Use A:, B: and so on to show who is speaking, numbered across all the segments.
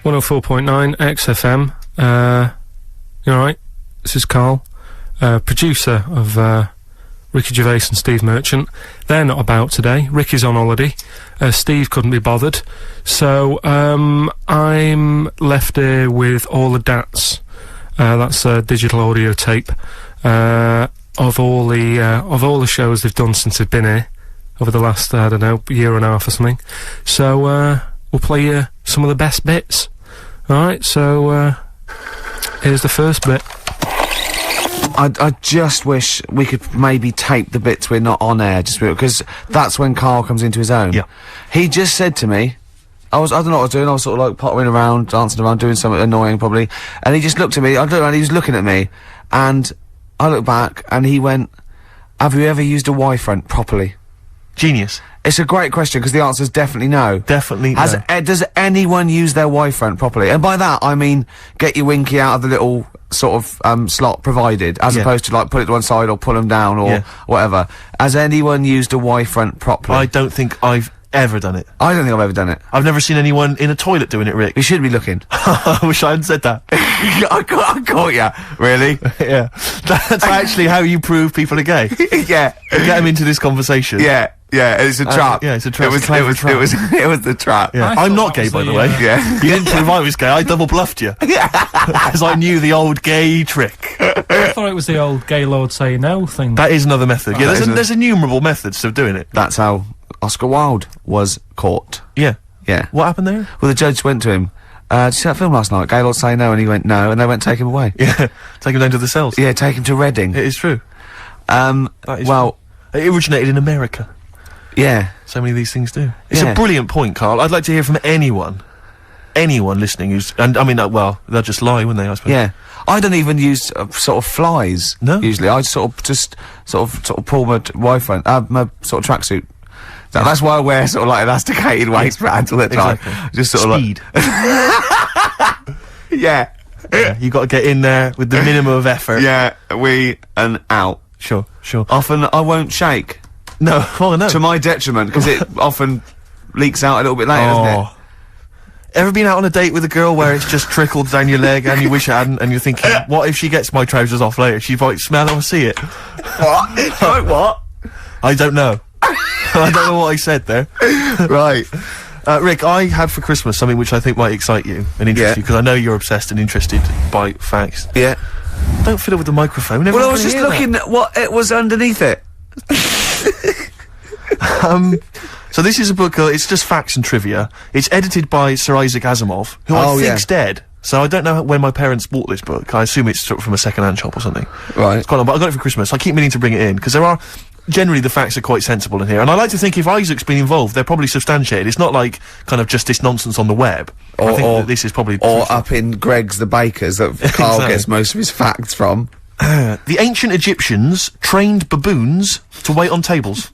A: 104.9 XFM. You alright? This is Karl, producer of Ricky Gervais and Steve Merchant. They're not about today. Ricky's on holiday. Steve couldn't be bothered. So, I'm left here with all the DATs. That's a digital audio tape, of all the shows they've done since they've been here, over the last, I don't know, year and a half or something. So, we'll play you some of the best bits. Alright, so, here's the first bit.
B: I just wish we could maybe tape the bits we're not on air, just because that's when Karl comes into his own.
C: Yeah.
B: He just said to me, I don't know what I was doing, I was sort of like pottering around, dancing around, doing something annoying probably, and he just looked at me, I looked around, he was looking at me, and I looked back, and he went, have you ever used a Y-front properly?
C: Genius.
B: It's a great question, because the answer's definitely no.
C: Definitely no.
B: Does anyone use their Y-front properly? And by that, I mean, get your winky out of the little sort of, slot provided, as opposed to, like, put it to one side or pull them down or whatever. Has anyone used a Y-front properly?
C: I don't think I've ever done it.
B: I don't think I've ever done it.
C: I've never seen anyone in a toilet doing it, Rick.
B: You should be looking.
C: I wish I hadn't said that.
B: I caught ya. Really?
C: Yeah. That's actually how you prove people are gay.
B: Yeah.
C: You get them into this conversation.
B: Yeah. Yeah, it's a trap.
C: Yeah, it's a trap.
B: It was the trap.
C: Yeah. I'm not gay, by the way.
B: Yeah.
C: You didn't prove I was gay, I double bluffed you. Because I knew the old gay trick.
A: I thought it was the old gay lord say no thing.
C: That is another method. Yeah, there's innumerable methods of doing it.
B: That's how Oscar Wilde was caught.
C: Yeah.
B: Yeah.
C: What happened there?
B: Well, the judge went to him, did you see that film last night? Gay Lord Say No, and he went, no, and they went, take him away.
C: Yeah. Take him down to the cells.
B: Yeah, take him to Reading.
C: It is true.
B: That is well...
C: True. It originated in America.
B: Yeah.
C: So many of these things do. It's a brilliant point, Karl. I'd like to hear from anyone listening who's, and I mean, well, they'll just lie, wouldn't they, I suppose?
B: Yeah. I don't even use, sort of flies.
C: No?
B: Usually. I sort of pull my Y-front, my sort of tracksuit. That's why I wear sort of like elasticated waistbands all the time.
C: Exactly.
B: Just sort
C: Speed.
B: of like... Yeah.
C: You got to get in there with the minimum of effort.
B: Yeah, and out.
C: Sure.
B: Often I won't shake.
C: No, oh no.
B: To my detriment, because it often leaks out a little bit later, doesn't it?
C: Ever been out on a date with a girl where it's just trickled down your leg and you wish it hadn't, and you're thinking, what if she gets my trousers off later? She might smell or see it.
B: What? Like what?
C: I don't know. I don't know what I said there.
B: Right.
C: Rick, I had for Christmas something which I think might excite you and interest you, because I know you're obsessed and interested by facts.
B: Yeah.
C: Don't fiddle with the microphone.
B: Well, I was just looking at what it was underneath it.
C: So this is a book, it's just facts and trivia. It's edited by Sir Isaac Asimov, who I think's dead. So I don't know when my parents bought this book. I assume it's sort of from a second-hand shop or something.
B: Right.
C: It's quite long, but I got it for Christmas. I keep meaning to bring it in, because there are... Generally, the facts are quite sensible in here, and I like to think if Isaac's been involved, they're probably substantiated. It's not like, kind of just this nonsense on the web. I think that this is probably...
B: Or up in Greg's the Baker's that Karl gets most of his facts from.
C: The ancient Egyptians trained baboons to wait on tables.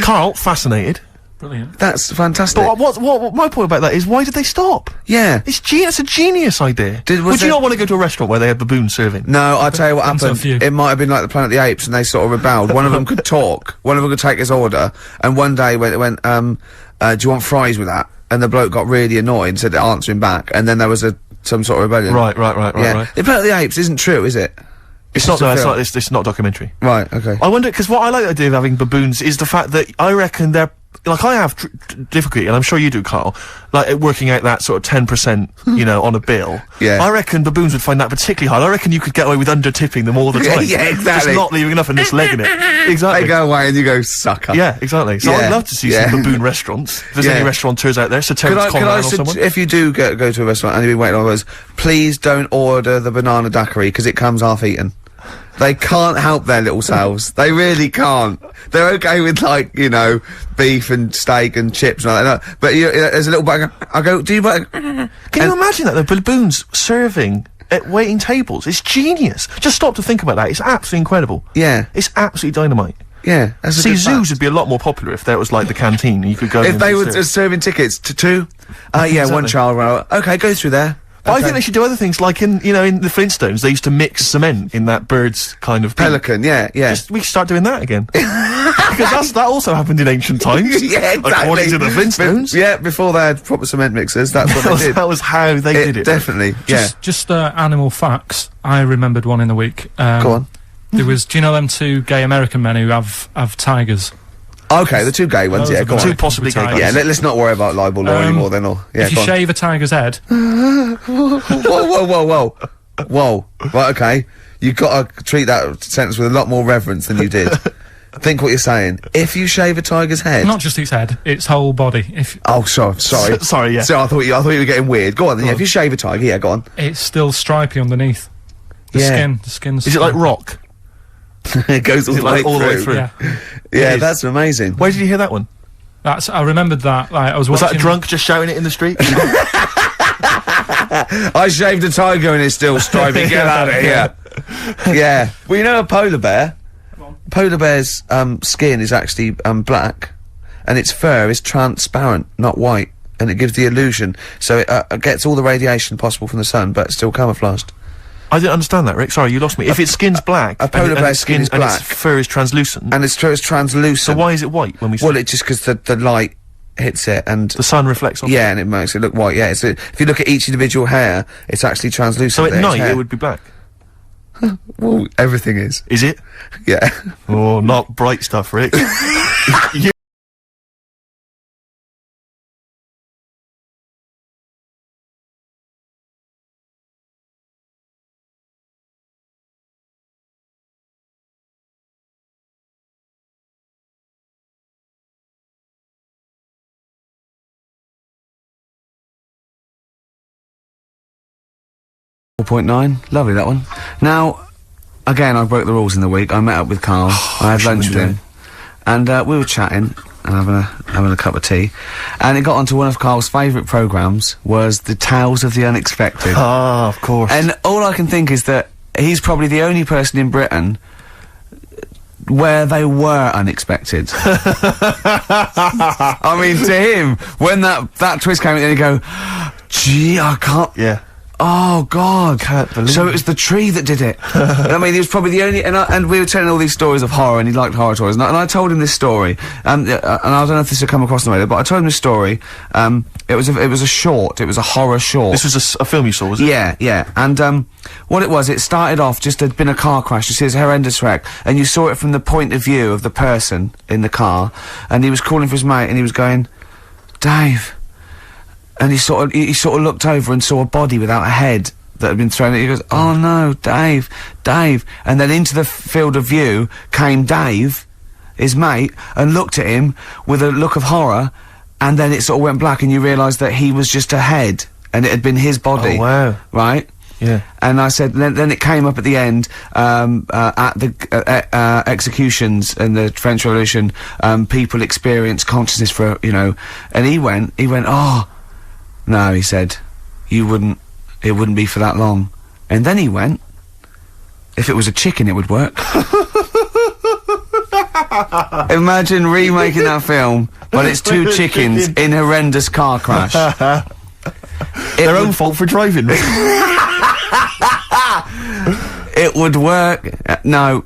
C: Karl, fascinated.
A: Brilliant.
B: That's fantastic.
C: But what my point about that is, why did they stop?
B: Yeah.
C: It's a genius idea. Would you not want to go to a restaurant where they had baboons serving?
B: No, I'll tell you what happened. It might have been like the Planet of the Apes, and they sort of rebelled. One of them could talk, one of them could take his order, and one day went, do you want fries with that? And the bloke got really annoyed and said to answer him back, and then there was some sort of rebellion.
C: Right.
B: The Planet of the Apes isn't true, is it?
C: It's not a documentary.
B: Right, okay.
C: I wonder, because what I like the idea of having baboons is the fact that I reckon they're, like, I have difficulty, and I'm sure you do, Karl, like, at working out that sort of 10%, you know, on a bill.
B: Yeah.
C: I reckon baboons would find that particularly hard. I reckon you could get away with under-tipping them all the time.
B: Yeah, exactly.
C: Just not leaving enough and just legging it. Exactly.
B: They go away and you go, sucker.
C: Yeah, exactly. So I'd love to see some baboon restaurants. If there's any restaurateurs out there, so Terence Conran or someone.
B: If you do go to a restaurant and you've been waiting on those, please don't order the banana daiquiri, because it comes half-eaten. They can't help their little selves. They really can't. They're okay with, like, you know, beef and steak and chips and all that. But there's a little bag. I go, do you... Can
C: you imagine that, the baboons serving at waiting tables? It's genius. Just stop to think about that. It's absolutely incredible.
B: Yeah.
C: It's absolutely dynamite.
B: Yeah, that's a
C: See,
B: good
C: zoos
B: fact.
C: would be a lot more popular if there was, like, the canteen and you could go
B: if they were serving tickets to two. Yeah, exactly. One child, okay, go through there.
C: But I think they should do other things, like in the Flintstones, they used to mix cement in that bird's kind of
B: pelican. Yeah.
C: We should start doing that again. Because that also happened in ancient times.
B: Yeah, exactly.
C: According to the Flintstones.
B: Yeah, before they had proper cement mixers, that's what they did.
C: That was how they did it.
B: Definitely.
A: Just animal facts. I remembered one in the week.
B: Go on.
A: There was, do you know them two gay American men who have tigers?
B: Okay, the two gay ones,
A: Those
B: yeah,
A: are
B: go
A: the
B: on.
C: Two possibly gay guys.
B: Yeah, let's not worry about libel law anymore then, or... Yeah,
A: if you
B: go on.
A: shave a tiger's head...
B: Whoa. Right, okay. You've got to treat that sentence with a lot more reverence than you did. Think what you're saying. If you shave a tiger's head...
A: Not just its head, its whole body.
B: Oh, sorry.
C: Sorry, yeah.
B: So I thought you were getting weird. Go on then, yeah, if you shave a tiger, yeah, go on.
A: It's still stripy underneath. The skin's...
C: Is it like rock?
B: It goes all the way through.
A: Yeah.
B: That's amazing.
C: Where did you hear that one?
A: I remembered that, like, I was watching...
C: Was that a drunk just shouting it in the street?
B: I shaved a tiger and it's still stripy. Get out of here. Yeah. Well, you know a polar bear? Polar bear's skin is actually black, and its fur is transparent, not white, and it gives the illusion. So it gets all the radiation possible from the sun, but it's still camouflaged.
C: I didn't understand that, Rick. Sorry, you lost me. If its skin's black,
B: a polar bear's skin is
C: and
B: black,
C: its fur is translucent,
B: and its fur is translucent.
C: So why is it white when we?
B: Well, it's just because the light hits it and
C: the sun reflects off it.
B: Yeah, and it makes it look white. Yeah, so if you look at each individual hair, it's actually translucent.
C: So at night it would be black.
B: Well, everything is.
C: Is it?
B: Yeah.
C: Oh, not bright stuff, Rick. You
B: .9, lovely that one. Now, again, I broke the rules in the week. I met up with Karl. I had lunch with him, and we were chatting and having a cup of tea, and it got onto one of Karl's favourite programmes was the Tales of the Unexpected.
C: Ah, of course.
B: And all I can think is that he's probably the only person in Britain where they were unexpected. I mean, to him, when that twist came in, he'd go, "Gee, I can't."
C: Yeah.
B: Oh God!
C: Can't believe
B: so it was the tree that did it. I mean, he was probably the only. And we were telling all these stories of horror, and he liked horror stories. And I told him this story, and I don't know if this had come across the radio, but I told him this story. It was a short. It was a horror short.
C: This was a film you saw, was it?
B: Yeah. And what it was, it started off just there'd been a car crash. You see, it's a horrendous wreck, and you saw it from the point of view of the person in the car, and he was calling for his mate, and he was going, "Dave." And he sort of looked over and saw a body without a head that had been thrown. He goes, "Oh no, Dave." And then into the field of view came Dave, his mate, and looked at him with a look of horror. And then it sort of went black, and you realised that he was just a head, and it had been his body.
C: Oh wow!
B: Right?
C: Yeah.
B: And I said, then it came up at the end, at the executions in the French Revolution. People experience consciousness for and he went, "Oh." No, he said, it wouldn't be for that long. And then he went, if it was a chicken, it would work. Imagine remaking that film, but it's two chickens in horrendous car crash.
C: Their own fault for driving.
B: It would work. No,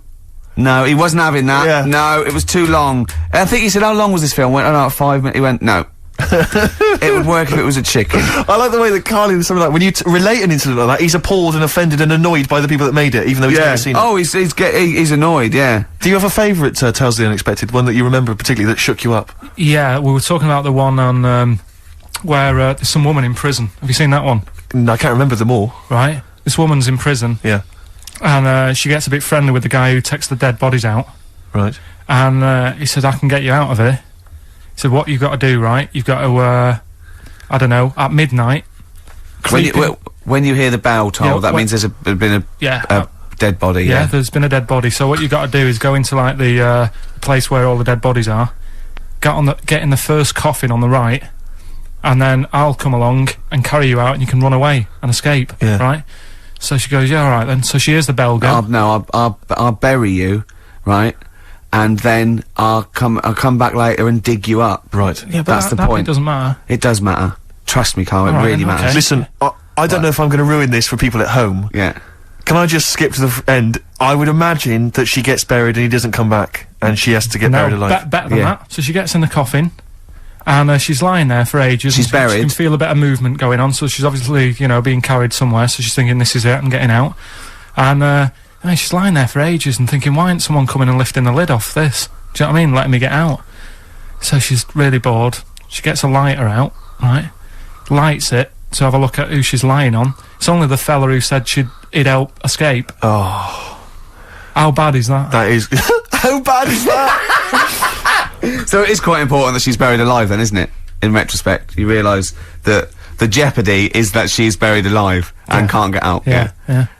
B: he wasn't having that.
C: Yeah.
B: No, it was too long. I think he said, "How long was this film?" I went, "Oh no, 5 minutes." He went, "No." It would work if it was a chicken.
C: I like the way that Karl is something like when you relate an incident like that, he's appalled and offended and annoyed by the people that made it, even though he's never seen it.
B: Oh, he's annoyed. Yeah.
C: Do you have a favourite Tales of the Unexpected, one that you remember particularly that shook you up?
A: Yeah, we were talking about the one on where there's some woman in prison. Have you seen that one?
C: No, I can't remember them all.
A: Right. This woman's in prison.
C: Yeah.
A: And she gets a bit friendly with the guy who takes the dead bodies out.
C: Right.
A: And he said, "I can get you out of here." He said, "What you've got to do, right? You've got to, I don't know, at midnight."
B: When you hear the bell toll, that means there's been a dead body.
A: Yeah, there's been a dead body. So what you've got to do is go into like the place where all the dead bodies are. Get in the first coffin on the right, and then I'll come along and carry you out, and you can run away and escape.
C: Yeah.
A: Right. So she goes, "Yeah, all right then." So she hears the bell go.
B: I'll bury you, right? And then I'll come back later and dig you up.
C: Right.
A: Yeah, but
B: that's the point.
A: It doesn't matter.
B: It does matter. Trust me, Karl. It really matters.
C: Listen, I don't know if I'm going to ruin this for people at home.
B: Yeah.
C: Can I just skip to the end? I would imagine that she gets buried and he doesn't come back, and she has to get buried alive.
A: Better than that. So she gets in the coffin, and she's lying there for ages.
B: She's buried.
A: She can feel a bit of movement going on, so she's obviously, you know, being carried somewhere, so she's thinking, this is it, I'm getting out. And, I mean, she's lying there for ages and thinking, why isn't someone coming and lifting the lid off this? Do you know what I mean? Letting me get out. So she's really bored. She gets a lighter out, right? Lights it to have a look at who she's lying on. It's only the fella who said he'd help escape.
C: Oh.
B: How bad is that?
C: That is... How bad is that?
B: So it is quite important that she's buried alive then, isn't it? In retrospect, you realise that the jeopardy is that she's buried alive and can't get out.
A: Yeah.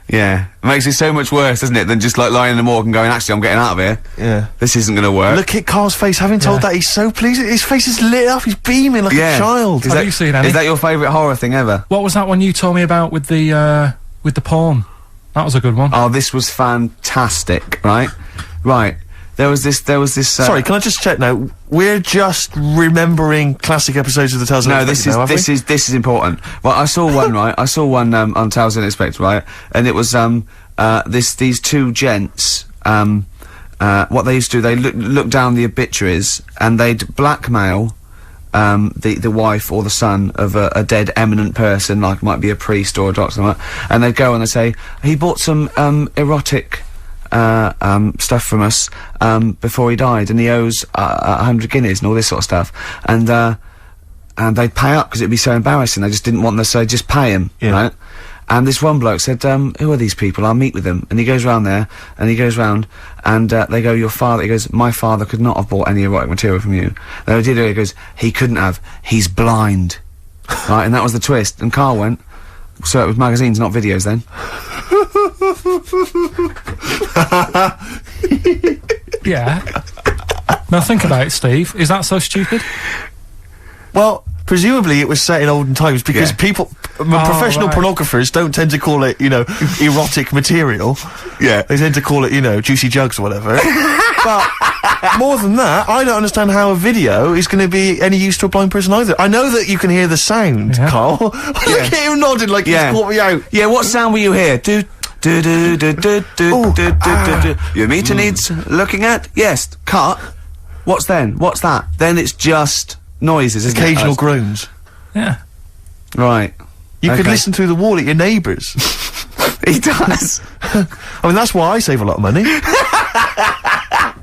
B: It makes it so much worse, doesn't it, than just like lying in the morgue and going, actually, I'm getting out of here.
C: Yeah.
B: This isn't gonna work.
C: Look at Karl's face. Having told that, he's so pleased. His face is lit up. He's beaming like a child.
A: Have you seen any?
B: Is that your favourite horror thing ever?
A: What was that one you told me about with the porn? That was a good one.
B: Oh, this was fantastic, right? Right. There was this,
C: Sorry, can I just check now? We're just remembering classic episodes of the Tales of
B: No,
C: Unexpected
B: this is important. Well, I saw one, right? I saw one, on Tales of Unexpected, right? And it was, these two gents, what they used to do, they look down the obituaries, and they'd blackmail, the wife or the son of a dead eminent person, like might be a priest or a doctor, or something like that, and they'd go and they'd say, he bought some, erotic, stuff from us, before he died, and he owes, 100 guineas and all this sort of stuff, and they'd pay up because it'd be so embarrassing. They just didn't want them, so they'd just pay him, right? And this one bloke said, who are these people? I'll meet with them. And he goes round there, and he goes round, and, they go, your father, he goes, my father could not have bought any erotic material from you. No, he did it, he goes, he couldn't have, he's blind. Right, and that was the twist, and Karl went, so it was magazines, not videos then.
A: Yeah. Now think about it, Steve. Is that so stupid?
C: Well, presumably it was set in olden times because people, professional pornographers don't tend to call it, you know, erotic material.
B: Yeah.
C: They tend to call it, you know, juicy jugs or whatever. But more than that, I don't understand how a video is going to be any use to a blind person either. I know that you can hear the sound, Karl. Look at him nodding like he's caught me out.
B: Yeah, what sound were you hear? Your meter needs looking at? Yes. Cut. What's then? What's that? Then it's just noises, isn't
C: Occasional
B: it?
C: groans.
A: Yeah.
B: Right.
C: You could listen through the wall at your neighbours.
B: He does.
C: I mean, that's why I save a lot of money.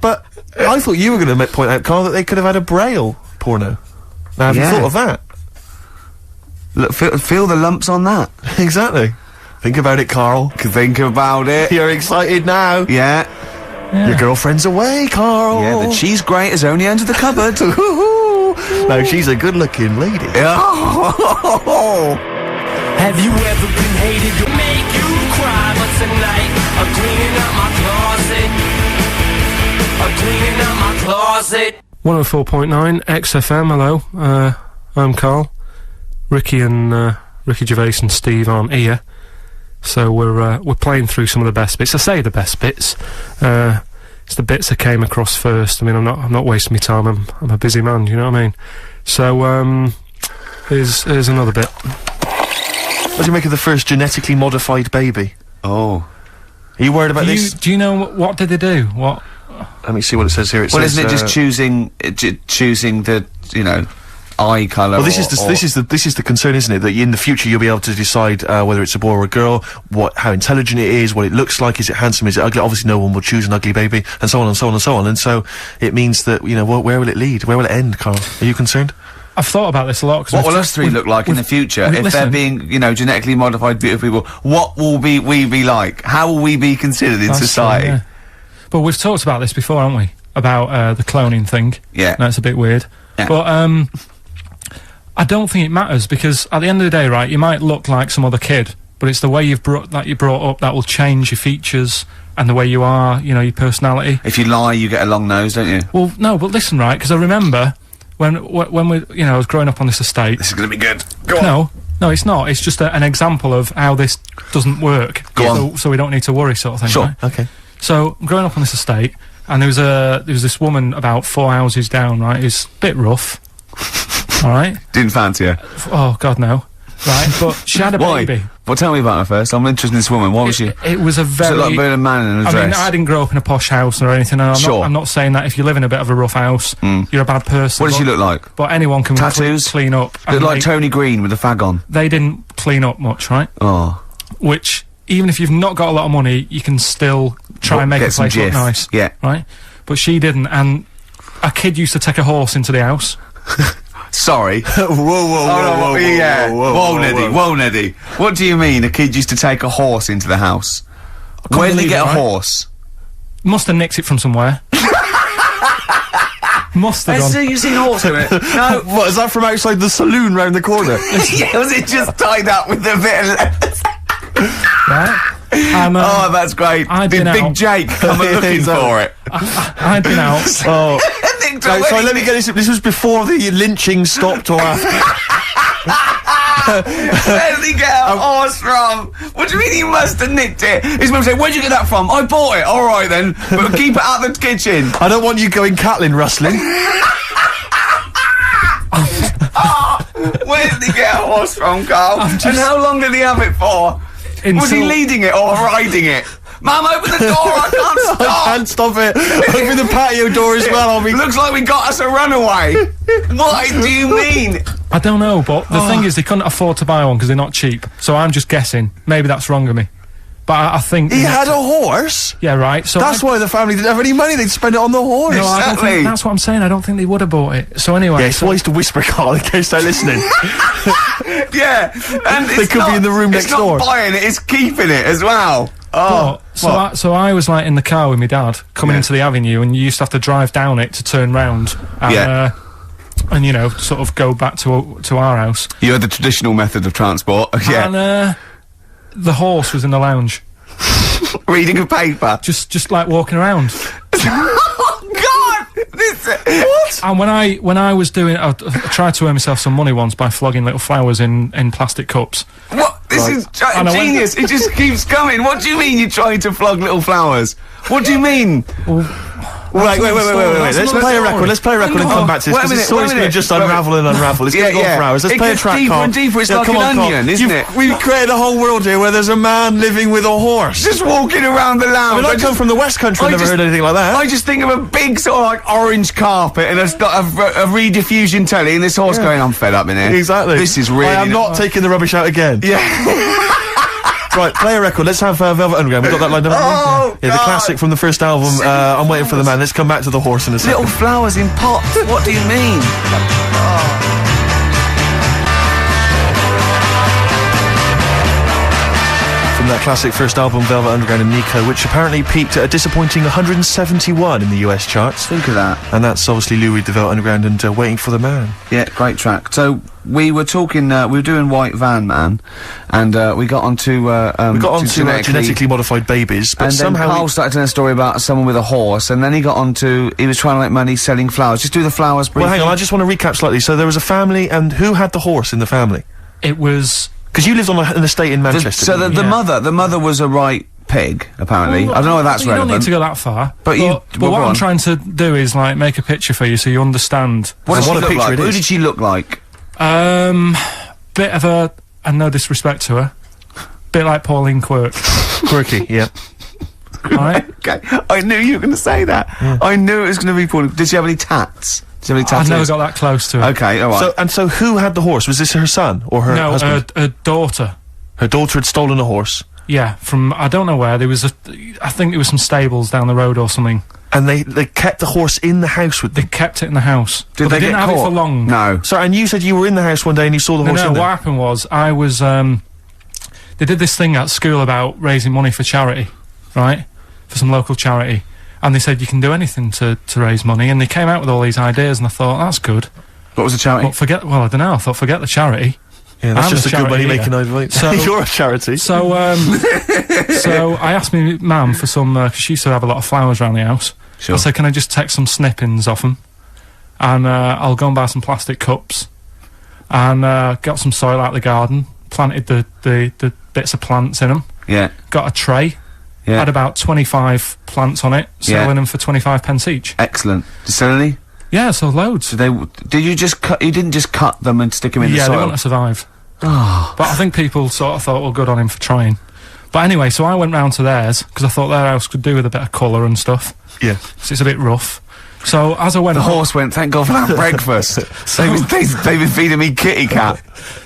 C: But I thought you were going to point out, Karl, that they could have had a Braille porno. Now, have you thought of that?
B: Look, feel the lumps on that.
C: Exactly. Think about it, Karl.
B: Think about it.
C: You're excited now.
B: Yeah.
C: Your girlfriend's away, Karl.
B: Yeah, the cheese grate has only entered the cupboard.
C: No, she's a good-looking lady.
D: Have you ever been hated to make you cry? But tonight, I'm cleaning out my closet. I'm cleaning out my closet.
A: 104.9 XFM, hello. I'm Karl. Ricky Gervais and Steve aren't here. So we're playing through some of the best bits. I say the best bits. It's the bits I came across first. I mean, I'm not wasting my time. I'm a busy man, you know what I mean? So, here's another bit.
C: What do you make of the first genetically modified baby?
B: Oh.
C: Are you worried about this?
A: Do you know what did they do? What?
C: Let me see what it says here. It says,
B: isn't it just choosing the, you know, eye colour?
C: Well, this is the concern, isn't it? That in the future you'll be able to decide whether it's a boy or a girl, how intelligent it is, what it looks like, is it handsome, is it ugly? Obviously, no one will choose an ugly baby, and so on and so on and so on. And so it means that, you know, where will it lead? Where will it end, Karl? Are you concerned?
A: I've thought about this a lot.
B: What will us three look like in the future if they're being, you know, genetically modified beautiful people? What will we be like? How will we be considered in society?
A: True, yeah. But we've talked about this before, haven't we? About the cloning thing.
B: Yeah.
A: That's a bit weird.
B: Yeah.
A: But I don't think it matters, because at the end of the day, right, you might look like some other kid, but it's the way you're brought up that will change your features and the way you are, you know, your personality.
B: If you lie, you get a long nose, don't you?
A: Well, no, but listen, right, because I remember when we, you know, I was growing up on this estate.
B: This is going to be good. Go on.
A: No, it's not. It's just an example of how this doesn't work.
B: Go on.
A: So we don't need to worry, sort of thing.
B: Sure.
A: Right?
C: Okay.
A: So growing up on this estate, and there was this woman about 4 houses down, right? Who's a bit rough. All right.
B: Didn't fancy her.
A: Oh God, no. right? But she had a
B: Why?
A: baby.
B: Well, tell me about her first. I'm interested in this woman. Why was she?
A: It was a
B: Was
A: very...
B: it like being a man in a dress?
A: I mean, I didn't grow up in a posh house or anything, and I'm not saying that if you live in a bit of a rough house, you're a bad person.
B: What does she look like?
A: But anyone can
B: Tattoos?
A: clean up.
B: Look
A: and
B: like Tony Green with a fag on.
A: They didn't clean up much, right?
B: Oh.
A: Which, even if you've not got a lot of money, you can still try and make
B: Get
A: a place
B: some
A: look
B: jiff.
A: nice.
B: Yeah.
A: Right? But she didn't, and a kid used to take a horse into the house.
B: Sorry.
C: whoa,
B: Yeah. Whoa, Neddy.
C: whoa.
B: Whoa, Neddy. What do you mean a kid used to take a horse into the house? Where did he
A: believe
B: get
A: it,
B: a
A: right?
B: horse?
A: Must have nicked it from somewhere. Must have gone.
B: You seen a horse in it? No.
C: What, is that from outside the saloon round the corner?
B: Yeah, was it just tied up with a bit of leather?
A: Right? And,
B: Oh, that's great.
A: I'd
B: Did
A: been
B: Big
A: out.
B: Jake come looking for it?
A: I'd been out.
C: Oh.
B: Nick,
C: Right, sorry, let me get this. This was before the lynching stopped or after.
B: Where did he get a horse from? What do you mean he must have nicked it? His mum said, where'd you get that from? I bought it. All right then, but keep it out of the kitchen.
C: I don't want you going cattling rustling.
B: Where did he get a horse from, Carl? And how long did he have it for? Was he
A: Until-
B: leading it or riding it? Mum, open the door, I can't
C: I
B: stop!
C: can't stop it. Open the patio door as well. I'll be.
B: Looks like we got us a runaway. What do you mean?
A: I don't know, but the thing is, they couldn't afford to buy one because they're not cheap. So I'm just guessing. Maybe that's wrong of me. But I think...
C: He had a horse.
A: Yeah, right. So
C: That's why the family didn't have any money. They'd spend it on the horse.
A: No, I don't
B: Exactly.
A: think, that's what I'm saying. I don't think they would have bought it. So anyway...
C: Yeah, it's
A: so,
C: wise to whisper, Carl, in case they're listening.
B: Yeah, and
C: They could be in the room next door.
B: It's not buying it, it's keeping it as well. Oh,
A: so I was like in the car with my dad coming into the avenue, and you used to have to drive down it to turn round and, and you know, sort of go back to our house.
B: you had the traditional method of transport. Yeah,
A: And the horse was in the lounge,
B: reading a paper.
A: just like walking around.
B: Oh God! What?
A: And when I was doing, I tried to earn myself some money once by flogging little flowers in plastic cups.
B: What? This is
A: And I went-
B: genius. It just keeps coming. What do you mean you're trying to flog little flowers? What do you mean?
C: Wait.
A: That's
C: Let's
A: another
C: play a
A: story.
C: record. Let's play a record and come back to this.
B: Wait a
C: Because
B: minute,
C: the story's
B: wait a
C: going to
B: minute.
C: just
B: Wait a minute.
C: unravel and unravel. It's
B: Yeah,
C: going to go
B: yeah.
C: for hours. Let's
B: It
C: play a
B: gets
C: track,
B: deeper
C: Carl.
B: and deeper. It's like
C: come
B: an
C: on, Carl.
B: onion, isn't it?
C: We've created a whole world here where there's a man living with a horse.
B: Just walking around the lounge.
C: I mean, I come from the West Country. I've never heard anything like that.
B: I just think of a big sort of like orange carpet and it's got a rediffusion telly and this horse going, I'm fed up in here.
C: Exactly.
B: This is really...
C: I am not taking the rubbish out again.
B: Yeah.
C: Right, play a record. Let's have Velvet Underground. We've got that lined up.
B: Oh,
C: yeah, the
B: God.
C: classic from the first album. I'm waiting for the man. Let's come back to the horse in a second.
B: Little flowers in pots. What do you mean?
C: From that classic first album, Velvet Underground and Nico, which apparently peaked at a disappointing 171 in the US charts.
B: Think of that.
C: And that's obviously Lou Reed, the Velvet Underground, and Waiting for the Man.
B: Yeah, great track. So we were talking, we were doing White Van Man, and we got onto
C: We got on to genetically modified babies, but
B: and then
C: somehow
B: Karl started telling a story about someone with a horse, and then he got onto, he was trying to make money selling flowers. Just do the flowers briefly.
C: Well, hang on, I just want to recap slightly. So there was a family, and who had the horse in the family?
A: It was...
C: Because you lived on an estate in Manchester.
B: So
C: didn't you?
B: the mother was a right pig, apparently. I don't know if that's
A: you don't
B: relevant.
A: need to go that far.
B: But
A: But
B: well,
A: what
B: go
A: I'm
B: on.
A: trying to do is like make a picture for you so you understand.
B: What does
C: What
B: she
C: a
B: look
C: picture
B: like?
C: it
B: Who
C: is.
B: did she look like?
A: Bit of a, and no disrespect to her, bit like Pauline Quirk.
C: Quirky, yeah.
A: Alright?
B: Okay, I knew you were going to say that. I knew it was going to be Paul. Did she have any tats? Did she have any tattoos?
A: I've never got that close to her.
B: Okay, all right.
C: So who had the horse? Was this her son or her
A: No,
C: husband?
A: her daughter.
C: Her daughter had stolen a horse,
A: Yeah, from, I don't know where, there was I think there was some stables down the road or something.
C: and they kept the horse in the house with
A: They
C: them.
A: kept it in the house.
B: Did
A: But
B: they
A: didn't
B: get
A: have
B: caught?
A: it for long.
B: No.
C: Sorry, and you said you were in the house one day and you saw the horse
A: No,
C: in
A: what
C: there.
A: happened was, I was, they did this thing at school about raising money for charity, right? For some local charity. And they said you can do anything to raise money, and they came out with all these ideas, and I thought, that's good.
B: What was the charity?
A: But I don't know, I thought, forget the charity.
C: Yeah, that's
A: I'm
C: just
A: a
C: a good
A: charity
C: money making
A: eater.
C: idea.
A: So-
C: You're a charity.
A: So, so I asked my mum for some, because she used to have a lot of flowers around the house.
B: Sure.
A: I said, can I just take some snippings off them? And I'll go and buy some plastic cups. And got some soil out of the garden, planted the bits of plants in them,
B: Yeah.
A: got a tray,
B: Yeah.
A: had about 25 plants on it, selling them for 25 pence each.
B: Excellent. Did you sell any?
A: Yeah, so loads.
B: Did you just cut? You didn't just cut them and stick them in the
A: Yeah, they
B: soil.
A: want to survive.
B: Oh.
A: But I think people sort of thought, well, good on him for trying. But anyway, so I went round to theirs, because I thought their house could do with a bit of colour and stuff.
C: Yeah.
A: So it's a bit rough. So as I went...
B: The horse went, thank God for that breakfast. They've been feeding me kitty cat.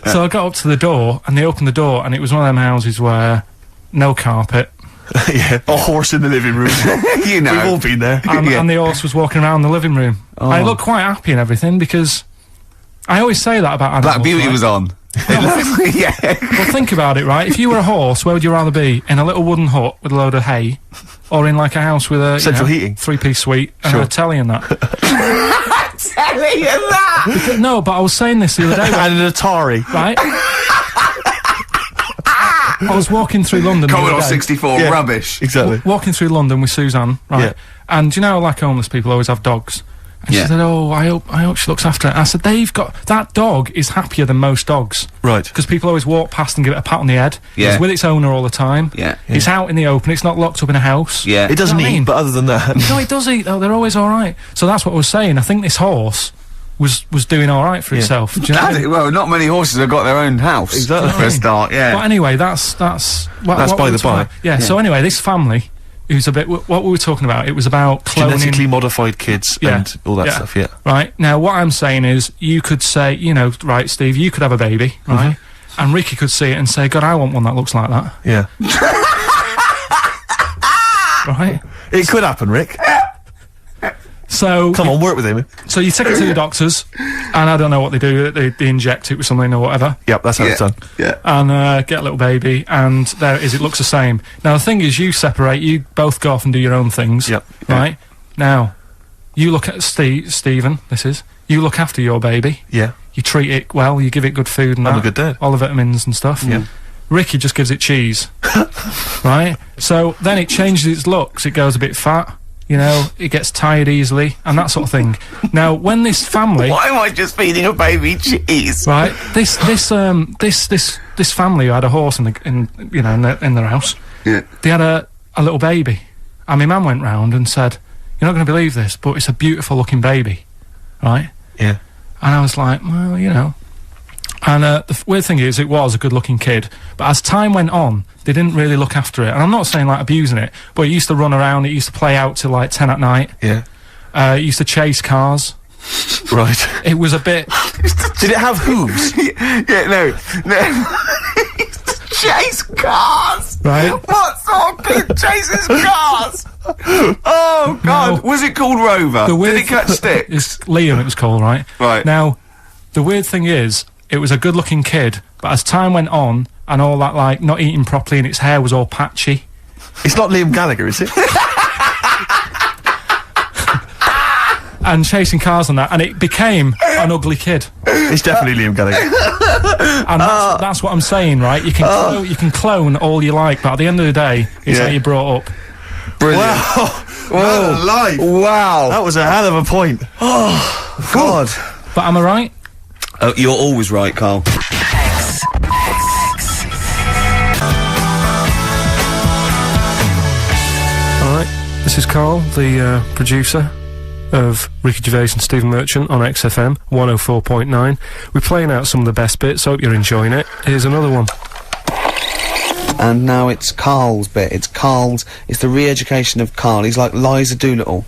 A: So I got up to the door, and they opened the door, and it was one of them houses where no carpet.
C: Yeah, a horse in the living room.
B: You know.
C: We've all been there.
A: And the horse was walking around the living room.
B: Oh.
A: I looked quite happy and everything, because I always say that about animals.
B: Black Beauty
A: right?
B: was on. Yeah.
A: Well, think about it, right? If you were a horse, where would you rather be? In a little wooden hut with a load of hay, or in like a house with a
C: Central heating.
A: 3-piece suite and
C: Sure.
A: a telly and that?
B: Telling you that!
A: No, but I was saying this the other day,
C: And an Atari.
A: right? I was walking through London the
B: Commodore
A: other day,
B: 64,
C: Yeah.
B: rubbish.
C: Exactly.
A: walking through London with Suzanne, right?
C: Yeah.
A: And you know, like homeless people always have dogs. And
B: Yeah.
A: she said, "Oh, I hope she looks after it." I said, that dog is happier than most dogs.
C: Right.
A: Because people always walk past and give it a pat on the head.
B: Yeah.
A: It's with its owner all the time.
B: Yeah.
A: It's out in the open. It's not locked up in a house.
B: Yeah.
C: It doesn't
A: You know what I
C: eat,
A: mean?
C: but other than that...
A: No, it does eat though. They're always all right. So that's what I was saying. I think this horse was doing all right for itself. Do you know what I mean?
B: Well, not many horses have got their own house.
C: Exactly.
B: For a start, yeah.
A: But anyway, that's
C: That's
A: what
C: by
A: we
C: the
A: were talking
C: by.
A: about. Yeah. So anyway, this family, who's a bit what we were talking about. It was about cloning.
C: Genetically modified kids
A: Yeah.
C: and all that
A: Yeah.
C: stuff, yeah.
A: Right, now what I'm saying is, you could say, you know, right, Steve, you could have a baby, right? And Ricky could see it and say, God, I want one that looks like that,
C: Yeah.
A: right?
C: It could happen, Rick.
A: So,
C: Come on, work with him.
A: so you take it to the doctors, and I don't know what they do, they inject it with something or whatever,
C: Yep, that's how it's done.
B: Yeah.
A: and get a little baby, and there it is, it looks the same. Now the thing is, you separate, you both go off and do your own things,
C: Yep.
A: right? Now, you look at Stephen, you look after your baby,
C: Yeah.
A: you treat it well, you give it good food and
C: I'm
A: that,
C: a good dad.
A: all the vitamins and stuff.
C: Yeah.
A: Ricky just gives it cheese, right? So then it changes its looks. It goes a bit fat, you know. It gets tired easily, and that sort of thing. Now, when this family,
B: Why am I just feeding a baby cheese?
A: right? This family who had a horse in their house.
B: Yeah.
A: They had a little baby, and my mum went round and said, "You're not going to believe this, but it's a beautiful looking baby, right?"
C: Yeah.
A: And I was like, well, you know. And the weird thing is, it was a good-looking kid, but as time went on, they didn't really look after it. And I'm not saying, like, abusing it, but it used to run around, it used to play out till, like, 10 at night.
C: Yeah.
A: It used to chase cars.
C: Right.
A: It was a bit...
C: Did it have hooves?
B: Yeah, no. Chase cars!
A: Right.
B: What sort of kid chases cars? Oh, God.
A: No.
B: Was it called Rover? Did it catch stick?
A: It's Liam, it was called, right?
B: Right.
A: Now, the weird thing is, it was a good-looking kid, but as time went on, and all that, like, not eating properly and its hair was all patchy...
C: It's not Liam Gallagher, is it?
A: and chasing cars and that, and it became an ugly kid.
C: It's definitely Liam Gallagher.
A: And that's what I'm saying, right? You can clone all you like, but at the end of the day, it's
B: Yeah.
A: how you brought up.
B: Brilliant.
C: Wow.
B: Whoa. Life. Wow.
C: That was a hell of a point.
B: Oh, God.
A: But am I right?
B: Oh, you're always right, Carl.
A: Alright, this is Karl, the producer of Ricky Gervais and Stephen Merchant on XFM 104.9. We're playing out some of the best bits, hope you're enjoying it. Here's another one.
B: And now it's Carl's bit. It's the re-education of Karl. He's like Liza Doolittle.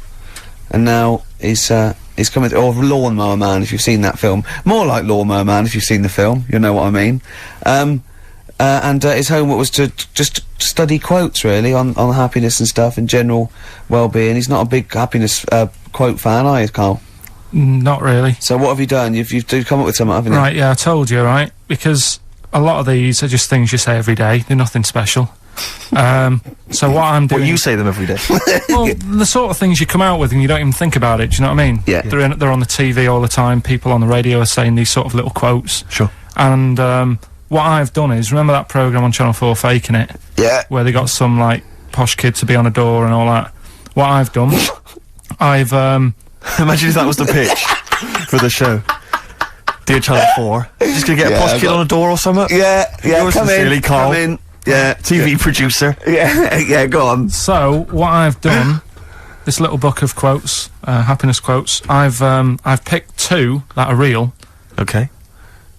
B: And now he's coming, or Lawnmower Man, if you've seen that film. More like Lawnmower Man, if you've seen the film. You'll know what I mean. And his homework was to just study quotes, really, on happiness and stuff, and general well-being. He's not a big happiness quote fan, are you, Karl?
A: Not really.
B: So what have you done? You've come up with something, haven't you?
A: Right, yeah, I told you, right? Because a lot of these are just things you say every day. They're nothing special. So what I'm doing...
C: Well, you say them every day.
A: Well, the sort of things you come out with and you don't even think about it, do you know what I mean?
B: Yeah.
A: They're on the TV all the time, people on the radio are saying these sort of little quotes.
C: Sure.
A: And what I've done is, remember that programme on Channel 4, Faking It?
B: Yeah.
A: Where they got some, like, posh kid to be on a door and all that. What I've done, I've...
C: Imagine if that was the pitch for the show. Dear Channel 4, just gonna get a posh kid on a door or something?
B: Yeah,
C: Yours
B: come
C: sincerely,
B: in,
C: Karl.
B: come in. Yeah.
C: TV producer.
B: Yeah, go on.
A: So, what I've done, this little book of quotes, happiness quotes, I've picked two that are real,
C: Okay.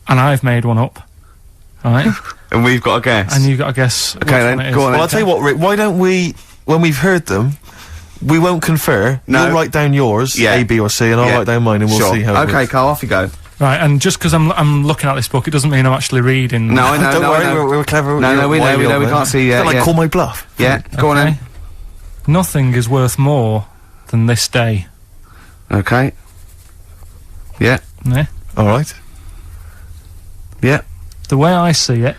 A: and I've made one up. right?
B: And we've got to guess.
A: And you've got to guess.
B: Okay, then,
A: one it is.
B: go on
C: Well, I'll tell you what, Rick, why don't we, when we've heard them, we won't confer.
B: No.
C: You'll write down yours,
B: Yeah.
C: A, B or C, and I'll
B: Yeah.
C: write down mine and we'll
B: Sure.
C: see how it
B: Okay,
C: works.
B: Carl, off you go.
A: Right, and just because I'm looking at this book, it doesn't mean I'm actually reading.
B: No, I know,
C: Don't
B: no,
C: worry,
B: I know.
C: we're clever.
B: No, we know, we can't see,
C: Don't, like,
B: yeah.
C: call my bluff.
B: Yeah, go on
A: Okay.
B: then.
A: Nothing is worth more than this day.
B: Okay. Yeah,
A: Yeah?
C: Alright.
B: yeah.
A: The way I see it,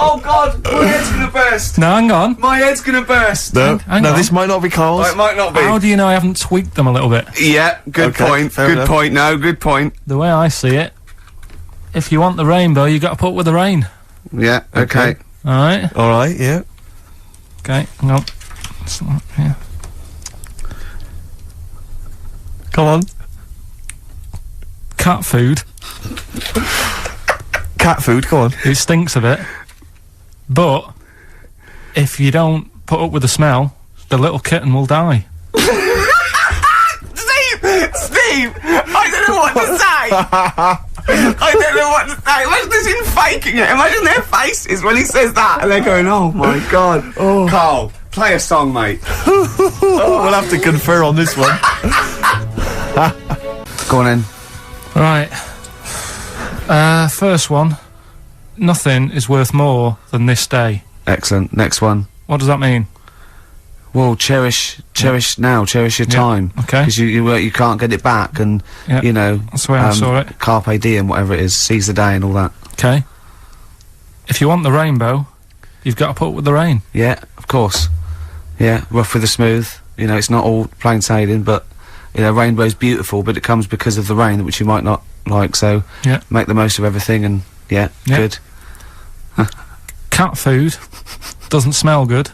B: Oh God, my head's gonna burst.
A: now hang on.
B: My head's gonna burst.
C: No,
A: Hang
C: no,
A: on.
C: this might not be Carl's.
B: Oh, it might not be.
A: How do you know I haven't tweaked them a little bit?
B: Yeah, good
C: Okay,
B: point.
C: fair
B: Good
C: enough.
B: point. No, good point.
A: The way I see it, if you want the rainbow, you got to put up with the rain.
B: Yeah, okay.
A: All right.
C: Alright, yeah.
A: Okay. Hang on. Yeah.
C: Come on.
A: Cat food.
C: Cat food, come on.
A: It stinks a bit, but if you don't put up with the smell, the little kitten will die.
B: Steve, I don't know what to say. I don't know what to say. Imagine this in faking it. Imagine their faces when he says that, and they're going, "Oh my God." Carl, play a song, mate.
C: We'll have to confer on this one.
B: Go on then.
A: Right. First one. Nothing is worth more than this day.
B: Excellent. Next one.
A: What does that mean?
B: Well, cherish now, cherish your time.
A: Okay.
B: Because you can't get it back, and
A: Yeah.
B: you know
A: That's the way I saw it.
B: Carpe diem, whatever it is, seize the day and all that.
A: Okay. If you want the rainbow, you've got to put up with the rain.
B: Yeah, of course. Yeah, rough with the smooth. You know, it's not all plain sailing, but you know, rainbow's beautiful, but it comes because of the rain, which you might not like. So
A: Yeah.
B: make the most of everything, and yeah. Good.
A: Cat food doesn't smell good,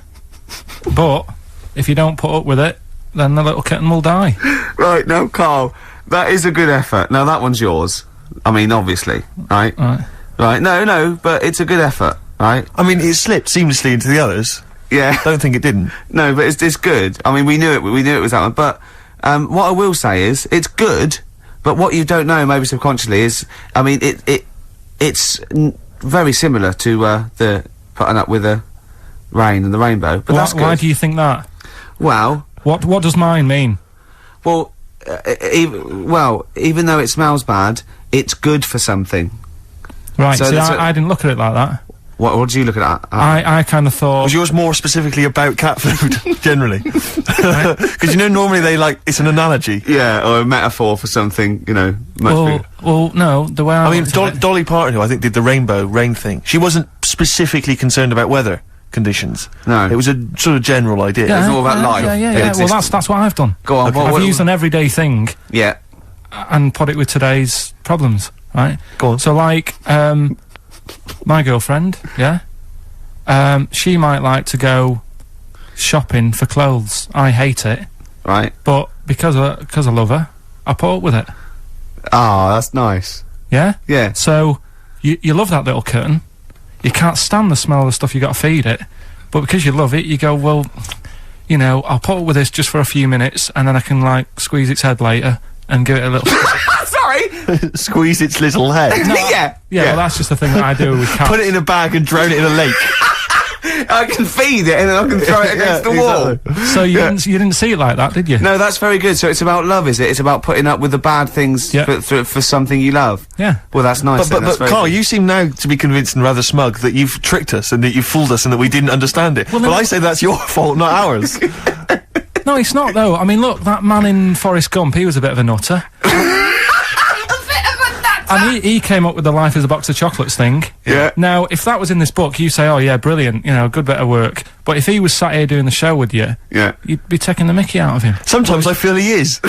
A: but if you don't put up with it, then the little kitten will die.
B: Right, now, Carl, that is a good effort. Now, that one's yours. I mean, obviously, right?
A: Right.
B: Right, no, but it's a good effort, right?
C: I mean, it slipped seamlessly into the others.
B: Yeah.
C: Don't think it didn't.
B: No, but it's good. I mean, we knew it was that one. But what I will say is, it's good. But what you don't know, maybe subconsciously, is, I mean, it's very similar to the putting up with the rain and the rainbow. But that's good.
A: Why do you think that?
B: Well,
A: What does mine mean?
B: well, even though it smells bad, it's good for something.
A: Right.
B: So
A: See,
B: that's
A: I didn't look at it like that.
B: What do you look at that?
A: I kind of thought.
C: Was yours more specifically about cat food, generally? Because you know, normally it's an analogy.
B: Yeah, or a metaphor for something, you know, much bigger.
A: Well, no. The way I
C: I mean,
A: looked at it-
C: Dolly Parton, who I think did the rain thing, she wasn't specifically concerned about weather conditions.
B: No.
C: It was a sort of general idea.
B: It's all about life.
A: Yeah.
B: Yeah,
A: Well, that's what I've done.
B: Go on,
C: Okay.
B: what-
A: I've used an everyday thing
B: yeah,
A: and put it with today's problems. Right.
C: Go on.
A: So, like, my girlfriend, yeah, she might like to go shopping for clothes. I hate it,
B: right.
A: but because I love her, I put up with it.
B: Ah, that's nice.
A: Yeah.
B: Yeah.
A: So you love that little kitten. You can't stand the smell of the stuff you got to feed it, but because you love it, you go, well, you know, I'll put up with this just for a few minutes, and then I can like squeeze its head later and give it a little.
B: Sorry.
C: Squeeze its little head.
A: Yeah, well, that's just the thing that I do with cats.
C: Put it in a bag and drown it in a lake.
B: I can feed it and then I can throw it against the wall.
C: Exactly.
A: So you didn't see it like that, did you?
B: No, that's very good. So it's about love, is it? It's about putting up with the bad things
A: Yeah.
B: for something you love.
A: Yeah.
B: Well, that's nice.
C: But
B: that's very
C: Carl,
B: good.
C: you seem now to be convinced and rather smug that you've tricked us and that you've fooled us and that we didn't understand it.
A: Well,
C: Well,
A: no-
C: I say that's your fault, not ours.
A: No, it's not though. I mean, look, that man in Forrest Gump, he was a bit of a nutter. And he came up with the life is a box of chocolates thing.
B: Yeah.
A: Now, if that was in this book, you say, oh yeah, brilliant, you know, good bit of work. But if he was sat here doing the show with you,
B: Yeah.
A: you'd be taking the mickey out of him.
C: Sometimes I feel he is.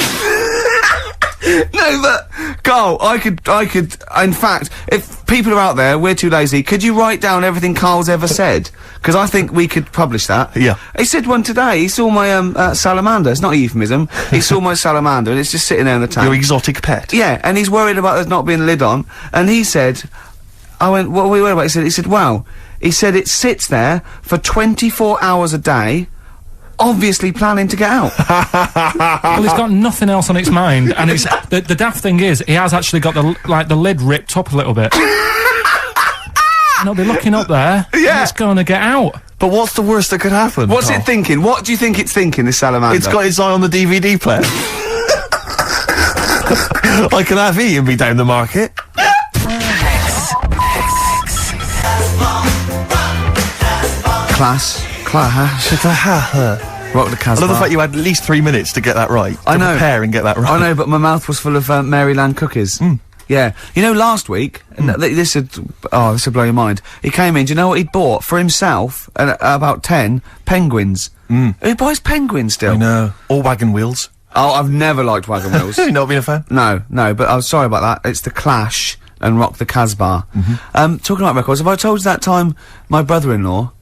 B: No, but Carl, I could. In fact, if people are out there, we're too lazy. Could you write down everything Carl's ever said? Because I think we could publish that.
C: Yeah.
B: He said one today. He saw my salamander. It's not a euphemism. He saw my salamander, and it's just sitting there in the tank.
C: Your exotic pet.
B: Yeah, and he's worried about there not being a lid on. And he said, I went, what are we worried about? He said, wow. He said it sits there for 24 hours a day obviously planning to get out.
A: Well, he's got nothing else on its mind, and it's the daft thing is he has actually got the lid ripped up a little bit. And he'll be looking up there.
B: Yeah.
A: And it's going to get out.
C: But what's the worst that could happen?
B: What's
C: Carl?
B: it thinking? What do you think it's thinking, this salamander?
C: It's got its eye on the DVD player. I can have Ian be down the market.
B: Class. Rock the Casbah.
C: I love the fact you had at least 3 minutes to get that right.
B: I know.
C: Prepare and get that right.
B: I know, but my mouth was full of Maryland cookies. Yeah. You know, last week, and this would blow your mind. He came in, do you know what he'd bought? For himself, about 10 penguins. Who buys penguins still?
C: I know. Or wagon wheels.
B: Oh, I've never liked wagon wheels.
C: Have you not been a fan?
B: No, but I was sorry about that. It's The Clash and Rock the Casbah. Talking about records, have I told you that time my brother-in-law,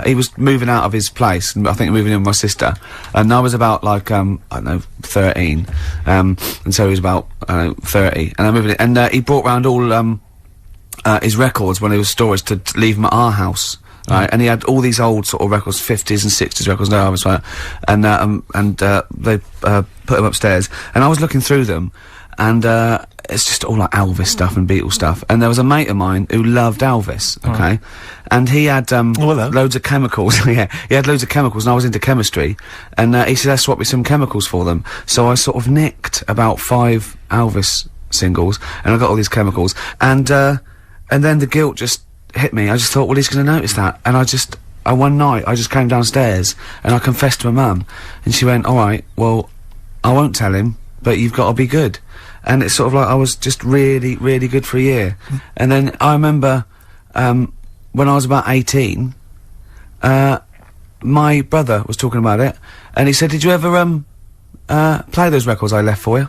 B: he was moving out of his place, and I think moving in with my sister, and I was about, like, I don't know, 13, and so he was about, 30, and I moved in, and he brought round all, his records when he was storage to leave them at our house. Right, and he had all these old sort of records, 50s and 60s records, no, I was right, and they, put them upstairs, and I was looking through them, and, it's just all like Elvis stuff and Beatles stuff, and there was a mate of mine who loved Elvis, okay, and he had, loads of chemicals, yeah, he had loads of chemicals, and I was into chemistry, and, he said, let's swap me some chemicals for them, so I sort of nicked about 5 Elvis singles, and I got all these chemicals, and then the guilt just hit me. I just thought, well, he's going to notice that, and one night I just came downstairs and I confessed to my mum, and she went, all right, well, I won't tell him, but you've got to be good. And it's sort of like I was just really, really good for a year. And then I remember when I was about 18, my brother was talking about it, and he said, did you ever play those records I left for you?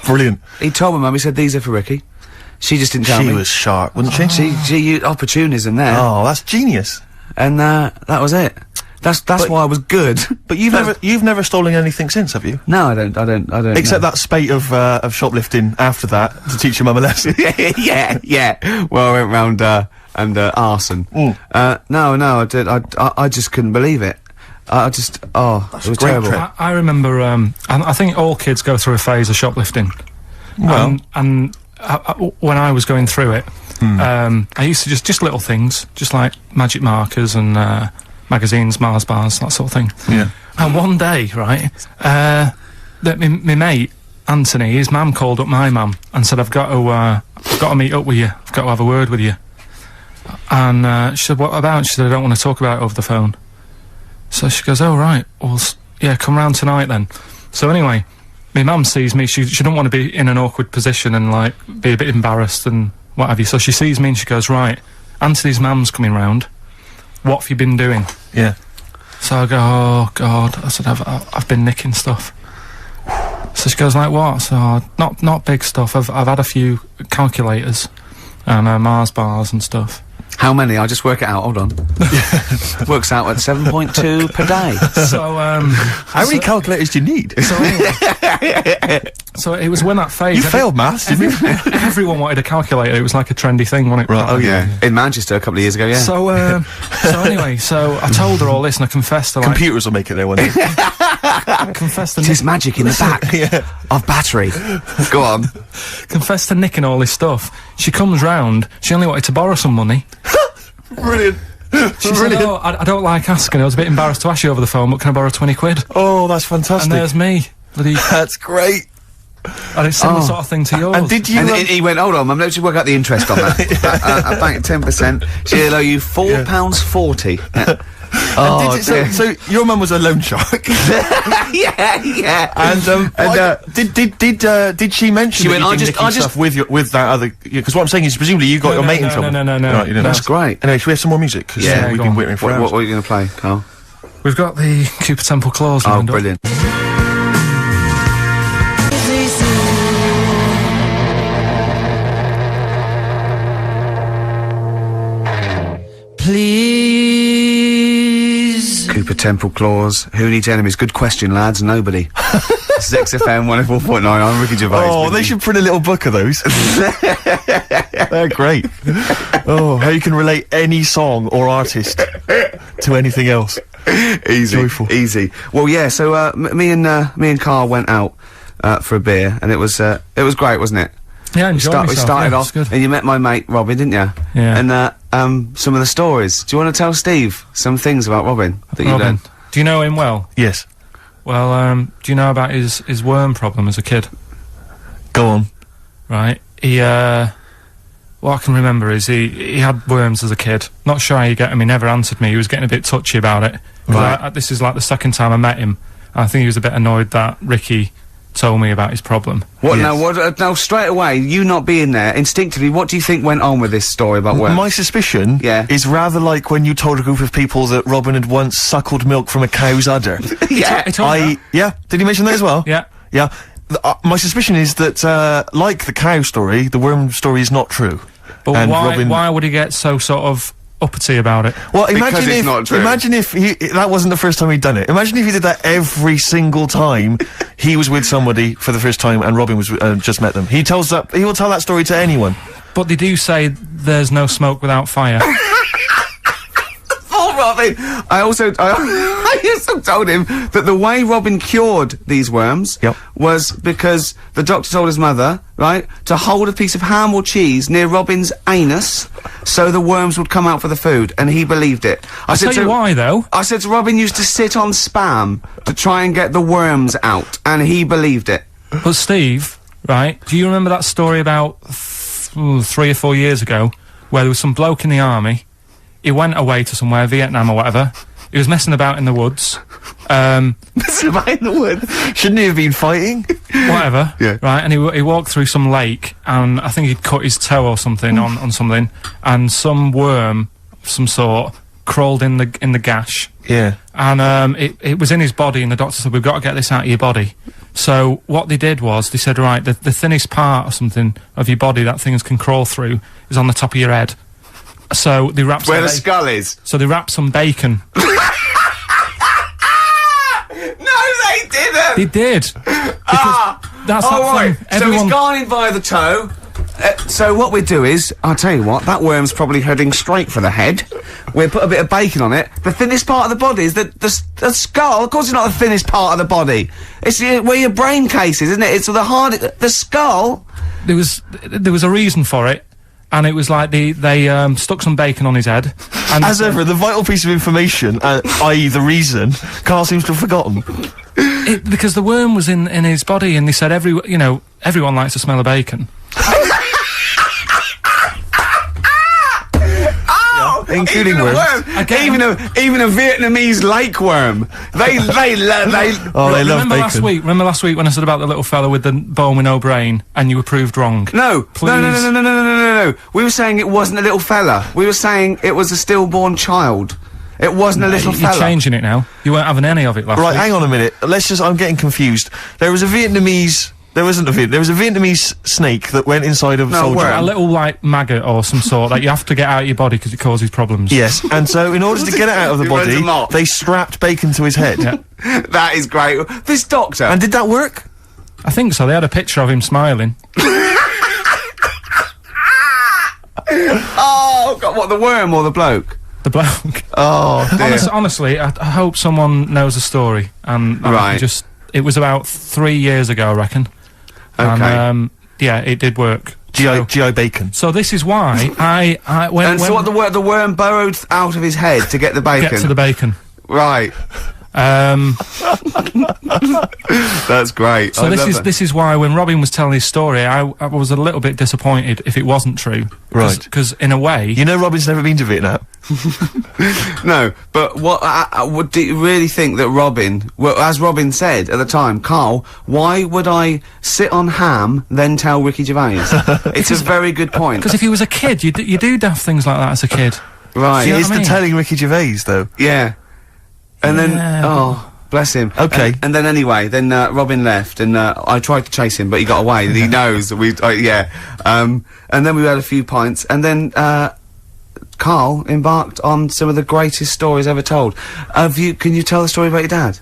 C: Brilliant.
B: He told my mum, he said, these are for Ricky. She just didn't tell me.
C: She was sharp, wasn't she?
B: She used opportunism there.
C: Oh, that's genius.
B: And that was it. That's why I was good.
C: But you've never stolen anything since, have you?
B: No, I don't.
C: Except that spate of shoplifting after that to teach your mum a lesson.
B: yeah. Well, I went round and arson. No, I did. I just couldn't believe it. It was terrible.
A: I remember. I think all kids go through a phase of shoplifting.
C: Well,
A: and when I was going through it, I used to just little things, just like magic markers and magazines, Mars bars, that sort of thing.
C: Yeah.
A: And one day, right, that my mate Anthony, his mum called up my mum and said, I've got to meet up with you. I've got to have a word with you. And she said, what about? She said, I don't want to talk about it over the phone. So she goes, oh right, well, yeah, come round tonight then. So anyway, my mum sees me, she don't want to be in an awkward position and, like, be a bit embarrassed and what have you, so she sees me and she goes, right, Anthony's mum's coming round, what have you been doing?
C: Yeah.
A: So I go, oh God, I said, I've been nicking stuff. So she goes, like what? So, not big stuff, I've had a few calculators and Mars bars and stuff.
B: How many? I'll just work it out, hold on. Works out at 7.2 per day.
A: So,
C: how many calculators do you need?
A: So, anyway, so it was when that phase...
C: You failed maths, didn't you?
A: Everyone wanted a calculator, it was like a trendy thing, wasn't it?
C: Right,
B: Oh yeah, in Manchester a couple of years ago, yeah.
A: So, anyway, so I told her all this and I confessed to, like...
C: Computers will make it there one day.
A: I confessed to
B: There's magic in the back of battery. Go on.
A: confessed to nicking all this stuff. She comes round, she only wanted to borrow some money.
C: Brilliant.
A: She said, oh, I don't like asking, I was a bit embarrassed to ask you over the phone, but can I borrow 20 quid?
C: Oh, that's fantastic.
A: And there's me. Bloody...
C: That's great.
A: And it's similar sort of thing to yours.
C: And did you...
B: And he went, hold on, Mum, let's just work out the interest on that. I bank 10%. She'll owe you £4.40. Oh,
C: so your mum was a loan shark.
B: yeah.
C: And did she mention?
B: She went,
C: I just stuff with that other? Because what I'm saying is, presumably you got your mate in trouble.
A: No.
C: Right, you didn't.
B: That's great.
C: Anyway, should we have some more music? Cause,
B: Yeah,
C: we've
A: go
C: been
A: on.
C: waiting for hours.
B: What are you going to play, Carl?
A: We've got the Cooper Temple Clause
B: Oh,
A: lined up.
B: brilliant.
D: Please.
B: Cooper Temple Clause. Who needs enemies? Good question, lads. Nobody. This is XFM 104.9. I'm Ricky Gervais.
C: Oh, they should print a little book of those. They're great. Oh, how you can relate any song or artist to anything else.
B: Easy,
C: Joyful.
B: easy. Well, yeah. So me and Karl went out for a beer, and it was great, wasn't it?
A: Yeah, I enjoyed myself.
B: We started
A: yeah,
B: off,
A: good.
B: and you met my mate Robin, didn't you?
A: Yeah.
B: And some of the stories. Do you want to tell Steve some things about Robin that you
A: Robin,
B: learned?
A: do you know him well?
C: Yes.
A: Well, do you know about his worm problem as a kid?
C: Go on.
A: Right. He, what I can remember is he had worms as a kid. Not sure how you get him. He never answered me. He was getting a bit touchy about it. 'Cause
B: Right.
A: this is like the second time I met him. I think he was a bit annoyed that Ricky told me about his problem.
B: What
C: Yes.
B: now? Now, straight away, you not being there, instinctively, what do you think went on with this story about worms?
C: My suspicion
B: Yeah.
C: is rather like when you told a group of people that Robin had once suckled milk from a cow's udder.
B: Yeah.
A: He told me that.
C: Yeah, did he mention that as well?
A: Yeah.
C: Yeah. My suspicion is that, like the cow story, the worm story is not true.
A: But
C: And
A: why,
C: Robin-
A: why would he get so sort of uppity about it?
C: Well,
B: Because it's not true.
C: imagine if that wasn't the first time he'd done it. Imagine if he did that every single time he was with somebody for the first time and Robin was just met them. He will tell that story to anyone.
A: But they do say there's no smoke without fire.
B: Oh, Robin! I also told him that the way Robin cured these worms
C: Yep.
B: was because the doctor told his mother, right, to hold a piece of ham or cheese near Robin's anus so the worms would come out for the food, and he believed it.
A: I'll tell you why, though.
B: I said to Robin used to sit on spam to try and get the worms out, and he believed it.
A: But Steve, right, do you remember that story about 3 or 4 years ago where there was some bloke in the army? He went away to somewhere, Vietnam or whatever. He was messing about in the woods.
B: Messing about in the woods.
C: Shouldn't he have been fighting?
B: Yeah.
A: Right, and he walked through some lake, and I think he'd cut his toe or something on something, and some worm of some sort crawled in the gash.
C: Yeah.
A: And it was in his body, and the doctor said, we've got to get this out of your body. So what they did was, they said, right, the thinnest part or something of your body that things can crawl through is on the top of your head. So they wrapped
B: Where
A: some
B: the skull is.
A: so they wrapped some bacon.
B: No, they didn't!
A: They did. Because that's that
B: right.
A: thing.
B: So
A: Everyone,
B: he's gone in via the toe. So what we do is, I'll tell you what, that worm's probably heading straight for the head. We'll put a bit of bacon on it. The thinnest part of the body is the skull. Of course it's not the thinnest part of the body. It's where your brain case is, isn't it? It's the skull.
A: there was a reason for it, and it was like they stuck some bacon on his head. And
C: As ever, the vital piece of information, i.e. the reason, Karl seems to have forgotten.
A: because the worm was in his body, and they said everyone likes the smell of bacon.
C: Including
B: even a
C: worms.
B: worm.
A: Again-
B: Even a Vietnamese lake worm. They
C: Oh, they love
A: Remember
C: bacon.
A: Remember last week when I said about the little fella with the bone with no brain, and you were proved wrong?
B: No,
A: Please.
B: no. We were saying it wasn't a little fella. We were saying it was a stillborn child. It wasn't a little
A: You're
B: fella.
A: changing it now. You weren't having any of it last
C: Right,
A: week.
C: hang on a minute. I'm getting confused. There was a Vietnamese snake that went inside of a
B: No,
C: soldier.
B: worm.
A: A little, like, maggot or some sort that you have to get out of your body because it causes problems.
C: Yes, and so in order to get it out of the
B: He runs
C: body,
B: amok.
C: they strapped bacon to his head.
A: Yeah.
B: That is great. This doctor.
C: And did that work?
A: I think so. They had a picture of him smiling.
B: Oh, God, what, the worm or the bloke?
A: The bloke.
C: Oh, dear.
A: Honestly, I hope someone knows the story. And
B: Right.
A: it was about 3 years ago, I reckon.
B: Okay.
A: And, yeah, it did work.
C: GI bacon.
A: So this is why when
B: And so what, the worm burrowed out of his head to get the bacon?
A: get to the bacon.
B: Right. That's great.
A: So
B: I love that.
A: this is why when Robin was telling his story, I was a little bit disappointed if it wasn't true.
C: Right.
A: Because in a way,
C: You know Robin's never been to Vietnam.
B: No, but what do you really think that Robin, well, as Robin said at the time, Karl, why would I sit on ham, then tell Ricky Gervais? It's a very good point.
A: because if he was a kid, you do daft things like that as a kid.
B: Right.
A: See
C: He
A: what
C: is
A: I
C: the
A: mean?
C: telling Ricky Gervais, though.
B: Yeah. And then,
A: Yeah,
B: oh, bless him.
C: Okay.
B: And then anyway, then Robin left, and I tried to chase him, but he got away. And he knows that yeah. And then we had a few pints, and then Karl embarked on some of the greatest stories ever told. Can you tell the story about your dad?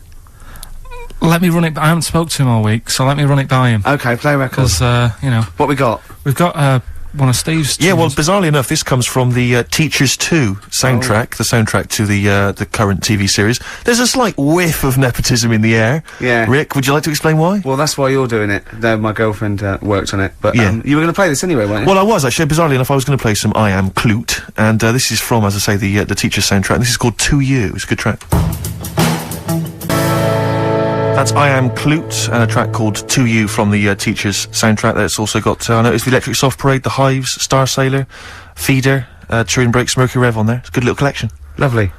A: Let me run it. I haven't spoke to him all week, so let me run it by him.
B: Okay, play records.
A: Because
B: What we got?
A: we've got one of Steve's
C: Yeah, well,
A: tunes.
C: bizarrely enough, this comes from the Teachers 2 soundtrack, the soundtrack to the current TV series. There's a slight whiff of nepotism in the air.
B: Yeah.
C: Rick, would you like to explain why?
B: Well, that's why you're doing it. No, my girlfriend worked on it. But
C: Yeah.
B: you were going to play this anyway, weren't you?
C: Well, I was actually. Bizarrely enough, I was going to play some I Am Clute, and this is from, as I say, the Teachers soundtrack. And this is called To You. It's a good track. That's I Am Clute, and a track called To You from the Teachers soundtrack. That's also got, I noticed the Electric Soft Parade, The Hives, Star Sailor, Feeder, Turin Breaks, Mercury Rev on there. It's a good little collection.
B: Lovely.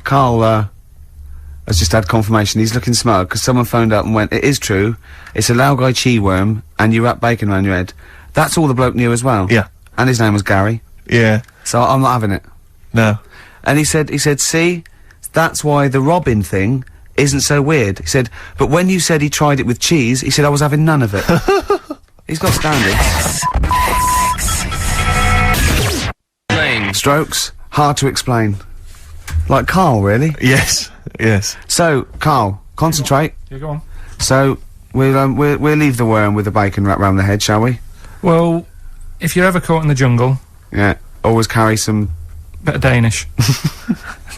B: Karl has just had confirmation. He's looking smug because someone phoned up and went, "It is true. It's a Laogai chi worm, and you wrap bacon around your head." That's all the bloke knew as well.
C: Yeah.
B: And his name was Gary.
C: Yeah.
B: So I'm not having it.
C: No.
B: And he said, see, that's why the Robin thing isn't so weird. He said, but when you said he tried it with cheese, he said I was having none of it. He's got standards. Strokes, hard to explain. Like Karl, really.
C: Yes. Yes.
B: So, Karl, concentrate.
A: Yeah, go on.
B: So, we'll leave the worm with the bacon wrapped round the head, shall we?
A: Well, if you're ever caught in the jungle,
B: Yeah. Always carry some...
A: bit of Danish.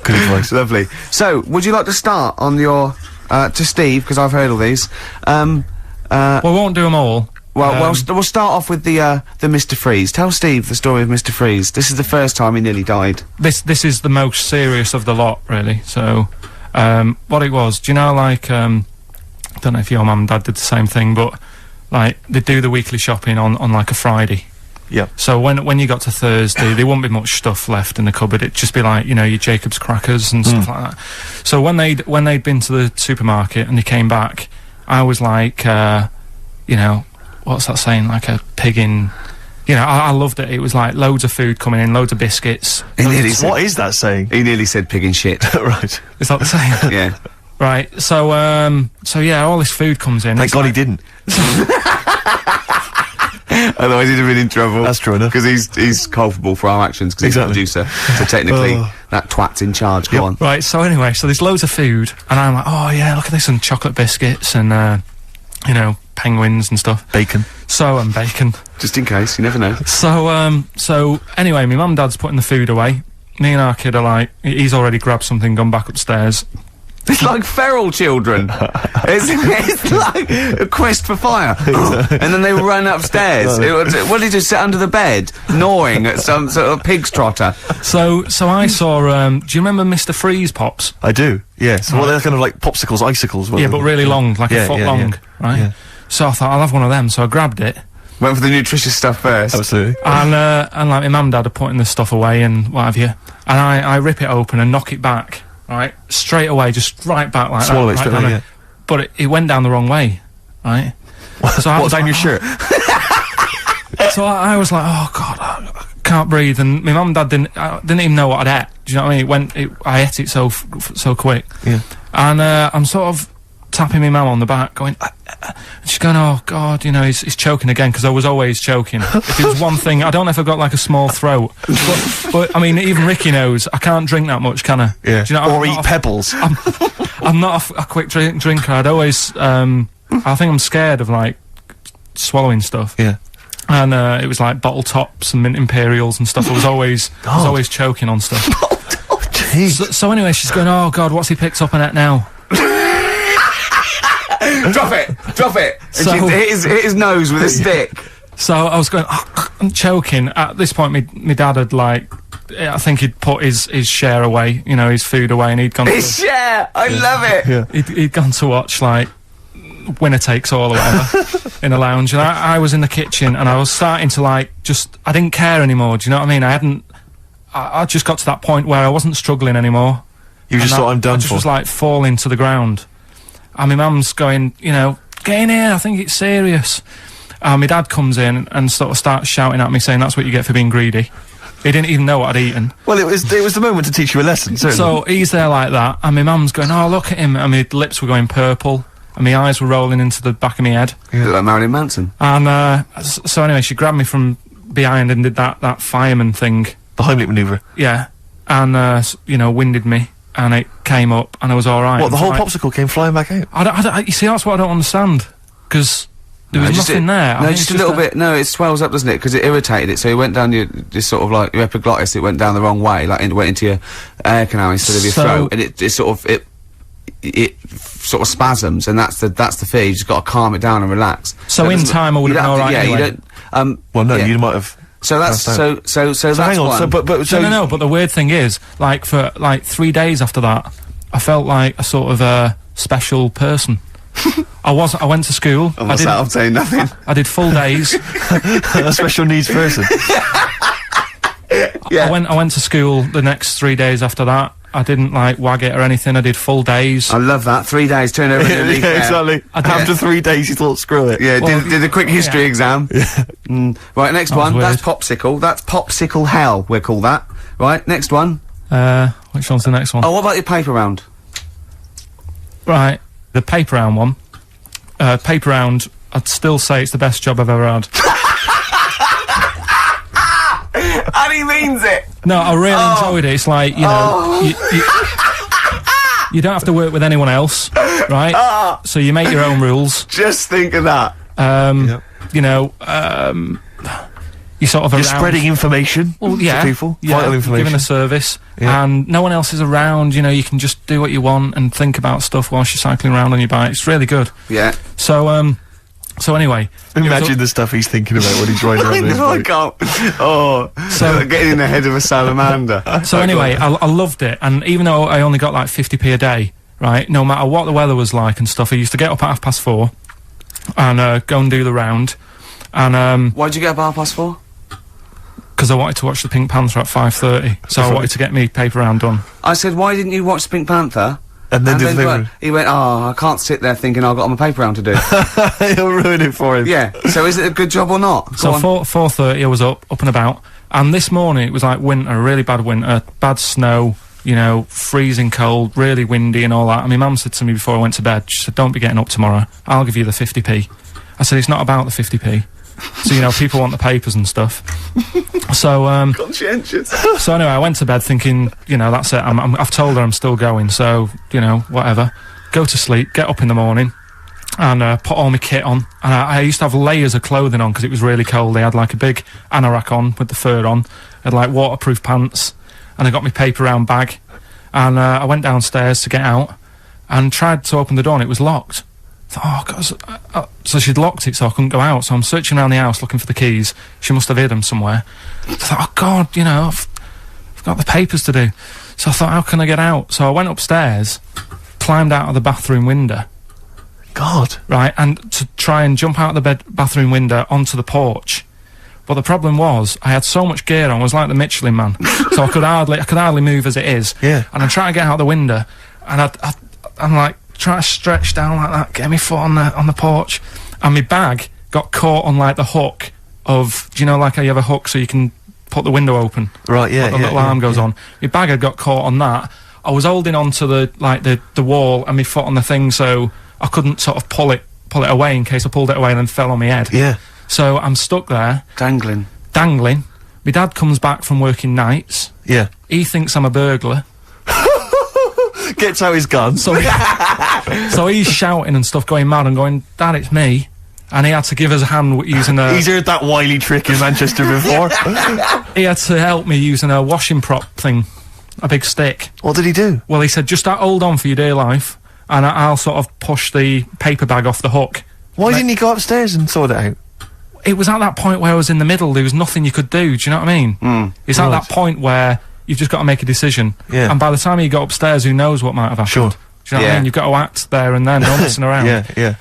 C: Good advice.
B: Lovely. So, would you like to start on your... to Steve, because I've heard all these.
A: Well, we won't do them all.
B: We'll start off with the Mr. Freeze. Tell Steve the story of Mr. Freeze. This is the first time he nearly died.
A: This is the most serious of the lot, really. So, what it was, do you know, like, I don't know if your mum and dad did the same thing, but, like, they do the weekly shopping on like, a Friday.
C: Yeah.
A: So when you got to Thursday, there wouldn't be much stuff left in the cupboard. It'd just be like, you know, your Jacob's crackers and stuff like that. So when they'd been to the supermarket and they came back, I was like, you know, what's that saying? Like a pig in... You know, I loved it. It was like loads of food coming in, loads of biscuits.
B: He nearly said,
C: What is that saying?
B: he nearly said pig and shit.
C: Right.
A: Is that the saying?
B: Yeah.
A: Right. So yeah, all this food comes in.
C: Thank
A: It's
C: God
A: like-
C: he didn't.
B: Otherwise he'd have been in trouble.
C: That's true enough.
B: Because he's culpable for our actions, because
C: Exactly.
B: he's the producer. So technically, that twat's in charge. Go on.
A: Right, so anyway, so there's loads of food, and I'm like, oh yeah, look at this, and chocolate biscuits, and, you know, penguins and stuff.
C: Bacon.
A: So, and bacon.
B: Just in case, you never know.
A: So anyway, my mum and dad's putting the food away. Me and our kid are like, he's already grabbed something, gone back upstairs.
B: It's like feral children. it's like a quest for fire. And then they run upstairs. What did you do, sit under the bed, gnawing at some sort of pig's trotter?
A: So I saw, do you remember Mr. Freeze Pops?
C: I do, yes. Well, they're kind of like popsicles, icicles.
A: Yeah, but really long, like a foot long, right?
C: Yeah.
A: So I thought, I'll have one of them, so I grabbed it.
B: Went for the nutritious stuff first.
C: Absolutely.
A: And like my mum and dad are putting the stuff away and what have you. And I rip it open and knock it back, right? Straight away, just right back like
C: Swallow
A: that.
C: it straight
A: right
C: away,
A: down
C: yeah.
A: But it went down the wrong way, right? So I
C: What,
A: was
C: down
A: like,
C: your shirt?
A: So I was like, oh God, I can't breathe. And my mum and dad didn't even know what I'd ate. Do you know what I mean? I ate it so quick.
C: Yeah.
A: And I'm sort of tapping my mum on the back, going, and she's going, oh God, you know, he's choking again, because I was always choking. If it was one thing, I don't know if I've got like a small throat, but I mean, even Ricky knows I can't drink that much, can I?
C: Yeah.
A: Do you know,
C: Or eat pebbles.
A: I'm not a quick drinker. I'd always, I think I'm scared of like swallowing stuff.
C: Yeah.
A: And it was like bottle tops and mint imperials and stuff. I was always choking on stuff.
C: Jeez.
A: So anyway, she's going, oh God, what's he picked up on it now?
B: Drop it.
A: So-
B: And she hit his nose with a stick.
A: So I was going, I'm choking. At this point, my dad had like, I think he'd put his share away, you know, his food away, and he'd gone.
B: His share. I love it.
C: Yeah.
A: He'd gone to watch like Winner Takes All or whatever in a lounge, and I was in the kitchen, and I was starting to like I didn't care anymore. Do you know what I mean? I just got to that point where I wasn't struggling anymore.
C: You just thought, I'm done
A: I just
C: for.
A: was like falling to the ground. And my mum's going, you know, get in here, I think it's serious. And my dad comes in and sort of starts shouting at me, saying that's what you get for being greedy. He didn't even know what I'd eaten.
C: Well, it was the moment to teach you a lesson, certainly.
A: So he's there like that, and my mum's going, oh, look at him, and my lips were going purple, and my eyes were rolling into the back of my head.
B: You look like Marilyn Manson.
A: And so anyway, she grabbed me from behind and did that fireman thing.
C: The Heimlich manoeuvre.
A: Yeah. And, you know, winded me. And it came up, and I was all right.
C: What, the whole
A: Like,
C: popsicle came flying back out?
A: you see, that's what I don't understand. Because There was nothing there. I
B: No,
A: think
B: just
A: it's
B: a little bit. No, it swells up, doesn't it? Because it irritated it. So it went down this sort of like your epiglottis. It went down the wrong way, like it went into your air canal instead of your throat, and it sort of sort of spasms, and that's the fear. You just got to calm it down and relax.
A: So in time, I would have been alright.
B: Yeah,
A: anyway.
B: you don't.
C: Well, no,
B: yeah.
C: you might have.
B: So that's so that's
C: hang on.
B: one.
C: So, but
A: No. But the weird thing is, like for like 3 days after that, I felt like a sort of special person. I went to school.
B: And what's that? I'm saying nothing.
A: I did full days.
C: a special needs person.
B: Yeah.
A: I went to school the next 3 days after that. I didn't like wag it or anything. I did full days.
B: I love that. 3 days, turn over a new leaf.
C: Yeah, exactly. After 3 days, you thought, screw it.
B: Yeah,
A: Well,
B: did a quick history exam. Right, next one.
A: weird.
B: That's popsicle. That's popsicle hell, we'll call that. Right, next one.
A: Which one's the next one?
B: Oh, what about your paper round?
A: Right, the paper round one. Paper round, I'd still say it's the best job I've ever had.
B: And he means it.
A: No, I really enjoyed it. It's like, you know, you don't have to work with anyone else, right? So you make your own rules.
B: Just think of that.
A: You know, you sort of
C: You're
A: around.
C: spreading information
A: Well, yeah,
C: to people.
A: yeah,
C: Vital information.
A: giving a service,
C: Yeah.
A: and no one else is around. You know, you can just do what you want and think about stuff whilst you're cycling around on your bike. It's really good.
B: Yeah.
A: So anyway,
C: Imagine the stuff he's thinking about when he's riding around his
B: I
C: bike.
B: can't. Oh,
A: So-
B: getting in the head of a salamander.
A: So anyway, I loved it, and even though I only got like 50p a day, right, no matter what the weather was like and stuff, I used to get up at 4:30 and go and do the round, and
B: Why'd you get up at 4:30?
A: because I wanted to watch the Pink Panther at 5:30, so I wanted to get me paper round done.
B: I said, why didn't you watch Pink Panther?
C: And then
B: And
C: deliver.
B: he went, oh, I can't sit there thinking I've got my paper round to do.
C: He'll ruin it for him.
B: Yeah. So is it a good job or not?
A: So
B: Go on.
A: 4:30 I was up and about, and this morning it was like winter, really bad winter, bad snow, you know, freezing cold, really windy and all that. And my mum said to me before I went to bed, she said, don't be getting up tomorrow, I'll give you the 50p. I said, it's not about the 50p. So, you know, people want the papers and stuff. So,
B: Conscientious.
A: so anyway, I went to bed thinking, you know, that's it, I've told her I'm still going, so, you know, whatever. Go to sleep, get up in the morning, and put all my kit on. And I used to have layers of clothing on because it was really cold. I had like a big anorak on with the fur on. I had like waterproof pants, and I got my paper round bag. And I went downstairs to get out and tried to open the door and it was locked. I thought, oh, God. So she'd locked it so I couldn't go out. So I'm searching around the house looking for the keys. She must have hid them somewhere. I thought, oh, God, you know, I've got the papers to do. So I thought, how can I get out? So I went upstairs, climbed out of the bathroom window.
C: God.
A: Right, and to try and jump out of the bathroom window onto the porch. But the problem was, I had so much gear on, I was like the Michelin Man. So I could hardly move as it is.
C: Yeah.
A: And I'm trying to get out the window, and I'm like, trying to stretch down like that, get my foot on the porch, and my bag got caught on like the hook of, do you know, like how you have a hook so you can put the window open?
C: Right, yeah,
A: The little arm goes on. My bag had got caught on that. I was holding onto the wall and my foot on the thing, so I couldn't sort of pull it away in case I pulled it away and then fell on my head.
C: Yeah.
A: So I'm stuck there,
B: Dangling.
A: My dad comes back from working nights.
C: Yeah.
A: He thinks I'm a burglar.
C: Gets out his gun.
A: So he's shouting and stuff, going mad and going, Dad, it's me. And he had to give us a hand using a...
C: He's heard that wily trick in Manchester before.
A: He had to help me using a washing prop thing, a big stick.
C: What did he do?
A: Well, he said, just hold on for your dear life, and I'll sort of push the paper bag off the hook.
C: Why didn't he go upstairs and sort it out?
A: It was at that point where I was in the middle, there was nothing you could do, do you know what I mean? It's at that point where you've just got to make a decision.
C: Yeah.
A: And by the time you got upstairs, who knows what might have happened.
C: Sure.
A: Do you know what I mean? You've got to act there and then, no messing around.
C: Yeah.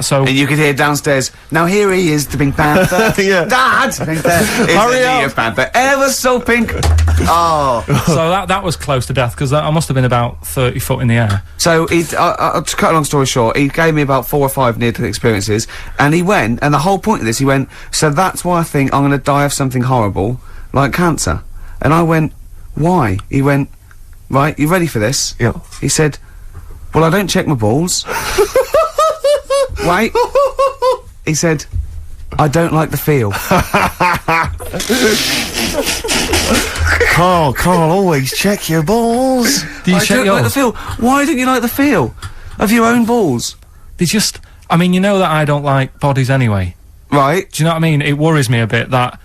A: So
B: And you could hear downstairs, now here he is, the Pink Panther.
C: Yeah.
B: Dad! Hurry up! Panther, ever so pink. Oh.
A: so that was close to death, because I must have been about 30 foot in the air.
B: So, to cut a long story short, he gave me about 4 or 5 near-death experiences, and he went, and the whole point of this, he went, so that's why I think I'm going to die of something horrible, like cancer. And I went, why? He went, right, you ready for this?
C: Yeah.
B: He said, well, I don't check my balls. Wait. He said, I don't like the feel.
C: Karl, always check your balls.
A: Do you
B: I
A: check
B: don't like the
A: yours?
B: feel. Why don't you like the feel of your own balls?
A: They just... I mean, you know that I don't like bodies anyway.
B: Right.
A: Do you know what I mean? It worries me a bit that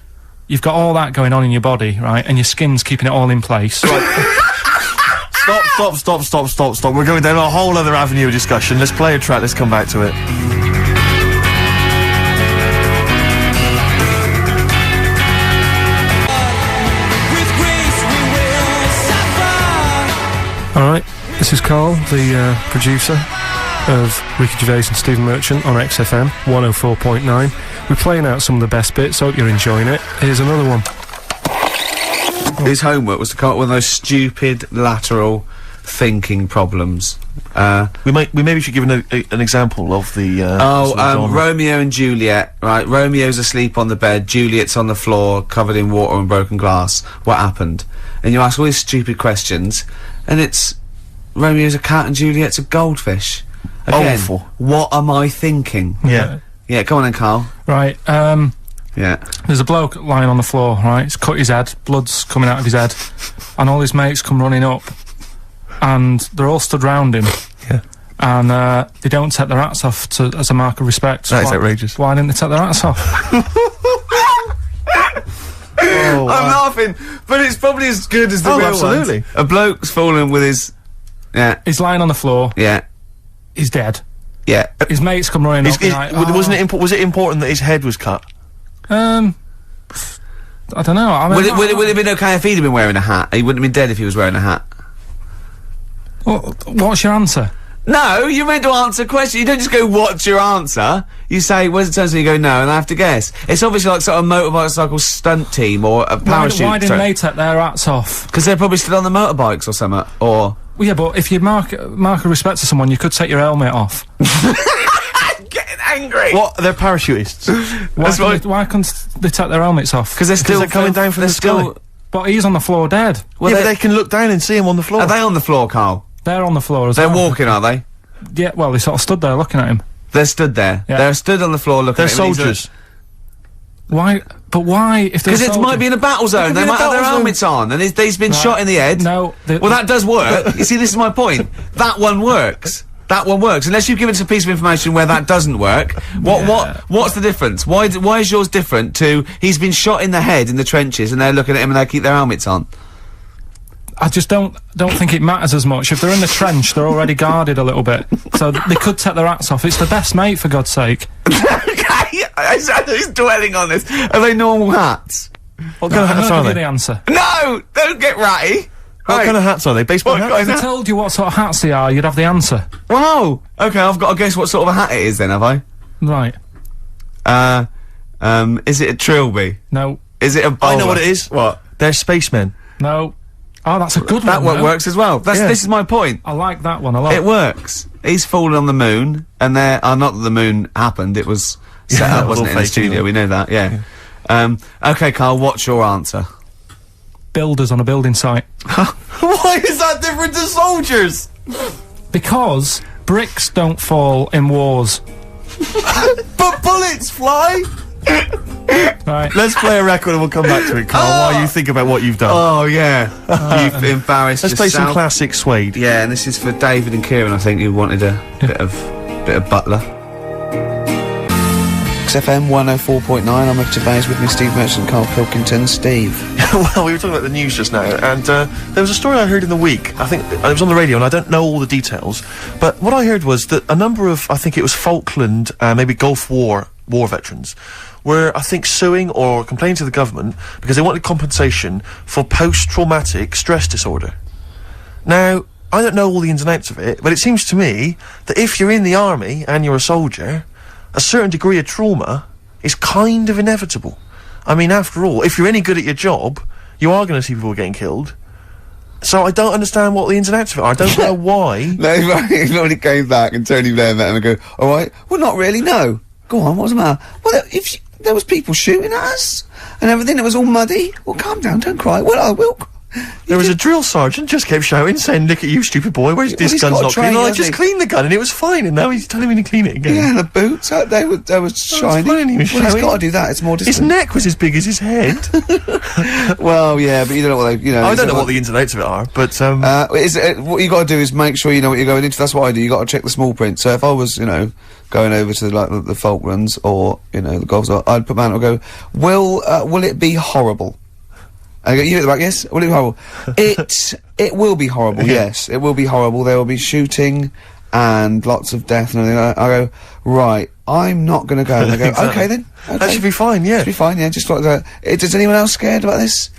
A: you've got all that going on in your body, right, and your skin's keeping it all in place.
C: Stop. We're going down a whole other avenue of discussion. Let's play a track, let's come back to it.
A: Alright, this is Karl, the producer of Ricky Gervais and Stephen Merchant on XFM 104.9. We're playing out some of the best bits, hope you're enjoying it. Here's another one.
B: His homework was to come up with those stupid lateral thinking problems.
C: We maybe should give an example of the
B: Romeo and Juliet, right? Romeo's asleep on the bed, Juliet's on the floor covered in water and broken glass. What happened? And you ask all these stupid questions, and it's Romeo's a cat and Juliet's a goldfish. Again,
C: awful.
B: What am I thinking?
C: Yeah.
B: Yeah, come on then, Karl.
A: Right,
B: Yeah.
A: there's a bloke lying on the floor, right? He's cut his head, blood's coming out of his head, and all his mates come running up, and they're all stood round him.
C: Yeah.
A: And they don't take their hats off as a mark of respect.
C: That is outrageous.
A: Why didn't they take their hats off?
B: I'm laughing, but it's probably as good as the real
C: absolutely.
B: ones. A bloke's fallen with his... Yeah.
A: He's lying on the floor.
B: Yeah.
A: He's dead.
B: Yeah.
A: His mates come running up. Like,
C: was it important that his head was cut?
A: I don't know. I mean,
B: Would it have been okay if he'd have been wearing a hat? He wouldn't have been dead if he was wearing a hat.
A: What's your answer?
B: No, you're meant to answer questions. You don't just go, what's your answer? You say, where's the turn? So you go, no, and I have to guess. It's obviously like sort of motorcycle stunt team or a parachute.
A: Why didn't they take their hats off?
B: Because they're probably still on the motorbikes or something, or...
A: Well, yeah, but if you mark a respect to someone, you could take your helmet off.
B: I'm getting angry!
C: What? They're parachutists.
A: Why couldn't they take their helmets off?
B: Because they're
C: coming down from the sky.
A: But he's on the floor dead.
B: Well,
C: yeah, but they can look down and see him on the floor.
B: Are they on the floor, Karl?
A: They're on the floor as well.
B: They're walking, are they?
A: Yeah, well, they sort of stood there looking at him.
B: They're stood there.
A: Yeah.
B: They're stood on the floor looking at him.
C: They're soldiers.
A: Why? But why? If they're
B: Because it might be in a battle zone. They might have their helmets on, and he's been shot in the head.
A: No.
B: Well, that does work. You see, this is my point. That one works. That one works. Unless you've given us a piece of information where that doesn't work. What's the difference? Why is yours different to he's been shot in the head in the trenches, and they're looking at him and they keep their helmets on?
A: I just don't think it matters as much. If they're in the trench, they're already guarded a little bit, so they could take their hats off. It's the best mate, for God's sake.
B: Okay, who's dwelling on this? Are they normal hats?
C: What kind of hats are
A: Give you
C: they?
A: the answer.
B: No, don't get ratty.
C: What kind of hats are they? Baseball hats?
A: If I told you what sort of hats they are, you'd have the answer.
B: Wow. Okay, I've got to guess what sort of a hat it is then, have I?
A: Right.
B: Is it a trilby?
A: No.
B: Is it a bowler?
C: I know what it is.
B: What?
C: They're spacemen.
A: No. Oh, that's a good
B: That
A: one.
B: one works as well. This is my point.
A: I like that one a lot.
B: It works. He's fallen on the moon, and not that the moon happened, it was set up, wasn't it, in the studio, we know that, yeah. Okay, Karl, what's your answer?
A: Builders on a building site.
C: Why is that different to soldiers?
A: Because bricks don't fall in wars.
C: But bullets fly!
A: Right.
C: Let's play a record and we'll come back to it, Karl, while you think about what you've done.
B: Oh, yeah. You've embarrassed
C: Let's play
B: yourself.
C: some classic Suede.
B: Yeah, and this is for David and Kieran, I think, who wanted a bit of Butler. XFM 104.9, I'm Ricky Gervais, with me Steve Merchant, Karl Pilkington. Steve.
C: Well, we were talking about the news just now, and there was a story I heard in the week. I think it was on the radio, and I don't know all the details. But what I heard was that a number of, I think it was Falkland, maybe Gulf War veterans, were, I think, suing or complaining to the government because they wanted compensation for post-traumatic stress disorder. Now, I don't know all the ins and outs of it, but it seems to me that if you're in the army and you're a soldier, a certain degree of trauma is kind of inevitable. I mean, after all, if you're any good at your job, you are going to see people getting killed. So I don't understand what the ins and outs of it are. I don't know why.
B: No, he already came back and Tony Blair met him and go, alright, well, not really, no. Go on, what's the matter? Well, there was people shooting at us and everything, it was all muddy. Well, calm down, don't cry. Well, I will.
C: There was a drill sergeant just kept shouting, saying, "Look at you, stupid boy! Where's this
B: he's
C: gun's
B: got a
C: not clean?"
B: train,
C: And I
B: hasn't
C: just
B: he?
C: cleaned the gun, and it was fine. And now he's telling me to clean it again.
B: Yeah, the boots, they were shiny.
C: fine, he was
B: Well, he's
C: showing.
B: got to do that. It's more
C: His
B: discipline.
C: neck was as big as his head.
B: Well, yeah, but you don't know what they,
C: I don't know what the ins and outs of it are, but
B: what you got to do is make sure you know what you're going into. That's what I do. You got to check the small print. So if I was, going over to like the Falklands or the Gulf, I'd put man and go, will it be horrible? And I go, you at the back, yes. Will it be horrible? It will be horrible. Yes, it will be horrible. There will be shooting and lots of death and everything. I go, right. I'm not going to go. And they go,
C: Exactly.
B: okay then. Okay.
C: that should be fine. Yeah.
B: Should be fine. Yeah, just like that. Is anyone else scared about this?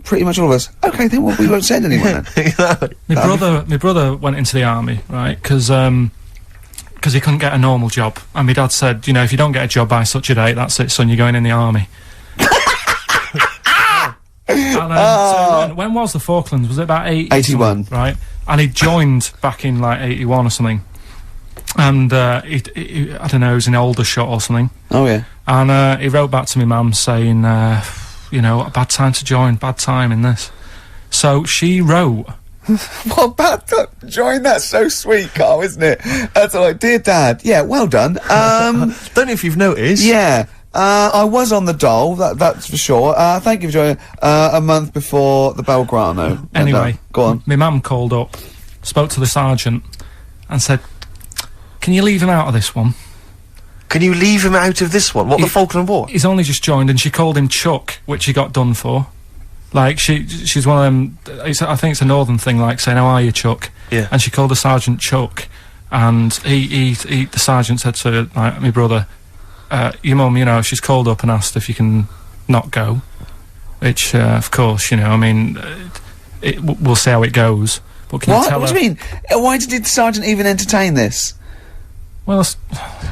B: Pretty much all of us. Okay, then we won't send anyone then.
C: Exactly.
A: My brother went into the army, right? Because he couldn't get a normal job, and my dad said, if you don't get a job by such a date, that's it, son. You're going in the army. And, so when was the Falklands? Was it about
B: 81?
A: Right? And he joined back in like 81 or something. And he I don't know, he was in Aldershot or something.
B: Oh yeah.
A: And he wrote back to my mum saying, a bad time to join, bad time in this. So she wrote.
B: What bad time to join? That's so sweet, Carl, isn't it? That's like, dear Dad. Yeah, well done.
C: Don't know if you've noticed.
B: Yeah. I was on the dole, that's for sure. Thank you for joining. A month before the Belgrano.
A: Anyway,
B: go on.
A: My mum called up, spoke to the sergeant, and said, "Can you leave him out of this one?
C: Can you leave him out of this one? What, the Falkland War?
A: He's only just joined," and she called him Chuck, which he got done for. Like, she's one of them, I think it's a northern thing, like saying, "How are you, Chuck?"
C: Yeah.
A: And she called the sergeant Chuck, and the sergeant said to, like, my brother, "Your mum, she's called up and asked if you can not go," which, of course, we'll see how it goes. But can you tell
B: What
A: her?
B: do you mean? Why did the sergeant even entertain this?
A: Well,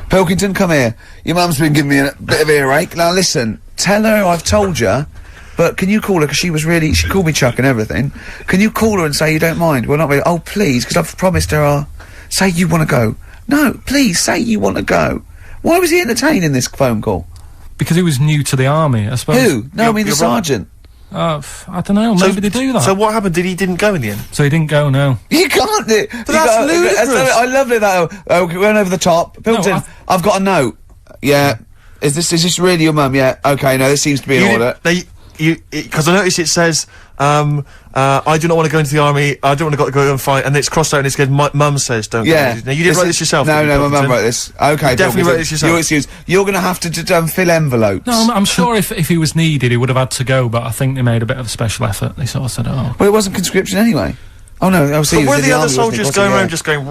B: Pilkington, come here. Your mum's been giving me a bit of earache. Now listen, tell her I've told you, but can you call her, because she called me Chuck and everything. Can you call her and say you don't mind? Well, not really. Oh, please, because I've promised her say you want to go. No, please, say you want to go. Why was he entertaining this phone call?
A: because he was new to the army, I suppose.
B: Who? No, I mean the
C: you're right.
B: sergeant.
A: I don't know, maybe they do that.
C: So what happened? He didn't go in the end?
A: So he didn't go, no.
B: You can't.
C: But that's ludicrous.
B: I love it. We went over the top. Pilkington, I've got a note. Yeah. Is this really your mum? Yeah. Okay. No, this seems to be in order.
C: Because I noticed it says, I do not want to go into the army. I don't want to go and fight, and it's crossed out and it's good. My mum says don't.
B: Yeah.
C: Go. Now you didn't write this yourself.
B: No,
C: did you,
B: no, my mum
C: Pilkington?
B: wrote this. Okay.
C: You definitely wrote this yourself.
B: Your excuse. You're going to have to fill envelopes.
A: No, I'm sure if he was needed, he would have had to go, but I think they made a bit of a special effort. They sort of said, oh.
B: Well, it wasn't conscription anyway. Oh no, I was
C: But were the other soldiers going around just going?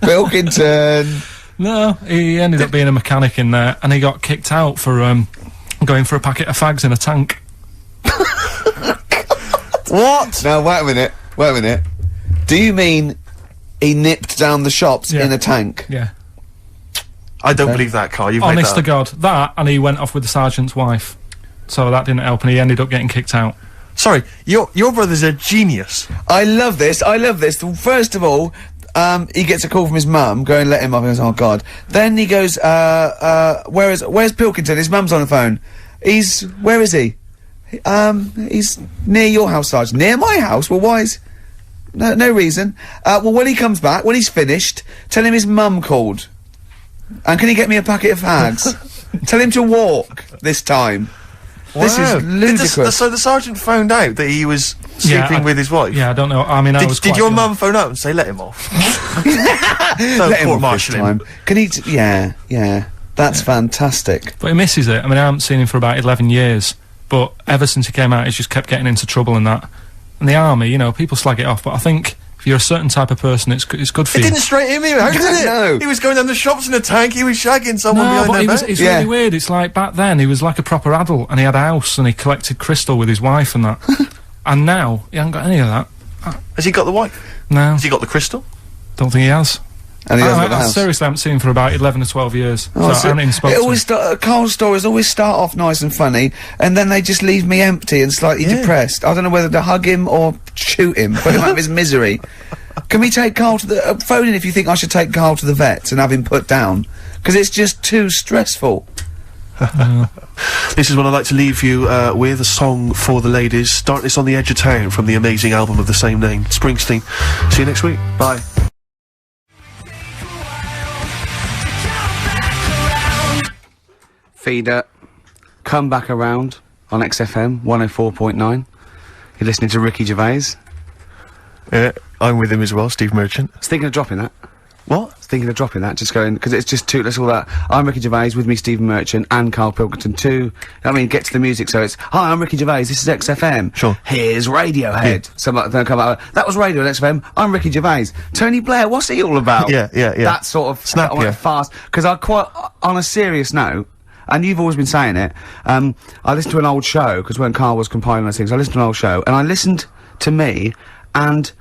B: Pilkington.
A: No, he ended up being a mechanic in there, and he got kicked out for going for a packet of fags in a tank.
C: What?
B: Now wait a minute. Do you mean he nipped down the shops
A: Yeah.
B: in a tank?
A: Yeah.
C: I don't believe that, Karl. You've made
A: Honest
C: that
A: to
C: up.
A: God. That, and he went off with the sergeant's wife. So that didn't help, and he ended up getting kicked out.
C: Sorry, your brother's a genius.
B: I love this. First of all, he gets a call from his mum, go and let him up, and he goes, oh God. Then he goes, where's Pilkington? His mum's on the phone. Where is he? He's near your house, Sergeant. Near my house? Well, why is... No reason. Well, when he comes back, when he's finished, tell him his mum called. And can he get me a packet of fags? Tell him to walk this time. This is ludicrous.
C: So the sergeant found out that he was sleeping with his wife?
A: Yeah, I don't know. I mean,
C: Did your mum phone up and say, let him off?
B: Let him off this time. Can he... Yeah. That's fantastic.
A: But he misses it. I mean, I haven't seen him for about 11 years. But ever since he came out, he's just kept getting into trouble and that. And the army, people slag it off. But I think if you're a certain type of person, it's good for
C: It
A: you.
C: didn't straight him out, did it?
B: No.
C: He was going down the shops in a tank, he was shagging someone
A: No,
C: behind
A: but
C: their back.
A: it's
B: Yeah.
A: really weird. It's like back then, he was like a proper adult, and he had a house, and he collected crystal with his wife and that. And now, he hasn't got any of that.
C: Has he got the wife?
A: No,
C: Has he got the crystal?
A: don't think he has.
B: And he hasn't got the
A: I
B: house.
A: seriously haven't seen him for about 11 or 12 years.
B: Oh,
A: so I haven't even spoken to him.
B: Carl's stories always start off nice and funny, and then they just leave me empty and slightly depressed. I don't know whether to hug him or shoot him, put him out of his misery. Can we take Carl to the... phone in if you think I should take Carl to the vet and have him put down, because it's just too stressful.
C: This is what I'd like to leave you with, a song for the ladies. Start This on the Edge of Town from the amazing album of the same name, Springsteen. See you next week. Bye.
B: Feeder, come back around on XFM 104.9. You're listening to Ricky Gervais.
C: I'm with him as well, Steve Merchant.
B: I was thinking of dropping that.
C: What?
B: Thinking of dropping that, just going, because it's just too, that's all that. I'm Ricky Gervais, with me Stephen Merchant and Karl Pilkington too. I mean, get to the music, so it's, hi, I'm Ricky Gervais, this is XFM.
C: Sure.
B: Here's Radiohead.
C: Yeah.
B: So they'll come out, that was Radio on XFM, I'm Ricky Gervais. Tony Blair, what's he all about?
C: Yeah.
B: That sort of,
C: Snap,
B: I went fast, because I quite, on a serious note, and you've always been saying it, I listened to an old show, because when Karl was compiling those things, I listened to an old show, and I listened to me, and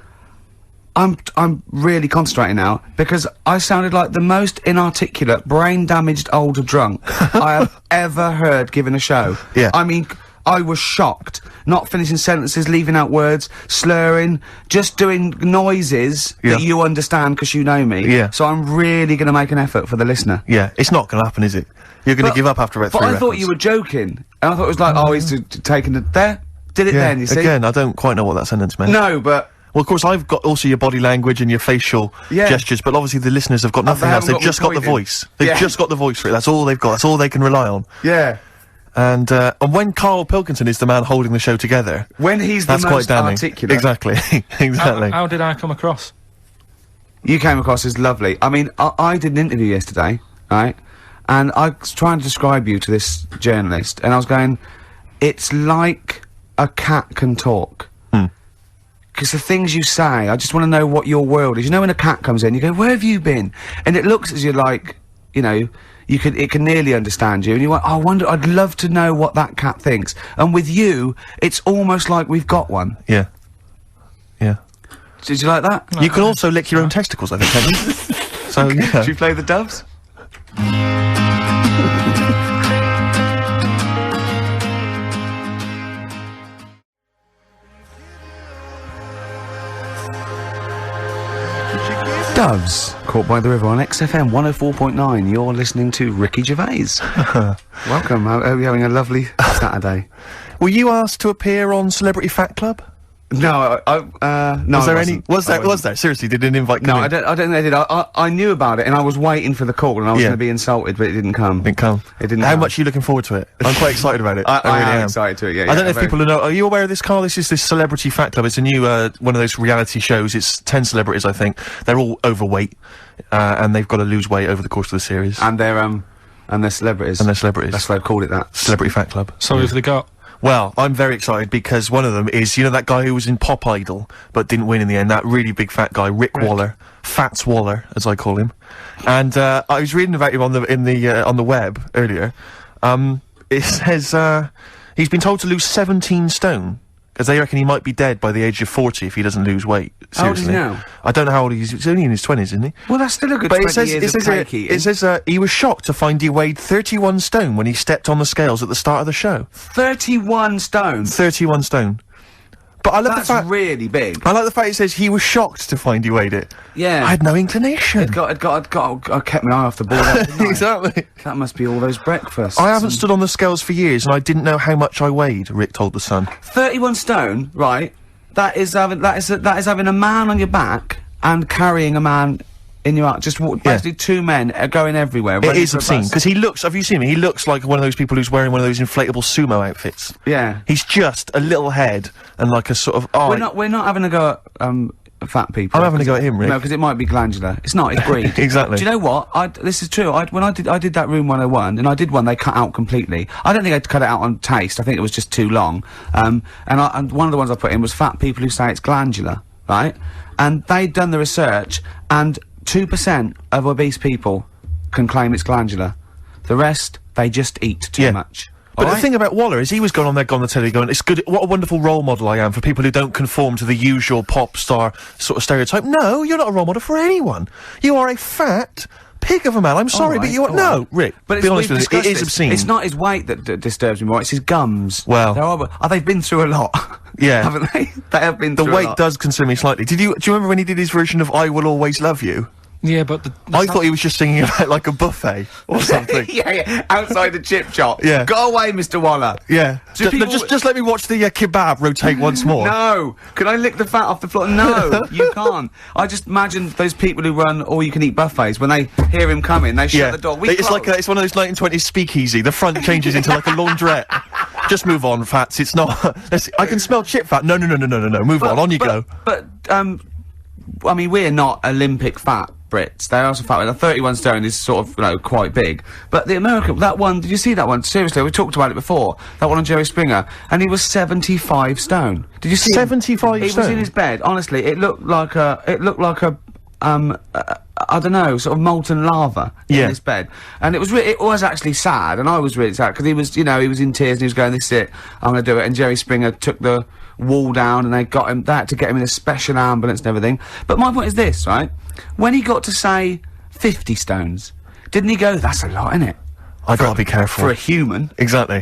B: I'm really concentrating now, because I sounded like the most inarticulate, brain-damaged old drunk I have ever heard given a show.
C: Yeah.
B: I mean, I was shocked. Not finishing sentences, leaving out words, slurring, just doing noises that you understand because you know me.
C: Yeah.
B: So I'm really going to make an effort for the listener.
C: Yeah, it's not going to happen, is it? You're going to give up after about 3
B: But I
C: records.
B: thought you were joking. And I thought it was like, oh, he's taking it there. Did it then, you see?
C: Again, I don't quite know what that sentence meant.
B: No, but...
C: Well, of course, I've got also your body language and your facial gestures, but obviously the listeners have got nothing else. They've just got the voice. They've just got the voice for it. That's all they've got. That's all they can rely on.
B: Yeah.
C: And when Karl Pilkington is the man holding the show together,
B: when he's
C: that's
B: the
C: quite
B: most
C: damning.
B: articulate.
C: Exactly. Exactly.
A: How did I come across?
B: You came across as lovely. I mean, I did an interview yesterday, right? And I was trying to describe you to this journalist, and I was going, it's like a cat can talk. Because the things you say, I just want to know what your world is. You know when a cat comes in, you go, where have you been? And it looks as you're like, you know, it can nearly understand you. And you want, I wonder, I'd love to know what that cat thinks. And with you, it's almost like we've got one.
C: Yeah. Yeah.
B: Did you like that?
C: You can also lick your own testicles, I think, can you? So, yeah.
B: Should we play the doves? Doves, Caught by the River on XFM 104.9. You're listening to Ricky Gervais. Welcome. I hope you're having a lovely Saturday.
C: Were you asked to appear on Celebrity Fat Club?
B: No, no.
C: Was there any? Was there? Seriously, did an invite come
B: No,
C: in?
B: I don't think they did. I knew about it and I was waiting for the call and I was going to be insulted, but it didn't come.
C: Didn't come.
B: It didn't
C: How
B: come.
C: much are you looking forward to it? I'm quite excited about it.
B: I
C: really
B: am
C: am
B: excited to it, yeah.
C: I don't know if people know. Are you aware of this, Karl? This is this Celebrity Fat Club. It's a new, one of those reality shows. It's 10 celebrities, I think. They're all overweight, and they've got to lose weight over the course of the series.
B: And they're celebrities.
C: And they're celebrities.
B: That's why they've called it that.
C: Celebrity Fat Club.
A: So who've they got?
C: Well, I'm very excited because one of them is, you know, that guy who was in Pop Idol but didn't win in the end, that really big fat guy, Rick Waller, Fats Waller, as I call him. And I was reading about him on the web earlier. It says he's been told to lose 17 stone because they reckon he might be dead by the age of 40 if he doesn't lose weight. Seriously.
B: How old is he now?
C: I don't know how old he is. He's only in his 20s, isn't he?
B: Well, that's still a good
C: But
B: 20 years of cake eating.
C: it says he was shocked to find he weighed 31 stone when he stepped on the scales at the start of the show.
B: 31 stone.
C: 31 stone. But I love
B: That's
C: the fact.
B: really big.
C: I like the fact it says he was shocked to find he weighed it.
B: Yeah.
C: I had no inclination.
B: I kept my eye off the ball. There, didn't I?
C: Exactly.
B: That must be all those breakfasts.
C: I haven't stood on the scales for years, and I didn't know how much I weighed. Rick told the Sun.
B: 31 stone, right? That is having a man on your back and carrying a man in your arm. Just basically two men are going everywhere.
C: It is obscene because he looks. Have you seen him? He looks like one of those people who's wearing one of those inflatable sumo outfits.
B: Yeah.
C: He's just a little head and like a sort of. Oh,
B: We're not having a go at fat people.
C: I'm having a go at him, Rick.
B: No, because it might be glandular. It's not. It's breed.
C: Exactly.
B: Do you know what? This is true. When I did that Room 101, and I did one they cut out completely. I don't think I'd cut it out on taste. I think it was just too long. And one of the ones I put in was fat people who say it's glandular, right? And they'd done the research, and 2% of obese people can claim it's glandular. The rest, they just eat too much.
C: But the thing about Waller is he was going on there, on the telly going, it's good, what a wonderful role model I am for people who don't conform to the usual pop star sort of stereotype. No, you're not a role model for anyone. You are a fat pig of a man. I'm sorry, but you are, no, Rick,
B: but
C: be honest with me, it is obscene.
B: It's not his weight that disturbs me more, it's his gums.
C: Well.
B: They're horrible. They've been through a lot.
C: Yeah.
B: Haven't they? They have been through
C: The
B: a
C: weight
B: lot.
C: does concern me slightly. Do you remember when he did his version of I Will Always Love You?
A: Yeah, but
C: I thought he was just singing about like a buffet or something.
B: yeah, outside the chip shop.
C: Yeah.
B: Go away, Mr. Waller.
C: Yeah.
B: people-
C: Just let me watch the kebab rotate once more.
B: No! Can I lick the fat off the floor? No, you can't. I just imagine those people who run all-you-can-eat buffets, when they hear him coming, they shut the door.
C: It's like it's one of those 1920s speakeasy. The front changes into like a laundrette. Just move on, fats. It's not. I can smell chip fat. No. Move on you go.
B: But, I mean, we're not Olympic fat Brits. They are also fat. 31 stone is sort of, quite big. But the American, that one, did you see that one? Seriously, we talked about it before. That one on Jerry Springer. And he was 75 stone. Did you see
C: 75 stone?
B: He was in his bed. Honestly, it looked like a, I don't know, sort of molten lava in his bed. And it was actually sad, and I was really sad, because he was, he was in tears, and he was going, this is it, I'm gonna do it. And Jerry Springer took the wall down, and they got him, to get him in a special ambulance and everything. But my point is this, right? When he got to say 50 stones, didn't he go, that's a lot, innit?
C: I gotta be careful.
B: For a human.
C: Exactly.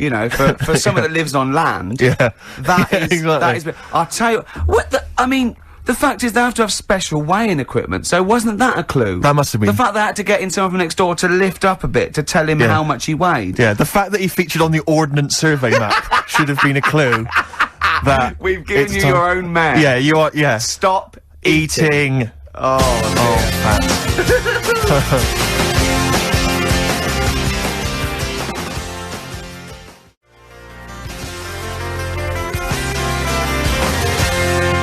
B: For someone that lives on land.
C: Yeah.
B: That is,
C: exactly.
B: that is, I'll tell you, the fact is they have to have special weighing equipment, so wasn't that a clue?
C: That must have been.
B: The fact they had to get in someone from next door to lift up a bit to tell him how much he weighed.
C: Yeah, the fact that he featured on the Ordnance Survey map should have been a clue. That
B: We've given you your own man.
C: Yeah, you are, yeah.
B: Stop
C: Eating.
B: Oh,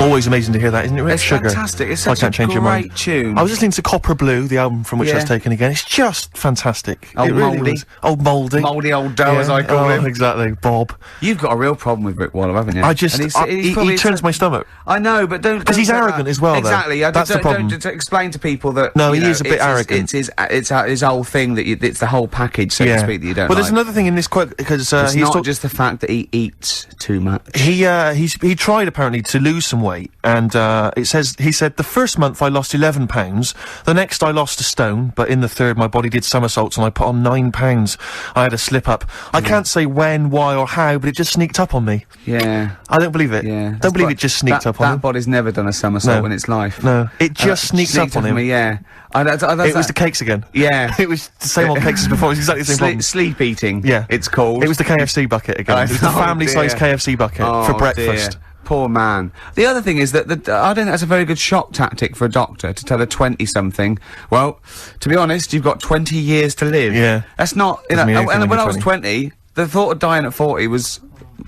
C: Always amazing to hear that, isn't it, Rich?
B: It's
C: Sugar.
B: fantastic. It's such
C: I can't change your mind.
B: great tune.
C: I was listening to Copper Blue, the album from which
B: Yeah.
C: that's taken again. It's just fantastic.
B: Old
C: It really
B: Mouldy.
C: was. Old Mouldy.
B: Mouldy old dough, as I call him.
C: Exactly, Bob.
B: You've got a real problem with Rick Waller, haven't you?
C: I just,
B: And he's probably
C: he turns my stomach.
B: I know, but don't...
C: 'Cause he's
B: don't say
C: arrogant
B: that.
C: as well, though.
B: Exactly.
C: That's the problem.
B: Don't explain to people that...
C: No,
B: you
C: he
B: know,
C: is a bit
B: it's
C: arrogant.
B: It's his whole thing that it's the whole package, so to speak, that you don't
C: Well, there's
B: like.
C: another thing in this quote, because
B: It's
C: he's
B: not just the fact that he eats too much.
C: he tried apparently to lose some weight, and he said the first month I lost 11 pounds, the next I lost a stone, but in the third my body did somersaults and I put on 9 pounds. I had a slip up. I can't say when, why or how, but it just sneaked up on me.
B: Yeah.
C: I don't believe it.
B: Yeah.
C: Don't believe it just sneaked up on
B: That
C: him.
B: body's never done a somersault in its life.
C: No, it just sneaked up on him.
B: Me, yeah.
C: It was the cakes again.
B: Yeah.
C: It was the same old cakes as before. It was exactly the same problem.
B: Sleep eating.
C: Yeah.
B: It's called.
C: It was the KFC bucket again. It was the family-sized KFC bucket for breakfast.
B: Dear. Poor man. The other thing is that I don't think that's a very good shock tactic for a doctor to tell a 20-something, well, to be honest, you've got 20 years to live.
C: Yeah.
B: That's not,
C: Doesn't mean anything
B: and when I
C: you're
B: was 20, the thought of dying at 40 was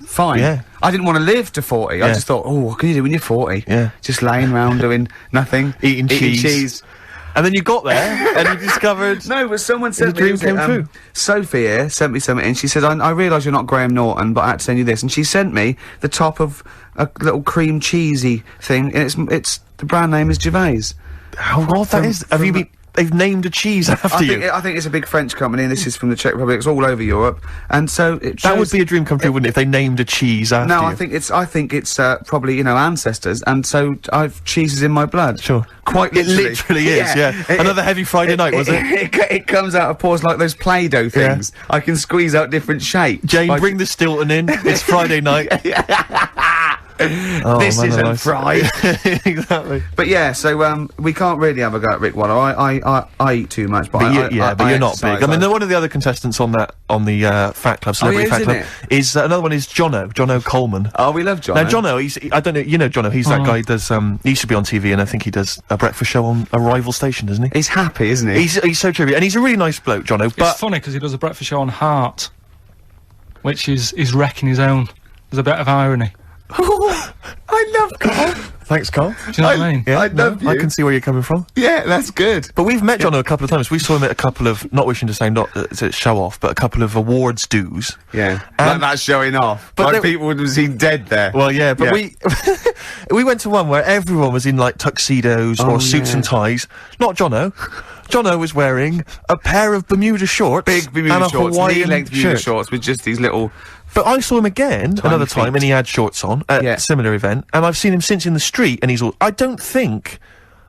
B: fine.
C: Yeah.
B: I didn't want to live to 40. I
C: Yeah.
B: just thought, oh, what can you do when you're 40?
C: Yeah.
B: Just laying around doing nothing.
C: Eating cheese. And then you got there, and you discovered...
B: No, but someone sent
C: the dream came true.
B: Sophie here sent me something, and she said, I realise you're not Graham Norton, but I had to send you this. And she sent me the top of a little cream cheesy thing, and it's the brand name is Gervais.
C: How odd that is. Have you been... They've named a cheese after you.
B: I think it's a big French company, and this is from the Czech Republic. It's all over Europe, and so it
C: That would
B: shows-
C: be a dream come true, wouldn't it, if they named a cheese after
B: No,
C: you?
B: I think it's probably ancestors, and so I've cheeses in my blood.
C: Sure.
B: Quite
C: It
B: literally.
C: literally is, yeah. Another heavy Friday night, was it?
B: It comes out of pores like those Play-Doh things. I can squeeze out different shapes.
C: Jane,
B: Like-
C: bring the Stilton in. It's Friday night. Oh,
B: this
C: man
B: isn't
C: alive.
B: fried.
C: Exactly.
B: But yeah, so we can't really have a go at Rick Waller. I eat too much, but
C: But you're not
B: exercise.
C: big. I mean, one of the other contestants on the Fat Club, Celebrity
B: yeah,
C: Fat Club, is another one is Jono Coleman.
B: Oh, we love John.
C: Now, Jono, I don't know, you know Jono, he's that guy who does, he used to be on TV, and I think he does a breakfast show on a rival station, doesn't he?
B: He's happy, isn't he?
C: He's so trivia, and he's a really nice bloke, Jono, but...
A: It's funny because he does a breakfast show on Heart, which is wrecking his own. There's a bit of irony.
B: I love Karl.
C: Thanks, Karl.
A: Do you know what I mean?
C: Yeah,
B: I love you.
C: I can see where you're coming from.
B: Yeah, that's good.
C: But we've met Jono a couple of times. We saw him at a couple of, not wishing to say not to show off, but a couple of awards dues.
B: Yeah,
C: And-
B: that's showing off.
C: But
B: But
C: there-
B: people would have seen dead there.
C: Well, yeah, but
B: Yeah.
C: we went to one where everyone was in like tuxedos or suits
B: yeah.
C: and ties. Not Jono. Jono was wearing a pair of Bermuda shorts,
B: Big Bermuda
C: and a
B: shorts,
C: Hawaiian
B: knee-length Bermuda
C: shirt.
B: shorts with just these little...
C: But I saw him again another time,
B: feet.
C: and he had shorts on at
B: Yeah.
C: a similar event, and I've seen him since in the street, and he's all. I don't think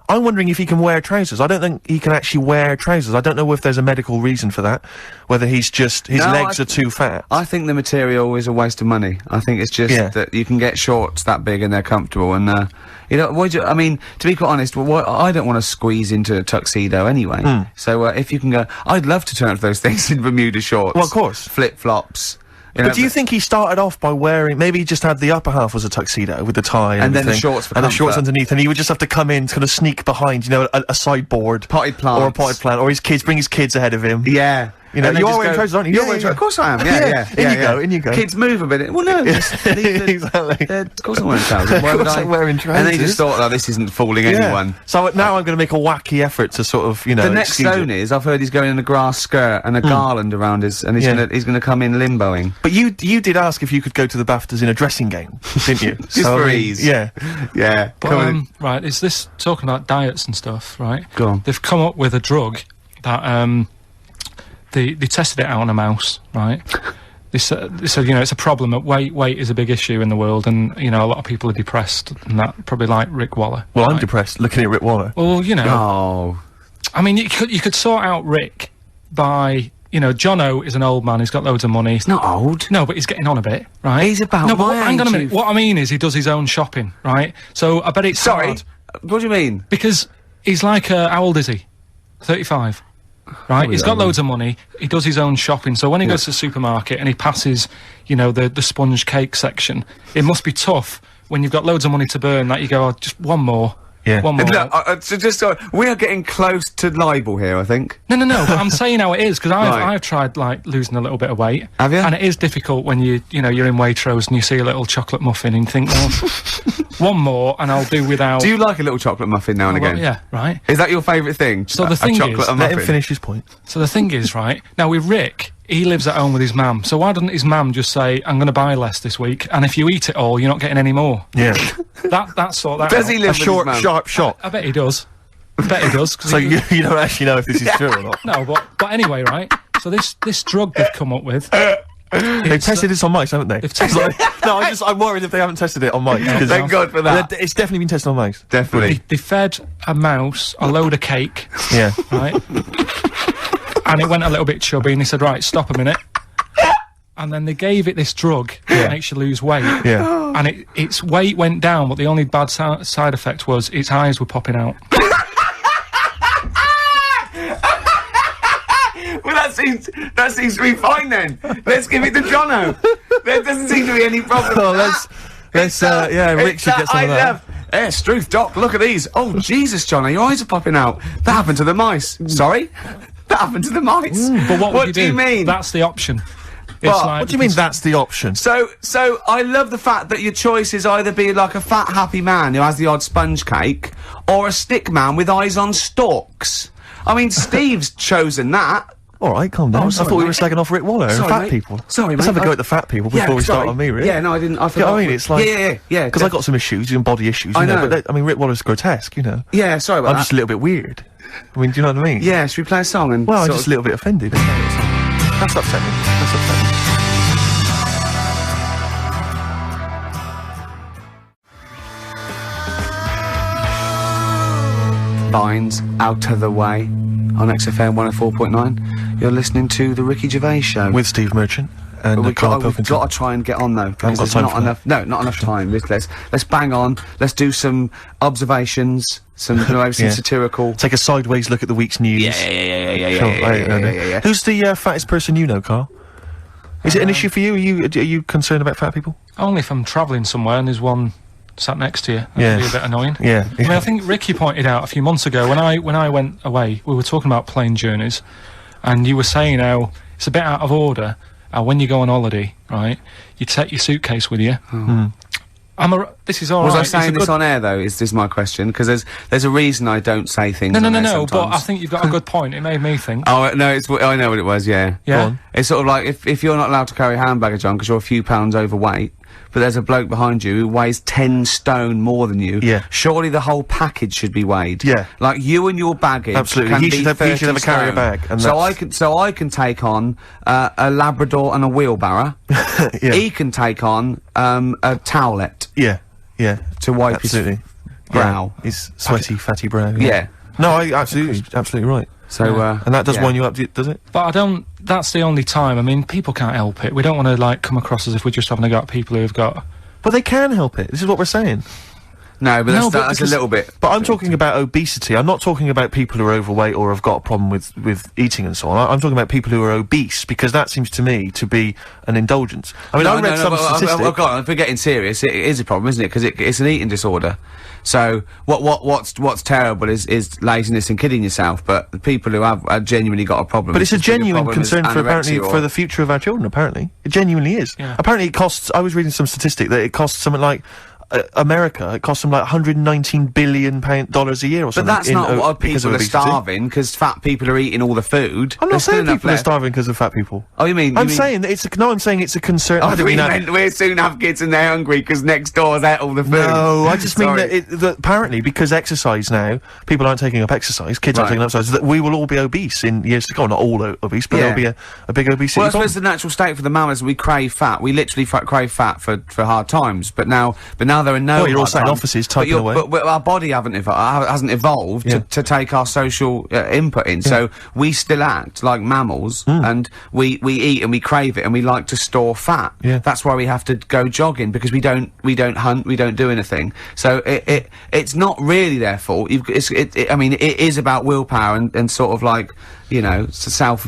C: I'm wondering if he can wear trousers. I don't think he can actually wear trousers. I don't know if there's a medical reason for that. Whether he's just his legs are too fat.
B: I think the material is a waste of money. I think it's just that you can get shorts that big and they're comfortable. And you know, I mean, to be quite honest, I don't want to squeeze into a tuxedo anyway. So if you can go, I'd love to turn up those things in Bermuda shorts.
C: Well, of course,
B: flip flops.
C: But do you think he started off by wearing, maybe he just had the upper half was a tuxedo with the tie and
B: then the shorts for
C: and
B: comfort.
C: the shorts underneath, and he would just have to come in, kind of sneak behind, you know, a sideboard.
B: Potted plant.
C: Or a potted plant, or bring his kids ahead of him.
B: Yeah.
C: You know, you are wearing trousers, aren't you?
B: You're wearing trousers. Of course I am, yeah.
C: In you go.
B: Kids move a bit. Well, no.
C: Exactly.
B: Of course I'm wearing trousers. Why would I?
C: Wearing trousers.
B: And then he just thought, oh, this isn't fooling anyone.
C: So now I'm going to make a wacky effort to sort of, you know,
B: the next zone is, I've heard he's going in a grass skirt and a garland around his, and he's gonna come in limboing.
C: But you did ask if you could go to the BAFTAs in a dressing gown, didn't you?
B: Just for ease.
C: Yeah.
A: But, right, is this talking about diets and stuff, right?
B: Go on.
A: They've come up with a drug that, they tested it out on a mouse, right? They said, you know, it's a problem that weight is a big issue in the world, and, you know, a lot of people are depressed, and that, probably like Rick Waller.
C: Well,
A: right?
C: I'm depressed looking at Rick Waller.
A: Well, you know.
B: Oh.
A: I mean, you could sort out Rick by, you know, Jono is an old man, he's got loads of money.
B: He's not old.
A: No, but he's getting on a bit, right?
B: He's about
A: No, but
B: my
A: hang on a
B: age,
A: minute. What I mean is he does his own shopping, right? So I bet it's hard.
B: What do you mean?
A: Because he's like, how old is he? 35. Right, he's got loads of money, he does his own shopping, so when he goes to the supermarket and he passes, you know, the sponge cake section, it must be tough when you've got loads of money to burn that you go, oh, just one more.
C: Yeah.
A: One more.
B: Look, we are getting close to libel here, I think.
A: No, but I'm saying how it is, because
B: Right.
A: I've tried, like, losing a little bit of weight.
B: Have you?
A: And it is difficult when you know, you're in Waitrose and you see a little chocolate muffin and you think, well, one more and I'll do without...
B: Do you like a little chocolate muffin now and
A: Well,
B: again?
A: yeah, right.
B: Is that your favourite thing?
A: So the
B: A
A: thing
B: chocolate
A: is-
B: and
C: Let
B: muffin?
C: him finish his point.
A: So the thing is, right, now with Rick, he lives at home with his mum, so why doesn't his mum just say, I'm going to buy less this week, and if you eat it all, you're not getting any more?
C: Yeah.
A: That's sort that
B: Does
A: out.
B: he
C: A
B: live with
C: short,
B: his mum?
C: sharp shot.
A: I bet he does. I bet he does. 'Cause
C: So
A: he-
C: you don't actually know if this is true or not.
A: No, but anyway, right, so this drug they've come up with...
C: They've tested this on mice, haven't they?
A: They've tested
C: No, I'm worried if they haven't tested it on mice. 'cause
B: Thank God for that.
C: It's definitely been tested on mice.
B: Definitely.
A: They fed a mouse a load of cake,
C: Yeah.
A: right? And it went a little bit chubby, and they said, right, stop a minute. And then they gave it this drug that makes you lose weight.
C: Yeah.
A: And its weight went down, but the only bad side effect was its eyes were popping out.
B: Well, that seems to be fine then. Let's give it to Jono. There doesn't seem to be any problem.
C: Oh,
B: with
C: let's
B: that.
C: Rick should get some of that.
B: Yeah, Struth, Doc, look at these. Oh, Jesus, Jono, your eyes are popping out. That happened to the mice. Sorry? That happened to the mice.
A: But what
B: do you mean?
A: That's the option.
C: What do you mean that's the option?
B: So I love the fact that your choice is either be like a fat, happy man who has the odd sponge cake, or a stick man with eyes on stalks. I mean, Steve's chosen that.
C: All right, calm down.
B: sorry,
C: I thought we
B: mate.
C: were slagging off Rick Waller and
B: Sorry,
C: fat
B: mate.
C: people.
B: Sorry,
C: Let's
B: mate.
C: have a go at the fat people before we start
B: sorry.
C: on me, really.
B: Yeah, no, I didn't. I
C: You know
B: forgot.
C: what I mean? It's like...
B: Yeah.
C: Because I got some issues, and body issues, you
B: I
C: know.
B: know.
C: But I mean, Rick Waller's grotesque, you know.
B: Yeah, sorry about
C: I'm
B: that.
C: just a little bit weird. I mean, do you know what I mean?
B: Yeah, should we play a song and...
C: Well, I'm
B: sort
C: just
B: of-
C: a little bit offended. That's upsetting. That's upsetting.
B: Vines out of the way on XFM 104.9. You're listening to the Ricky Gervais Show.
C: With Steve Merchant and
B: We've
C: Karl
B: got
C: Pilkington.
B: to try and get on though, because
C: got
B: there's
C: time
B: not
C: for that.
B: enough. No, not enough time. Let's bang on. Let's do some observations, some
C: Yeah.
B: satirical.
C: Take a sideways look at the week's news.
B: Yeah.
C: Sure, right, Who's the fattest person you know, Karl? Is it an issue for you? Are you concerned about fat people?
A: Only if I'm travelling somewhere and there's one sat next to you. That
C: Yeah.
A: would be a bit annoying.
C: Yeah.
A: I mean, I think Ricky pointed out a few months ago when I went away, we were talking about plane journeys, and you were saying how it's a bit out of order. When you go on holiday, right, you take your suitcase with you. This is all
B: Was
A: right.
B: I
A: it's
B: saying
A: a
B: this
A: good-
B: on air though? Is this my question? Because there's a reason I don't say things.
A: No,
B: on air
A: but
B: sometimes.
A: I think you've got a good point. It made me think.
B: Oh no, I know what it was. Yeah.
A: Yeah.
C: Go on.
B: It's sort of like if you're not allowed to carry hand baggage on because you're a few pounds overweight, but there's a bloke behind you who weighs 10 stone more than you.
C: Yeah.
B: Surely the whole package should be weighed.
C: Yeah.
B: Like you and your baggage.
C: Absolutely.
B: Can
C: He
B: be
C: should have- he
B: 30
C: should have a carrier
B: stone.
C: bag, and
B: So
C: that's-
B: I can take on a Labrador and a wheelbarrow.
C: Yeah.
B: He can take on a towelette
C: Yeah.
B: to wipe
C: Absolutely.
B: his. brow.
C: His sweaty, fatty brow.
B: Yeah.
C: No, absolutely right.
B: So,
C: And that does wind you up, does it?
A: But I don't. That's the only time. I mean, people can't help it. We don't want to like come across as if we're just having a go at people who've got.
C: But they can help it. This is what we're saying.
B: No, but
A: No,
B: that's a little bit.
C: But I'm talking about obesity. I'm not talking about people who are overweight or have got a problem with eating and so on. I'm talking about people who are obese, because that seems to me to be an indulgence. I mean, I read some statistic.
B: Oh, God, if we're getting serious, it is a problem, isn't it? Because it's an eating disorder. So what's terrible is laziness and kidding yourself. But the people who have genuinely got a problem.
C: But it's a
B: as big
C: genuine
B: problem as
C: concern for
B: anorexia or-
C: for the future of our children. Apparently, it genuinely is.
A: Yeah.
C: Apparently, it costs. I was reading some statistic that it costs something like. America, it costs them like $119 billion a year or something.
B: But that's not why
C: because of
B: people are
C: obesity.
B: starving, because fat people are eating all the food.
C: I'm not
B: There's still
C: saying
B: enough
C: people are
B: left.
C: starving because of fat people.
B: Oh, you mean?
C: I'm saying that I'm saying it's a concern.
B: Oh,
C: I don't
B: we
C: mean that.
B: meant we'll soon have kids and they're hungry because next door's ate all the food.
C: No, I just mean
B: Sorry.
C: that apparently because exercise now, people aren't taking up exercise, kids aren't
B: Right.
C: taking up exercise, that we will all be obese in years to come. Not all obese, but
B: Yeah.
C: there'll be a big obesity
B: Well, I
C: problem.
B: suppose the natural state for the mammals, we crave fat. We literally crave fat for hard times. But now there are no.
C: Well, you're all
B: hard
C: sat in
B: times.
C: offices
B: But
C: typing away.
B: But our body hasn't evolved
C: Yeah.
B: to take our social input in. So we still act like mammals, and we eat and we crave it, and we like to store fat.
C: Yeah.
B: That's why we have to go jogging, because we don't hunt, we don't do anything. So it's not really their fault. I mean, it is about willpower and sort of like, you know, self.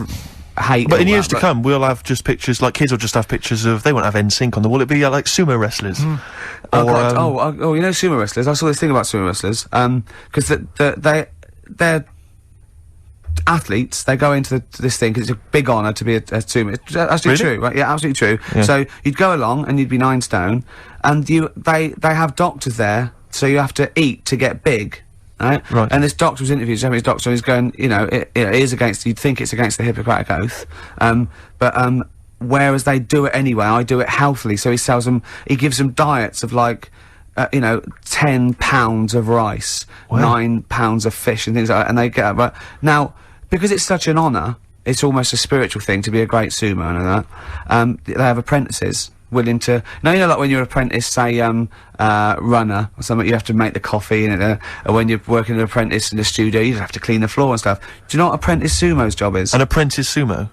B: Hate
C: But in
B: all
C: years
B: that,
C: to come, we'll have just pictures, like kids will just have pictures of, they won't have NSYNC on the wall, it'll be like sumo wrestlers.
B: Oh,
C: Or,
B: God. You know sumo wrestlers? I saw this thing about sumo wrestlers. Because they're athletes. They go into this thing because it's a big honour to be a sumo. It's absolutely
C: Really?
B: true, right? Yeah, absolutely true.
C: Yeah.
B: So you'd go along and you'd be 9 stone, and they have doctors there, so you have to eat to get big. Right?
C: Right.
B: And this doctor was interviewed, Japanese doctor, and he's going, you know, it is against, you'd think it's against the Hippocratic Oath, but whereas they do it anyway, I do it healthily, so he gives them diets of like, 10 pounds of rice,
C: Wow.
B: 9 pounds of fish and things like that, and they get, but now, because it's such an honour, it's almost a spiritual thing to be a great sumo and that, they have apprentices willing to, you know, like when you're an apprentice, say, runner or something, you have to make the coffee, and or when you're working an apprentice in the studio, you have to clean the floor and stuff. Do you know what apprentice sumo's job is?
C: an apprentice sumo.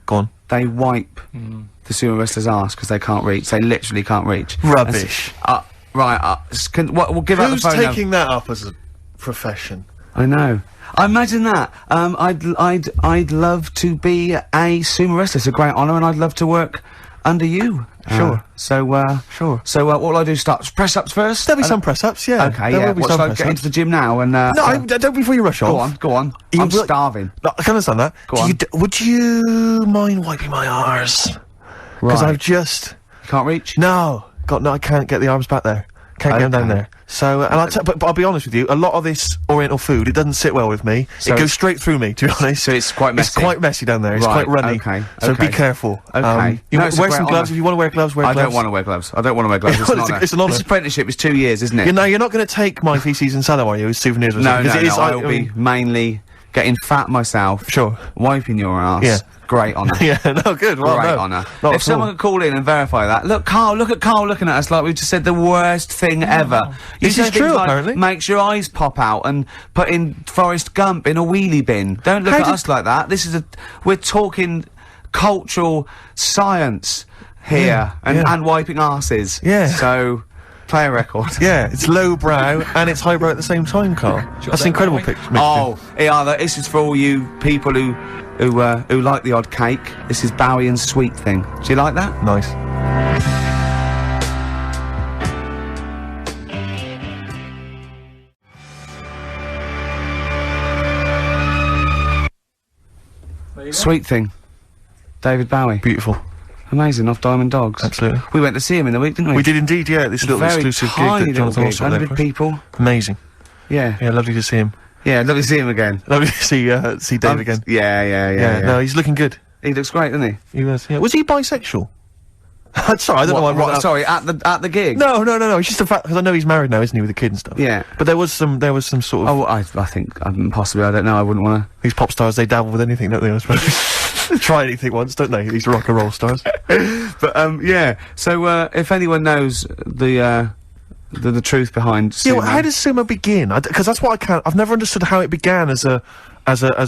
C: Go on.
B: They wipe the sumo wrestler's ass because they can't reach. They literally can't reach.
C: Rubbish.
B: Right, we'll give out the
C: Who's
B: phone
C: taking that up as a profession?
B: I know. I imagine that. I'd love to be a sumo wrestler. It's a great honour, and I'd love to work under you.
C: Sure.
B: Sure. So, what will I do? Start press-ups first?
C: There'll be some press-ups, yeah.
B: Okay,
C: There
B: yeah.
C: will be
B: What,
C: some
B: shall I
C: press
B: get
C: ups.
B: into the gym now and,
C: No, don't before you rush off.
B: Go on.
C: You
B: I'm
C: will-
B: starving.
C: No, I can understand that.
B: Go on.
C: Would you mind wiping my arse? Because
B: Right.
C: I've just...
B: Can't reach?
C: No, I can't get the arms back there. Can't get them down
B: Okay.
C: there. So, and but I'll be honest with you, a lot of this Oriental food, it doesn't sit well with me.
B: So
C: it goes straight through me, to be honest.
B: So it's quite messy.
C: It's quite messy down there. It's
B: Right,
C: quite runny.
B: okay,
C: So
B: okay.
C: be careful.
B: Okay.
C: You
B: No,
C: know,
B: it's a
C: wear
B: great
C: some gloves.
B: honour.
C: If you want to wear gloves, wear
B: I
C: gloves.
B: don't want to wear gloves. I don't want to wear gloves. It's,
C: Well,
B: an
C: it's a-
B: honour.
C: it's an honour.
B: This apprenticeship is 2 years, isn't it?
C: You know, you're not going to take my feces and salad, are you, as souvenirs or
B: No,
C: something? 'Cause it is,
B: I will be mainly getting fat myself.
C: Sure.
B: Wiping your ass.
C: Yeah.
B: Great honour.
C: Yeah, no, good. Well,
B: Great
C: no.
B: honour.
C: Not
B: If
C: at
B: someone
C: all.
B: could call in and verify that. Look, Karl, look at Karl looking at us like we've just said the worst thing ever. You
C: This
B: say
C: is
B: things
C: true,
B: like,
C: apparently.
B: makes your eyes pop out and put in Forrest Gump in a wheelie bin. Don't look
C: How
B: at
C: did-
B: us like that. We're talking cultural science here and wiping arses.
C: Yeah.
B: So, play a record.
C: Yeah, it's lowbrow and it's highbrow at the same time, Carl. That's an incredible picture.
B: Oh, yeah, this is for all you people who like the odd cake. This is Bowie and Sweet Thing. Do you like that?
C: Nice.
B: Sweet Thing. David Bowie.
C: Beautiful.
B: Amazing, off Diamond Dogs.
C: Absolutely.
B: We went to see him in the week, didn't we?
C: We did indeed, yeah, this little
B: Very
C: exclusive gig
B: tiny
C: that Jonathan
B: little
C: Ross
B: gig,
C: got there
B: 100
C: for us.
B: people.
C: Amazing.
B: Yeah.
C: Yeah, lovely to see him.
B: Yeah, lovely to see him again.
C: Lovely to see Dave again.
B: Yeah.
C: No, he's looking good.
B: He looks great, doesn't he?
C: He was, yeah. Was he bisexual? Sorry, I don't know why I'm
B: What,
C: wrong.
B: sorry, at the gig?
C: No, it's just a fact, because I know he's married now, isn't he, with a kid and stuff.
B: Yeah.
C: But there was some sort of,
B: Oh, I think, possibly, I don't know, I wouldn't want
C: these pop stars, they dabble with anything, don't they, I suppose? Try anything once, don't they, these rock and roll stars?
B: to. But, yeah, so, if anyone knows the the truth behind sumo.
C: Yeah, well, how does sumo begin? Because that's what I can't. I've never understood how it began as a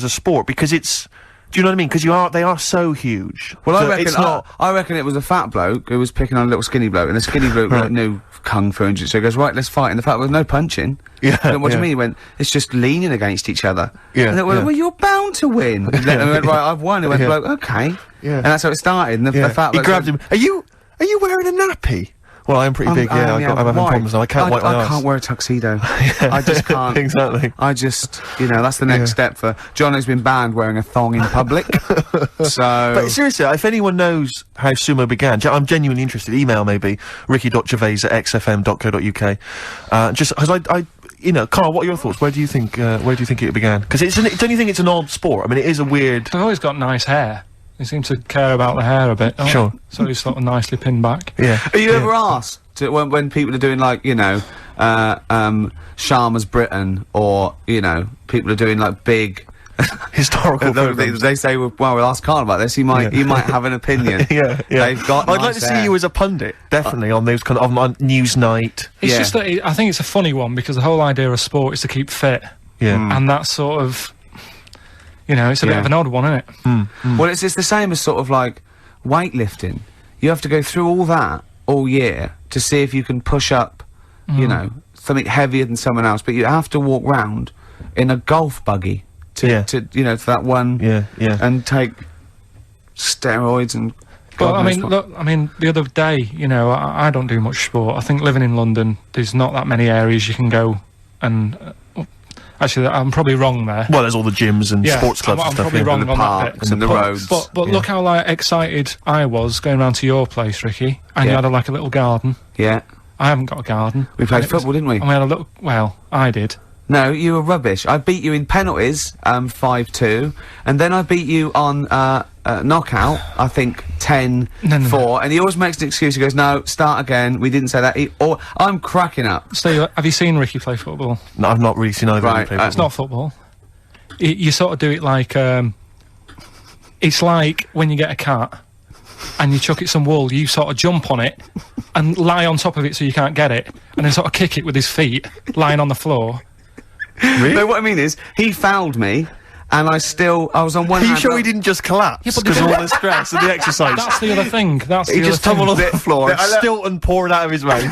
C: sport, because it's. Do you know what I mean? Because they are so huge.
B: Well,
C: that it's not.
B: I reckon it was a fat bloke who was picking on a little skinny bloke, and the skinny bloke like, knew kung fu and so he goes, right, let's fight. And the fat bloke, no punching.
C: Yeah.
B: And what do you mean? He went, it's just leaning against each other.
C: Yeah.
B: And they went, well, you're bound to win. And he went, right, I've won. He went, bloke, okay.
C: Yeah.
B: And that's how it started. And the fat bloke
C: he grabbed him. Are you wearing a nappy? Well, I'm pretty big, yeah. I'm having problems now. I can't wipe my
B: I
C: arse.
B: can't wear a tuxedo. I just can't.
C: Exactly.
B: I just, that's the next step for... John has been banned wearing a thong in public. So...
C: But seriously, if anyone knows how sumo began, I'm genuinely interested. Email maybe, ricky.gervais@xfm.co.uk. Just, because Karl, what are your thoughts? Where do you think it began? Because don't you think it's an odd sport? I mean, it is a weird...
A: They've always got nice hair. They seem to care about the hair a bit.
C: Sure.
A: So it's sort of nicely pinned back.
C: Yeah.
B: Are you ever asked to, when people are doing like Sharma's Britain, or people are doing like big
C: historical programs?
B: They say, well, we'll ask Karl about this. He might have an opinion.
C: Yeah.
B: They've got.
C: I'd like to see you as a pundit, definitely on those kind of on Newsnight.
A: It's just that I think it's a funny one, because the whole idea of sport is to keep fit.
C: Yeah.
A: And that's sort of. It's a bit of an odd one, isn't it?
B: Well, it's the same as sort of like weightlifting. You have to go through all that all year to see if you can push up, something heavier than someone else. But you have to walk round in a golf buggy to for that one.
C: Yeah.
B: And take steroids and.
A: But the other day, I don't do much sport. I think living in London, there's not that many areas you can go and. Actually, I'm probably wrong there.
C: Well, there's all the gyms and sports clubs and stuff.
A: I'm probably wrong
B: and the
A: on
B: parks
A: that bit.
B: and the roads.
A: But look how excited I was going round to your place, Ricky, and you had a little garden.
B: Yeah.
A: I haven't got a garden.
B: We played football, didn't we?
A: And we had a little. Well, I did.
B: No, you were rubbish. I beat you in penalties, 5-2, and then I beat you on knockout. I think 10-4, and he always makes an excuse. He goes, "No, start again." We didn't say that. I'm cracking up.
A: So, have you seen Ricky play football?
C: No, I've not really seen either.
B: Right,
C: play football.
A: It's not football. You sort of do it like it's like when you get a cat and you chuck it some wool. You sort of jump on it and lie on top of it so you can't get it, and then sort of kick it with his feet, lying on the floor.
C: Really?
B: No, what I mean is, he fouled me, and I was on one hand...
C: Are you sure he didn't just collapse? Because of all the stress and the exercise?
A: That's the other thing.
C: He just tumbled on the floor, and Stilton poured out of his mouth.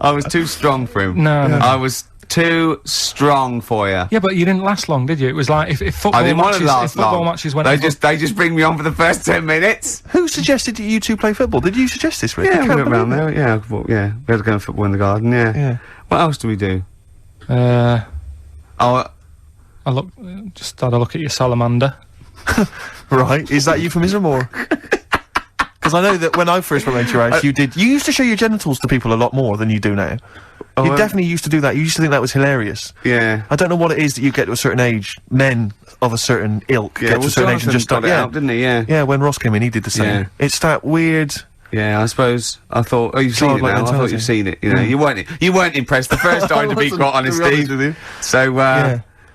B: I was too strong for him.
A: No.
B: I was too strong for you.
A: Yeah, but you didn't last long, did you? It was like, if football
B: I didn't want to last long.
A: Matches went...
B: They just bring me on for the first 10 minutes.
C: Who suggested that you two play football? Did you suggest this, Rick?
B: Yeah, we went round there, yeah. Well, yeah, we had to go and football in the garden, yeah. What else do we do?
A: I just had a look at your salamander.
C: Right, is that euphemism or? Because I know that when I first went to your house, you used to show your genitals to people a lot more than you do now. You definitely used to do that. You used to think that was hilarious.
B: Yeah.
C: I don't know what it is that you get to a certain age, men of a certain ilk get to a certain age and just start.
B: Out, didn't he? Yeah.
C: Yeah, when Ross came in, he did the same.
B: Yeah.
C: It's that weird.
B: Yeah, I suppose. I thought. Oh, you've seen it now. I thought you've seen it. You weren't impressed the first time, to be quite honest, Steve. So,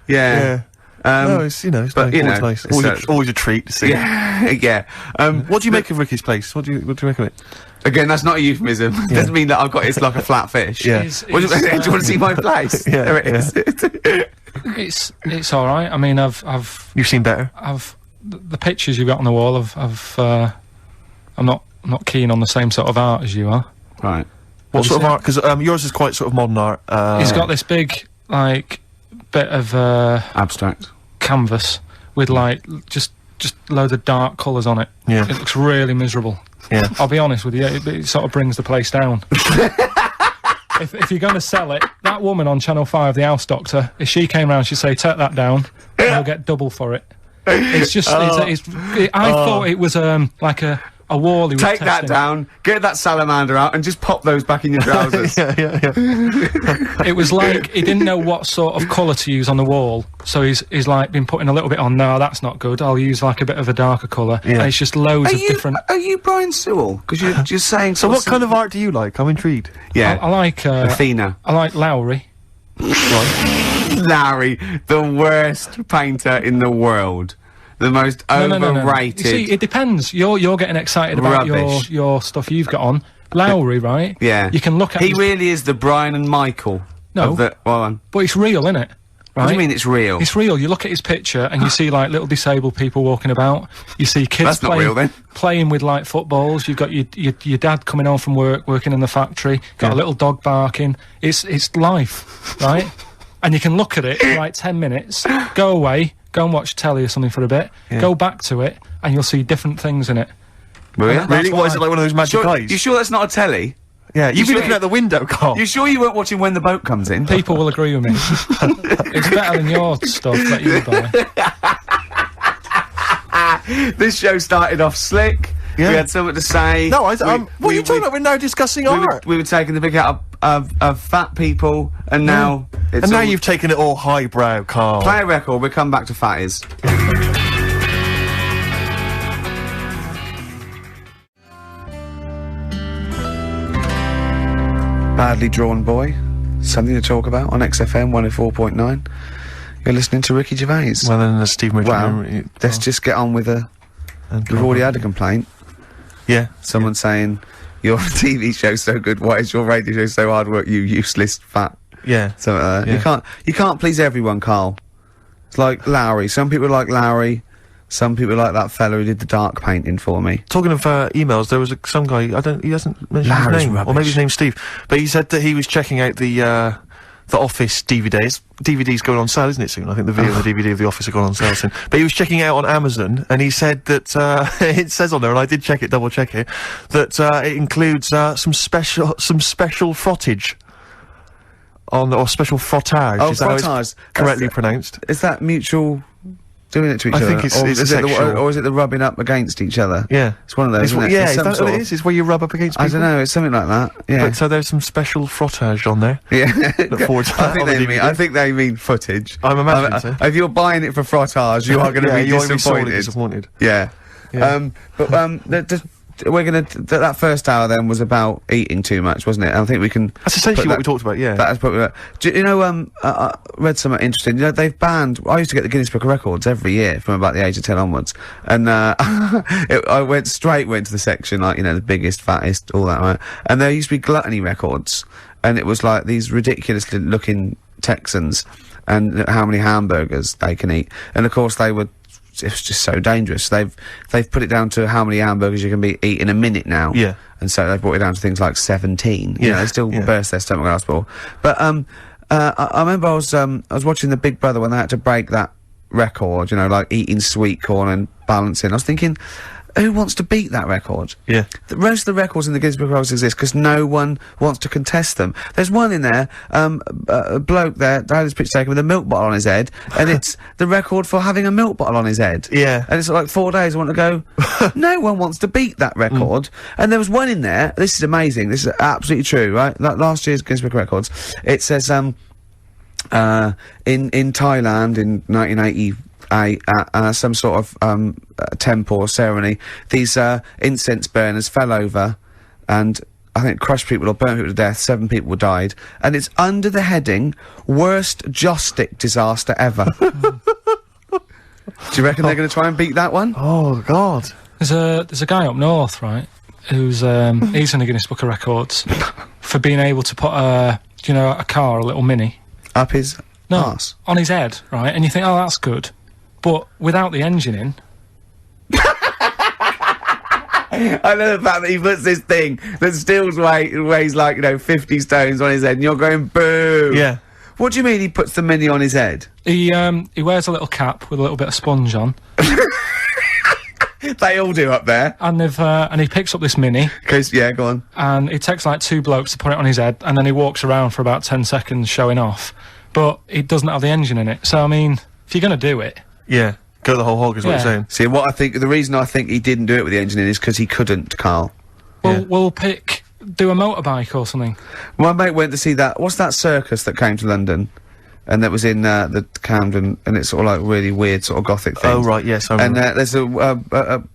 B: yeah.
C: No, it's it's
B: but,
C: nice. Always a treat to see.
B: Yeah.
C: What do you make of Ricky's place? What do you make of it?
B: Again, that's not a euphemism. Doesn't mean that it's like a flat fish.
C: Yeah.
B: Do you want to see my place?
C: Yeah.
B: There it is.
A: It's all right. I mean,
C: You've seen better.
A: The pictures you've got on the wall. I'm not keen on the same sort of art as you are.
B: Right.
C: What sort of art? Because yours is quite sort of modern art.
A: He's got this big bit of
B: abstract
A: canvas with just loads of dark colours on it.
C: Yeah.
A: It looks really miserable.
C: Yeah.
A: I'll be honest with you, it sort of brings the place down. If you're going to sell it, that woman on Channel 5, the house doctor, if she came round, she'd say, take that down, and I'll get double for it. It's just, I thought it was like a wall he was
B: Take that
A: testing.
B: down, get that salamander out, and just pop those back in your trousers.
C: Yeah.
A: It was like he didn't know what sort of colour to use on the wall, so he's like been putting a little bit on. No, that's not good. I'll use like a bit of a darker colour.
C: Yeah.
A: And it's just loads of different.
B: Are you Brian Sewell? Because you're just saying.
C: So what kind of art do you like? I'm intrigued.
B: Yeah,
A: I like
B: Athena.
A: I like Lowry.
B: Larry, the worst painter in the world. The most overrated.
A: You see, it depends. You're getting excited about
B: Rubbish.
A: your stuff you've got on. Lowry, right?
B: Yeah.
A: You can look at
B: He
A: his-
B: really is the Brian and Michael.
A: No.
B: Of the, well,
A: but it's real, isn't it? Right?
B: what do you mean it's real?
A: It's real. You look at his picture and you see like little disabled people walking about. You see kids
B: That's not real, then.
A: playing with like footballs. You've got your dad coming home from work, working in the factory. Got a little dog barking. It's life, right? And you can look at it for like 10 minutes, go away, go and watch telly or something for a bit, go back to it, and you'll see different things in it.
B: Really?
A: That's
C: Really? What, is it
A: why-
C: like one of those magic eyes?
B: You sure that's not a telly?
C: Yeah, you've been
B: sure
C: looking
B: it-
C: out the window, Carl.
B: You sure you weren't watching When the Boat Comes In?
A: People will agree with me. It's better than your stuff that you buy.
B: This show started off slick.
C: Yeah.
B: We had something to say.
C: No, what are you talking about? We're now discussing art.
B: We were taking the pick out of fat people, and now it's
C: And now
B: all-
C: you've taken it all highbrow, Carl.
B: play a record. We'll come back to fatties. Badly Drawn Boy, something to talk about on XFM 104.9. You're listening to Ricky Gervais.
C: Well, then Steve Merchant.
B: Well, let's just get on with we've already had a complaint.
C: Yeah.
B: Someone saying, your TV show's so good, why is your radio show so hard work, you useless fat?
C: Yeah.
B: Something like that.
C: Yeah.
B: You can't please everyone, Karl. It's like Lowry. Some people like Lowry. Some people like that fella who did the dark painting for me.
C: Talking of emails, there was some guy, he hasn't mentioned
B: Larry's
C: his name, or
B: rubbish.
C: maybe his name's Steve, but he said that he was checking out the Office DVDs. DVD's going on sale, isn't it, soon? I think the video and the DVD of The Office are going on sale soon. But he was checking it out on Amazon, and he said that, it says on there, and I did check it, double check it, that, it includes, some special frottage. Or special frottage.
B: Oh,
C: is that how it's
B: frottage.
C: correctly
B: That's-
C: pronounced?
B: Is that mutual doing it to each
C: I
B: other?
C: think it's
B: or is it
C: sexual.
B: or is it the rubbing up against each other?
C: Yeah.
B: It's one of those, isn't it?
C: Yeah,
B: It's
C: is
B: some
C: that
B: sort
C: what it
B: of-
C: is? It's where you rub up against people?
B: I don't know, it's something like that. Yeah.
C: But so there's some special frottage on there.
B: Yeah.
C: Look forward to that on the DVD.
B: I think they mean footage.
C: I'm imagining so.
B: If you're buying it for frottage, you are going to
C: Yeah,
B: be
C: you're gonna be sorely
B: disappointed.
C: disappointed.
B: Yeah.
C: Yeah.
B: We're gonna that first hour then was about eating too much, wasn't it? I think we can.
C: That's essentially
B: put
C: what
B: that-
C: we talked about, yeah.
B: That is probably. Do you know? I read something interesting. You know, they've banned. I used to get the Guinness Book of Records every year from about the age of 10 onwards, and I went to the section like the biggest, fattest, all that, right? And there used to be gluttony records, and it was like these ridiculous looking Texans, and how many hamburgers they can eat, and of course they would. It was just so dangerous. They've put it down to how many hamburgers you can eat in a minute now.
C: Yeah.
B: And so they've brought it down to things like 17. You
C: Yeah,
B: know, they still
C: yeah.
B: burst their stomach glass ball. But I remember I was watching the Big Brother when they had to break that record. Like eating sweet corn and balancing. I was thinking, who wants to beat that record?
C: Yeah.
B: Most of the records in the Guinness Book of Records exist because no one wants to contest them. There's one in there, a bloke there, had his picture taken with a milk bottle on his head, and it's the record for having a milk bottle on his head.
C: Yeah.
B: And it's like 4 days, I want to go, no one wants to beat that record. And there was one in there, this is amazing, this is absolutely true, right? Last year's Guinness Book of Records, it says, in Thailand in 1980, some sort of temple or ceremony, these incense burners fell over and I think crushed people or burnt people to death. 7 people died, and it's under the heading "Worst Joss Stick Disaster Ever." Do you reckon they're going to try and beat that one?
C: Oh, God.
A: There's a guy up north, right, who's he's in the Guinness Book of Records for being able to put a car, a little mini,
B: Up his arse.
A: on his head, right? And you think, oh, that's good, but without the engine in.
B: I love the fact that he puts this thing that still weighs like 50 stones on his head, and you're going boo.
C: Yeah.
B: What do you mean he puts the mini on his head?
A: He wears a little cap with a little bit of sponge on,
B: They all do up there.
A: and he picks up this mini,
B: Yeah, go on.
A: and it takes like 2 blokes to put it on his head, and then he walks around for about 10 seconds showing off, but it doesn't have the engine in it. So I mean, if you're gonna do it,
C: Yeah. Go the whole hog is what
A: Yeah.
C: you're saying.
B: See, the reason I think he didn't do it with the engine in is because he couldn't, Karl.
C: Yeah.
A: we'll do a motorbike or something.
B: My mate went to see that, what's that circus that came to London? and that was in the Camden, and it's sort of like really weird sort of gothic thing.
C: Oh right, yes.
B: And there's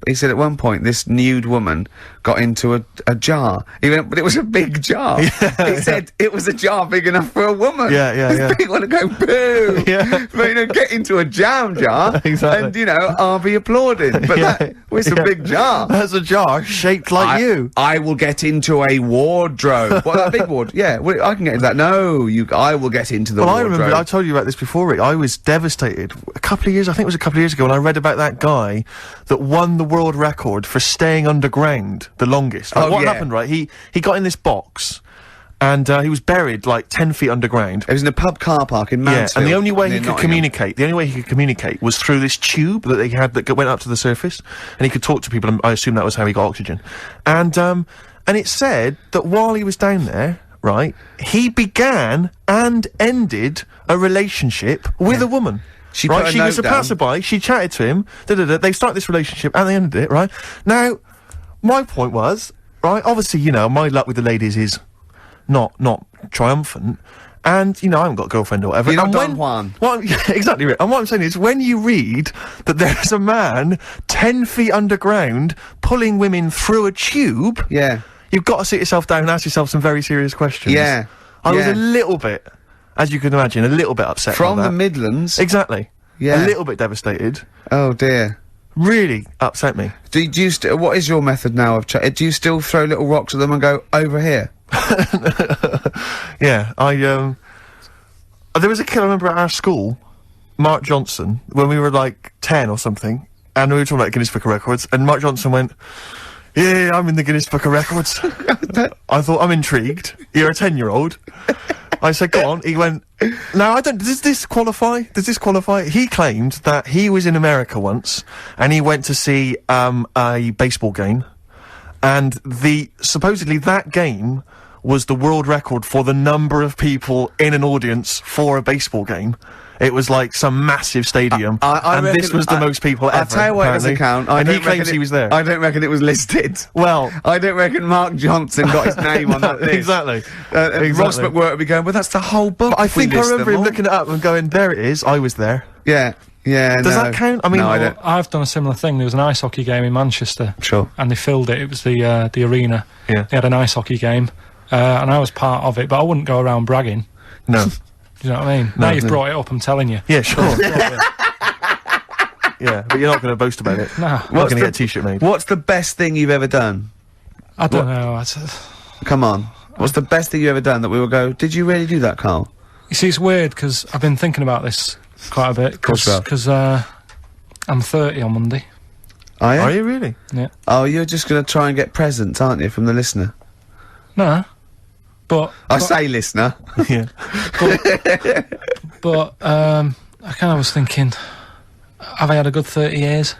B: he said at one point this nude woman got into a jar. He went, but it was a big jar. He said it was a jar big enough for a woman.
C: Yeah.
B: People want to go boo.
C: Yeah.
B: But get into a jam jar.
C: Exactly.
B: And I'll be applauding. But it's a big jar.
C: That's a jar shaped like you.
B: I will get into a wardrobe. What, that big wardrobe? Yeah, I can get into that. No, I will get into the wardrobe.
C: I remember, I told you about this before, Rick. I was devastated. I think it was a couple of years ago, when I read about that guy that won the world record for staying underground the longest. Like, what happened, right? He got in this box, and he was buried like 10 feet underground.
B: It was in a pub car park in Mansfield.
C: Yeah, and the only way he could communicate, was through this tube that they had that went up to the surface, and he could talk to people, and I assume that was how he got oxygen. And it said that while he was down there, right, he began and ended a relationship with a woman. She was a passerby, she chatted to him, they start this relationship, and they ended it, right? Now, my point was, right, obviously, my luck with the ladies is not triumphant, and, I haven't got a girlfriend or whatever.
B: You're not Don Juan.
C: Well, exactly right. And what I'm saying is, when you read that there's a man 10 feet underground pulling women through a tube, you've got to sit yourself down and ask yourself some very serious questions.
B: Yeah.
C: I was a little bit, as you can imagine, a little bit upset
B: from
C: by that.
B: the Midlands.
C: Exactly.
B: Yeah.
C: A little bit devastated.
B: Oh dear.
C: Really upset me.
B: Do you what is your method now of do you still throw little rocks at them and go, over here?
C: Yeah, there was a kid I remember at our school, Mark Johnson, when we were like 10 or something, and we were talking about Guinness Book of Records, and Mark Johnson went, yeah, I'm in the Guinness Book of Records. I thought, I'm intrigued. You're a 10-year-old. I said, go on. He went, no, does this qualify? He claimed that he was in America once, and he went to see, a baseball game, and supposedly that game was the world record for the number of people in an audience for a baseball game. It was like some massive stadium, and this was the most people ever.
B: I'll tell you what, it doesn't count.
C: And he claims he was there.
B: I don't reckon it was listed.
C: Well,
B: I don't reckon Mark Johnson got his name on that list.
C: Exactly.
B: Ross McWhirter would be going, well, that's the whole book.
C: But I think I remember him looking it up and going, there it is, I was there.
B: Yeah. Yeah,
C: Does that count? I mean,
B: no, I don't.
A: I've done a similar thing. There was an ice hockey game in Manchester.
B: Sure.
A: And they filled it. It was the arena.
C: Yeah.
A: They had an ice hockey game, and I was part of it, but I wouldn't go around bragging.
C: No.
A: Do you know what I mean? Now you've brought it up, I'm telling you.
C: Yeah, sure. Yeah, but you're not going to boast about it.
A: No.
C: You're not going to get a t-shirt made.
B: What's the best thing you've ever done?
A: I don't know.
B: Come on. What's the best thing you've ever done that we will go, did you really do that, Karl?
A: You see, it's weird, because I've been thinking about this quite a bit. Because I'm 30 on Monday.
B: Are you?
C: Are you really?
A: Yeah.
B: Oh, you're just going to try and get presents, aren't you, from the listener?
A: No. But
B: I say listener.
C: Yeah.
A: But I kind of was thinking, have I had a good 30 years?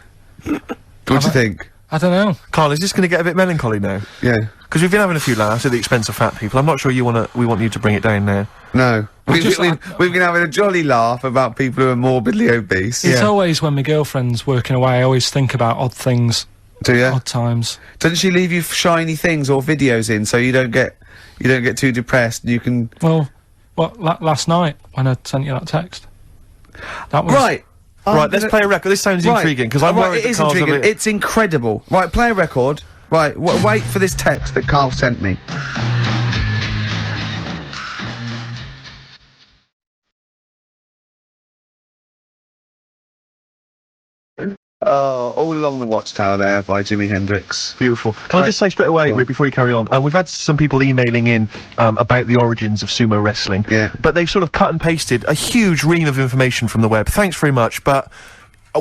B: What do you think?
A: I don't know.
C: Karl, is this going to get a bit melancholy now?
B: Yeah.
C: Because we've been having a few laughs at the expense of fat people. I'm not sure we want you to bring it down now.
B: No. We've been having a jolly laugh about people who are morbidly obese.
A: It's always when my girlfriend's working away, I always think about odd things.
B: Do you?
A: Odd times.
B: Doesn't she leave you shiny things or videos in so you don't get too depressed and you can...
A: Well, last night when I sent you that text. That was...
B: Right.
C: Right, let's play a record. This sounds intriguing, because I'm worried
B: it is intriguing. It's incredible. Right, play a record. Right, wait for this text that Karl sent me. All Along the Watchtower there by Jimi Hendrix.
C: Beautiful. Can I just say straight away, Rick, before you carry on, we've had some people emailing in about the origins of sumo wrestling.
B: Yeah.
C: But they've sort of cut and pasted a huge ream of information from the web. Thanks very much, but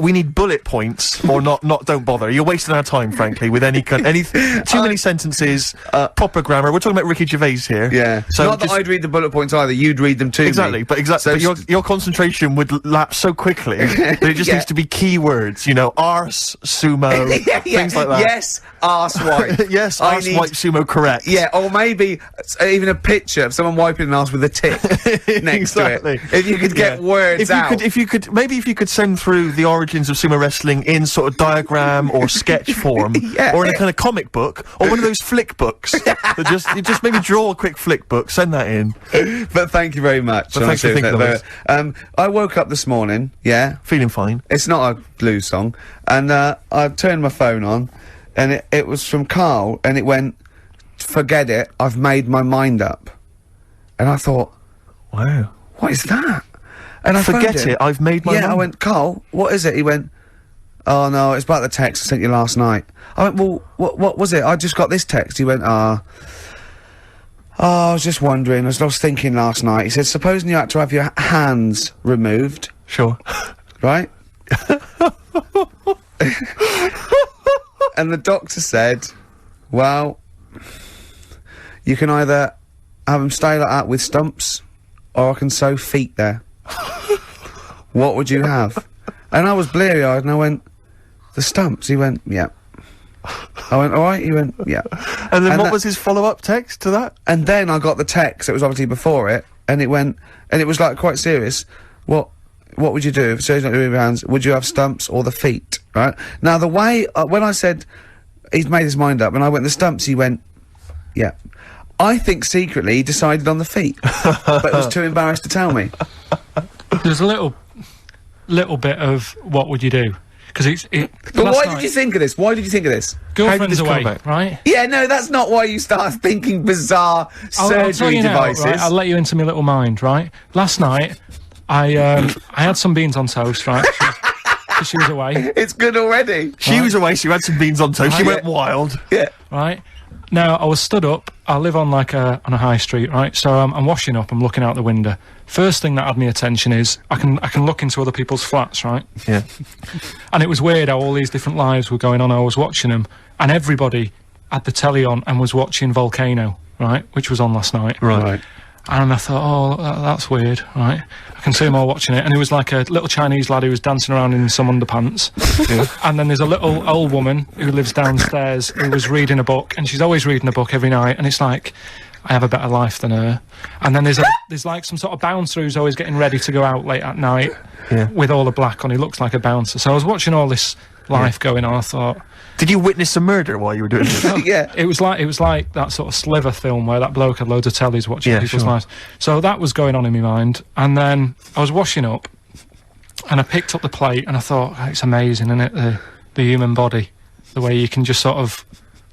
C: we need bullet points, or not, don't bother. You're wasting our time, frankly, with any too many sentences, proper grammar. We're talking about Ricky Gervais here.
B: Yeah.
C: So
B: not that I'd read the bullet points either, you'd read them too.
C: Exactly, but your concentration would lapse so quickly that it just needs to be keywords, arse, sumo, things like that.
B: Yes, arse wipe.
C: Yes, arse wipe sumo, correct.
B: Yeah, or maybe even a picture of someone wiping an arse with a tip next to it. If you could get words out.
C: If you could send through the origin origins of sumo wrestling in sort of diagram or sketch form, or in a kind of comic book, or one of those flick books. That you just maybe draw a quick flick book, send that in.
B: But thank you very much.
C: But thanks for thinking of us.
B: I woke up this morning,
C: Feeling fine.
B: it's not a blues song, and I turned my phone on, and it was from Karl, and it went, "Forget it, I've made my mind up." And I thought,
C: Wow.
B: what is that? And I phoned
C: Forget
B: him.
C: it, I've made my mind.
B: I went, "Karl, what is it?" He went, "Oh no, it's about the text I sent you last night." I went, "Well, what was it? I just got this text." He went, I was just wondering, I was thinking last night." He said, "Supposing you had to have your hands removed,
C: Sure.
B: right?" And the doctor said, "Well, you can either have them stay like that with stumps, or I can sew feet there. What would you have?" And I was bleary-eyed, and I went, "The stumps." He went, "Yeah." I went, "All right." He went, "Yeah."
C: And then
B: And
C: what
B: that-
C: was his follow-up text to that?
B: And then I got the text, it was obviously before it, and it went, and it was like quite serious. What would you do if surgery not doing with your hands? Would you have stumps or the feet? Right? Now the way, when I said, he's made his mind up, and I went, the stumps, he went, "Yeah." I think secretly he decided on the feet, but was too embarrassed to tell me.
A: There's a little bit of what would you do? Because
B: But why did you think of this? Why did you think of this?
A: Girlfriend's
C: this come
A: away,
C: about?
A: right?
B: Yeah, no, that's not why you start thinking bizarre
A: I'll tell
B: surgery
A: you now,
B: devices.
A: right? I'll let you into my little mind, right? Last night, I had some beans on toast, right? She was away,
B: It's good already.
C: She was away, she had some beans on toast, she went wild.
B: Yeah.
A: right? Now, I was stood up. I live on on a high street, right? So I'm washing up. I'm looking out the window. First thing that had my attention is I can look into other people's flats, right?
C: Yeah.
A: And it was weird how all these different lives were going on. I was watching them, and everybody had the telly on and was watching Volcano, right? Which was on last night.
C: Right.
A: And I thought, oh, that's weird, right? I can see them all watching it. And it was like a little Chinese lad who was dancing around in some underpants. And then there's a little old woman who lives downstairs who was reading a book, and she's always reading a book every night. And it's like, I have a better life than her. And then there's like some sort of bouncer who's always getting ready to go out late at night with all the black on. He looks like a bouncer. So I was watching all this life going on. I thought,
C: Did you witness a murder while you were doing this?
B: Yeah.
A: it was like that sort of Sliver film where that bloke had loads of tellies watching people's
C: sure.
A: lives. So that was going on in my mind, and then I was washing up, and I picked up the plate, and I thought, oh, it's amazing, isn't it? The human body, the way you can just sort of,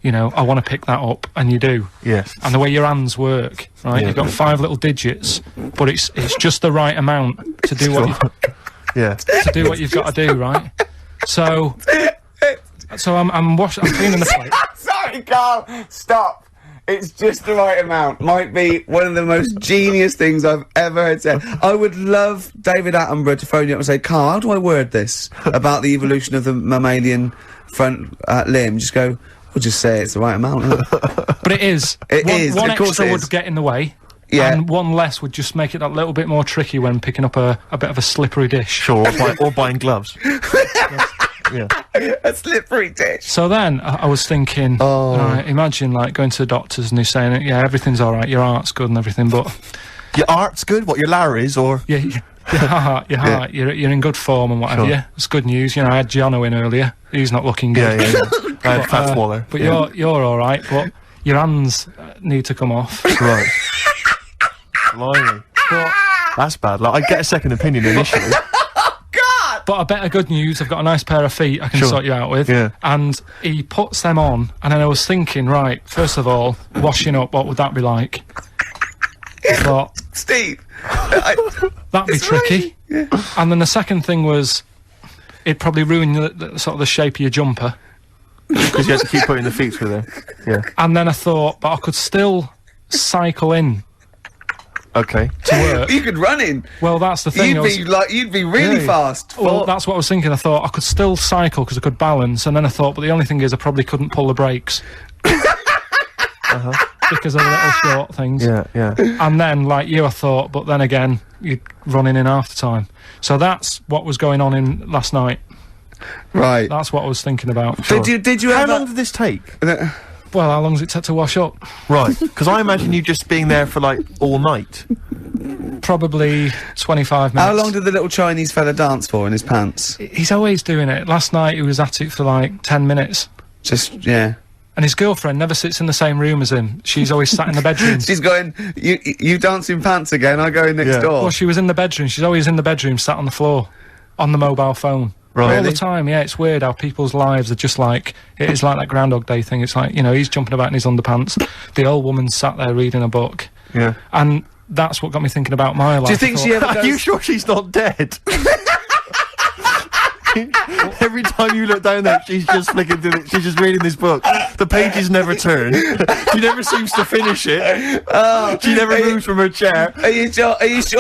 A: you know, I want to pick that up, and you do.
C: Yes.
A: And the way your hands work, right?
C: Yeah.
A: You've got 5 little digits, but it's just the right amount to do to do what you've got to do, right? So I'm cleaning the plate.
B: Sorry, Karl. Stop. It's just the right amount. Might be one of the most genius things I've ever heard said. I would love David Attenborough to phone you up and say, "Karl, how do I word this about the evolution of the mammalian front limb?" Just go, we'll just say it's the right amount. Isn't it?
A: But it is.
B: It
A: one,
B: is,
A: One
B: of course
A: extra
B: it
A: would
B: is.
A: get in the way.
B: Yeah.
A: And one less would just make it that little bit more tricky when picking up a bit of a slippery dish.
C: Sure, or buying gloves. Yeah.
B: A slippery dish.
A: So then I was thinking, right, imagine like going to the doctors and he's saying, yeah, everything's all right, your heart's good and everything, but
C: Your art's good? What, your Larry's, or...?
A: yeah, your heart, you're in good form and whatever.
C: Sure.
A: Yeah, it's good news. You know, I had Jono in earlier. He's not looking good.
C: Yeah. I had Fat Swaller.
A: But
C: yeah.
A: you're all right. But your hands need to come off.
C: Right. Blimey.
A: But,
C: That's bad. Like, I'd get a second opinion initially.
A: but I better good news. I've got a nice pair of feet I can
C: Sure.
A: sort you out with.
C: Yeah.
A: And he puts them on, and then I was thinking, right, first of all, washing up, what would that be like? I thought,
B: Steve.
A: that'd be
B: It's
A: tricky.
B: right. Yeah.
A: And then the second thing was, it'd probably ruin the sort of the shape of your jumper.
C: Because you have to keep putting the feet through there. Yeah.
A: And then I thought, but I could still cycle in
C: Okay.
A: to work.
B: You could run in.
A: Well, that's the thing.
B: You'd be really
C: Yeah.
B: fast.
A: Well, that's what I was thinking. I thought I could still cycle because I could balance, and then I thought, but the only thing is I probably couldn't pull the brakes. Because of the little short things.
C: Yeah.
A: And then, like you, I thought, but then again, you're running in half the time. So that's what was going on in last night.
B: right.
A: That's what I was thinking about.
B: Did you
C: How
B: ever...
C: long did this take?
A: Well, how long does it take to wash up?
C: Right. Because I imagine you just being there for, like, all night.
A: Probably 25 minutes.
B: How long did the little Chinese fella dance for in his pants?
A: He's always doing it. Last night he was at it for like 10 minutes.
B: Yeah.
A: And his girlfriend never sits in the same room as him. She's always sat in the bedroom.
B: She's going, you dance in pants again, I go in next door.
A: Well, she was in the bedroom. She's always in the bedroom, sat on the floor, on the mobile phone.
C: Right.
A: All the time, yeah. It's weird how people's lives are just like, it is like that Groundhog Day thing. It's like, you know, he's jumping about in his underpants. The old woman's sat there reading a book.
B: Yeah.
A: And that's what got me thinking about my life.
B: Do you think she ever
C: Are
B: goes...
C: you sure she's not dead? Every time you look down there, she's just flicking through she's just reading this book. The pages never turn. She never seems to finish it. She never moves from her chair.
B: Are you sure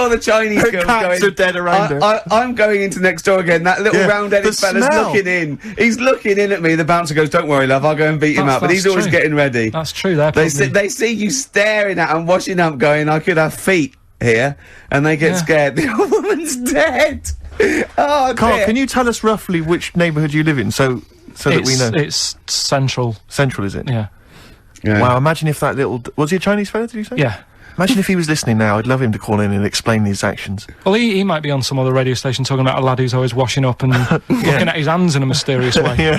B: the Chinese
C: Her
B: girl's
C: cats
B: going...
C: are dead around her.
B: I'm going into next door again. That little round-headed
C: the
B: fella's
C: smell.
B: looking in. He's looking in at me. The bouncer goes, "Don't worry, love, I'll go and beat him up." But he's always
A: true.
B: getting ready.
A: That's true, they're
B: They
A: probably...
B: see you staring at him, washing up, going, "I could have feet here," and they get
A: Yeah.
B: scared. The old woman's dead. Oh,
C: Carl,
B: dear.
C: can you tell us roughly which neighbourhood you live in, so that we know?
A: It's central,
C: Central, is it?
A: yeah.
B: Yeah.
C: Wow, imagine if that little... Was he a Chinese fella, did you say?
A: Yeah.
C: Imagine if he was listening now. I'd love him to call in and explain his actions.
A: Well, he might be on some other radio station talking about a lad who's always washing up and looking at his hands in a mysterious way.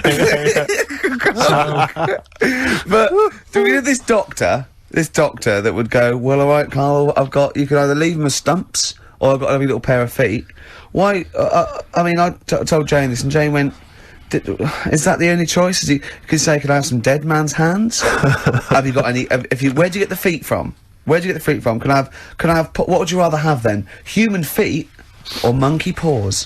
A: So,
B: But do we have this doctor that would go, "Well, all right, Karl, you can either leave them as stumps, or I've got a little pair of feet." Why? I mean, I told Jane this, and Jane went, "Is that the only choice? You could say, could I have some dead man's hands? Have you got any? Where'd you get the feet from? Where'd you get the feet from? Can I have? What would you rather have then? Human feet or monkey paws?"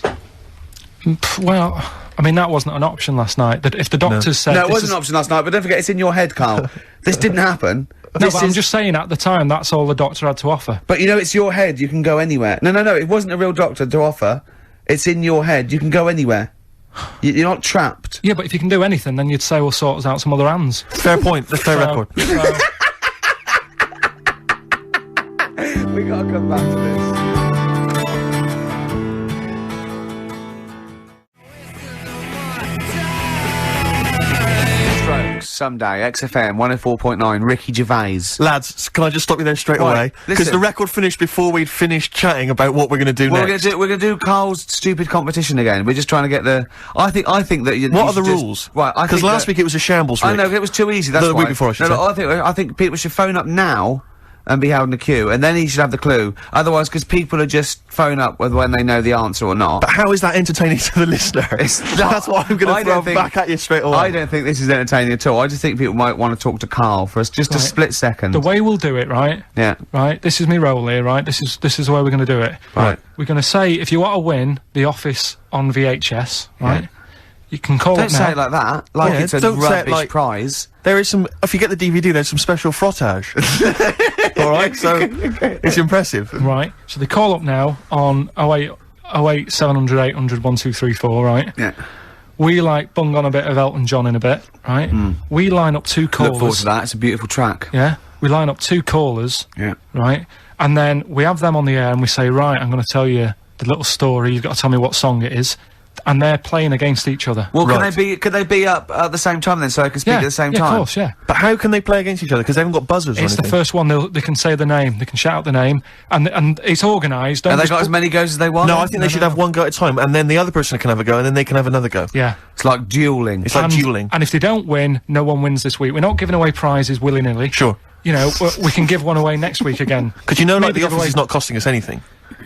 A: well, I mean, that wasn't an option last night. That if the doctors said...
B: No, it
A: this
B: wasn't
A: is-
B: an option last night, but don't forget, it's in your head, Karl. This didn't happen.
A: No, but I'm just saying, at the time, that's all the doctor had to offer.
B: But you know, it's your head, you can go anywhere. No, it wasn't a real doctor to offer. It's in your head, you can go anywhere. You're not trapped.
A: Yeah, but if you can do anything, then you'd say, we'll sort us out some other hands.
C: Fair point. That's fair record.
B: We gotta come back to this. Strokes, someday, XFM 104.9, Ricky Gervais.
C: Lads, can I just stop you there straight
B: Right,
C: away? Because
B: listen.
C: the record finished before we'd finished chatting about what we're going to do
B: Well,
C: next.
B: we're gonna do Karl's stupid competition again. We're just trying to get the... I think that you...
C: What
B: you
C: are the
B: should just-
C: rules?
B: Right, I
C: Because
B: think
C: last
B: that-
C: week it was a shambles, Rick.
B: I know, it was too easy, that's
C: The
B: why.
C: week before, I should say.
B: I think people should phone up now and be held in a queue, and then he should have the clue. Otherwise, because people are just phone up when they know the answer or not.
C: But how is that entertaining to the listener? That's what I'm going
B: I
C: to throw
B: don't think-
C: back at you straight away.
B: I don't think this is entertaining at all. I just think people might want to talk to Karl for just a
A: Right.
B: split second.
A: The way we'll do it, right?
B: Yeah.
A: Right, this is me role here, right? This is the way we're going to do it.
B: Right.
A: We're going to say, if you want to win The Office on VHS, right? You can call
B: Don't
A: it now.
B: say it like that. Like
C: Yeah,
B: it's a
C: don't say it
B: rubbish
C: like-
B: prize.
C: There is some... If you get the DVD, there's some special frottage. Alright, so... It's impressive.
A: Right, so they call up now on 08 700 800 1234, right?
B: Yeah.
A: We bung on a bit of Elton John in a bit, right? We line up two
B: Look forward
A: callers.
B: to that. It's a beautiful track.
A: Yeah, we line up two callers,
B: Yeah.
A: right? And then we have them on the air and we say, right, I'm going to tell you the little story. You've got to tell me what song it is. And they're playing against each other.
B: Well,
C: Right.
B: could they be up at the same time then, so they can speak
A: yeah,
B: at the same
A: yeah,
B: time?
A: of course, yeah.
C: But how can they play against each other? Because they haven't got buzzers or
A: It's
C: anything.
A: the first one. They can say the name. They can shout out the name, and it's organised.
B: Have they got as many goes as they want?
C: No, I think they should have one go at a time, and then the other person can have a go, and then they can have another go.
A: Yeah.
B: It's like dueling.
C: It's like
A: and,
C: dueling.
A: And if they don't win, no one wins this week. We're not giving away prizes willy-nilly.
C: Sure.
A: You know, we can give one away next week again.
C: Because you know, like,
A: Maybe
C: The
A: give
C: Office
A: away-
C: is not costing us anything.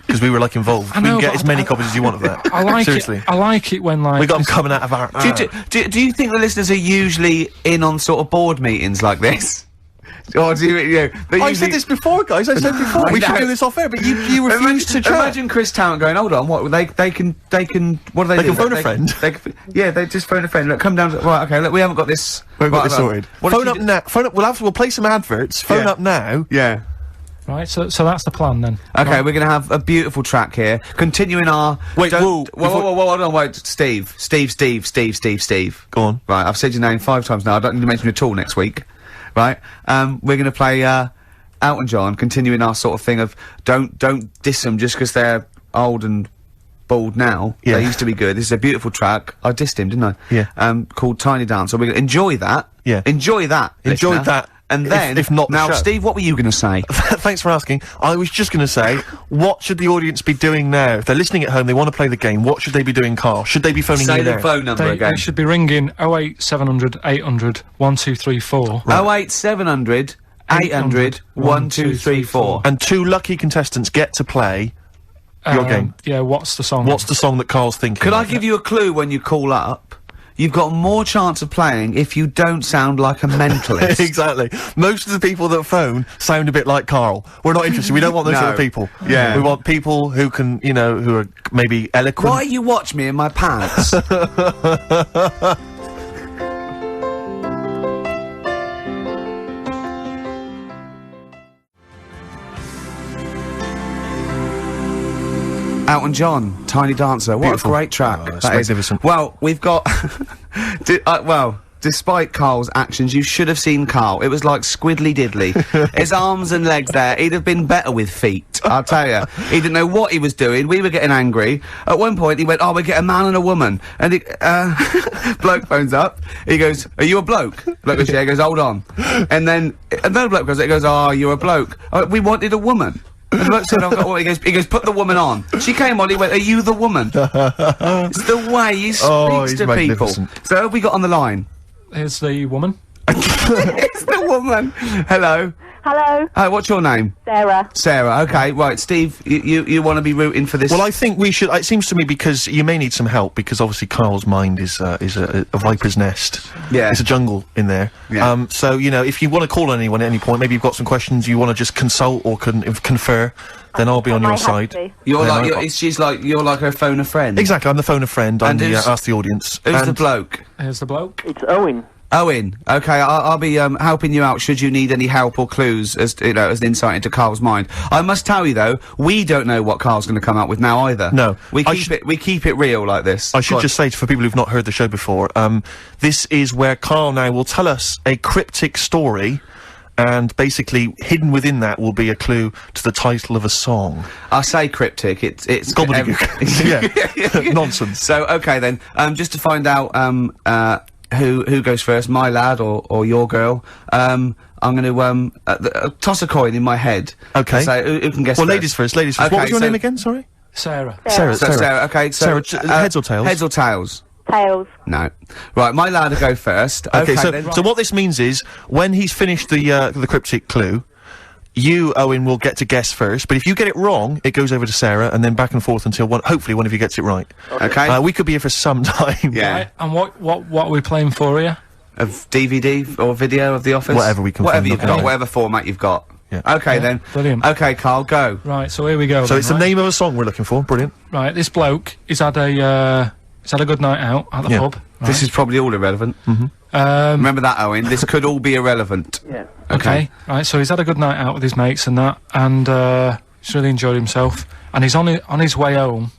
C: Because we were, involved.
A: I
C: We
A: know,
C: can get
A: but
C: as many copies as you want of that.
A: I like
C: Seriously.
A: it. I like it when,
C: We got them coming out of our...
B: Do you think the listeners are usually in on sort of board meetings like this? Or do you know...
C: I said this before, guys. I said before.
B: I
C: We should
B: know.
C: do this off air, but you refused to chat.
B: Imagine Chris Talent going, hold on, what, they can, what do they do?
C: They can phone a friend.
B: They just phone a friend. Look, come down, right, okay, look, we haven't got this...
C: We've got
B: right,
C: this sorted.
B: What if
C: Phone
B: you
C: up
B: d-
C: now. Phone up. We'll play some adverts. Phone
B: Yeah.
C: up now.
B: Yeah.
A: Right, so that's the plan then.
B: Okay, we're gonna have a beautiful track here. Continuing our...
C: Wait,
B: don't-
C: whoa,
B: whoa, hold on, wait, Steve.
C: Go on.
B: Right, I've said your name 5 times now, I don't need to mention you at all next week. Right, we're gonna play, Elton John, continuing our sort of thing of don't diss them just because they're old and bald now.
C: Yeah.
B: They used to be good. This is a beautiful track. I dissed him, didn't I?
C: Yeah.
B: Called Tiny Dancer. We're gonna enjoy that.
C: Yeah.
B: Enjoy that.
C: Enjoy
B: listener.
C: that.
B: And then,
C: if not the
B: now,
C: show.
B: Steve, what were you going to say?
C: Thanks for asking. I was just going to say, what should the audience be doing now? If they're listening at home, they want to play the game, what should they be doing, Carl? Should they be phoning
B: Say
C: you
B: the
C: there?
B: phone number
A: They
B: again.
A: should be ringing 08700 800 1234.
B: 08700 800 1234.
C: And 2 lucky contestants get to play your game.
A: Yeah, what's the song?
C: What's the song that Carl's thinking?
B: Could I give you a clue when you call up? You've got more chance of playing if you don't sound like a mentalist.
C: Exactly. Most of the people that phone sound a bit like Karl. We're not interested. We don't want those
B: No.
C: sort of people.
B: Yeah.
C: We want people who can, you know, who are maybe eloquent.
B: Why you watch me in my pants? Elton John, Tiny Dancer. What
C: Beautiful.
B: a great track.
C: Oh, that's
B: that is.
C: magnificent.
B: Well, we've got... despite Karl's actions, you should have seen Karl. It was like squiddly diddly. His arms and legs there, he'd have been better with feet, I'll tell you. He didn't know what he was doing. We were getting angry. At one point, he went, oh, we get a man and a woman. And he, bloke phones up. He goes, are you a bloke? Bloke goes, yeah. He goes, hold on. And then another bloke goes, oh, you're a bloke. We wanted a woman. And the bloke said, I've got one. He goes, put the woman on. She came on, he went, are you the woman? It's the way he speaks
C: he's
B: to people.
C: magnificent.
B: So who have we got on the line?
A: Here's the woman.
B: It's the woman. Hello.
E: Hello,
B: Hi, what's your name?
E: Sarah.
B: Sarah. Okay, right. Steve, you want to be rooting for this?
C: Well, I think we should. It seems to me because you may need some help because obviously Karl's mind is a viper's nest.
B: Yeah.
C: It's a jungle in there.
B: Yeah.
C: So you know, if you want to call on anyone at any point, maybe you've got some questions you want to just consult or confer, then I'll be on your
E: might have
C: side.
E: to.
B: You're
C: Then
B: like,
C: I-
B: you're like her phone a friend.
C: Exactly. I'm the phone a friend. I'm
B: And
C: the
B: who's-
C: ask the audience.
B: Who's the
C: And-
B: bloke?
A: Here's the bloke.
E: It's Owen.
B: Owen. Okay, I'll be helping you out should you need any help or clues as you know as an insight into Karl's mind. I must tell you though, we don't know what Karl's going to come up with now either.
C: No.
B: we
C: I
B: keep it real like this.
C: I
B: Go
C: should
B: on.
C: just say for people who've not heard the show before, this is where Karl now will tell us a cryptic story, and basically hidden within that will be a clue to the title of a song.
B: I say cryptic. It's
C: Gobbledygook. Yeah. Nonsense.
B: So okay then, just to find out who goes first, my lad or your girl. I'm going to toss a coin in my head.
C: Okay.
B: So who can guess?
C: Well,
B: first?
C: ladies first. Ladies first.
B: Okay,
C: What was your
B: so-
C: name again? Sorry.
A: Sarah.
C: Sarah.
B: So Sarah. Okay. So
C: Sarah, heads or tails?
B: Heads or tails?
E: Tails.
B: No. Right, my lad will go first.
C: Okay. So,
B: then.
C: so what this means is when he's finished the cryptic clue, you, Owen, will get to guess first. But if you get it wrong, it goes over to Sarah, and then back and forth until hopefully one of you gets it right.
B: Okay.
C: We could be here for some time.
B: Yeah.
A: Right, and what are we playing for here?
B: Of DVD or video of The Office?
C: Whatever we can
B: Whatever
C: find,
B: you've
C: okay.
B: got, whatever format you've got.
C: Yeah.
B: Okay
A: Yeah,
B: then.
A: brilliant.
B: Okay, Karl, go.
A: Right, so here we go.
C: So
A: then,
C: it's the
A: right?
C: name of a song we're looking for. Brilliant.
A: Right, this bloke, he's had a good night out at the
C: Yeah.
A: pub. Right?
B: This is probably all irrelevant. Remember that, Owen. This could all be irrelevant.
E: Yeah.
A: Okay, right, so he's had a good night out with his mates and that, and he's really enjoyed himself, and he's on his way home,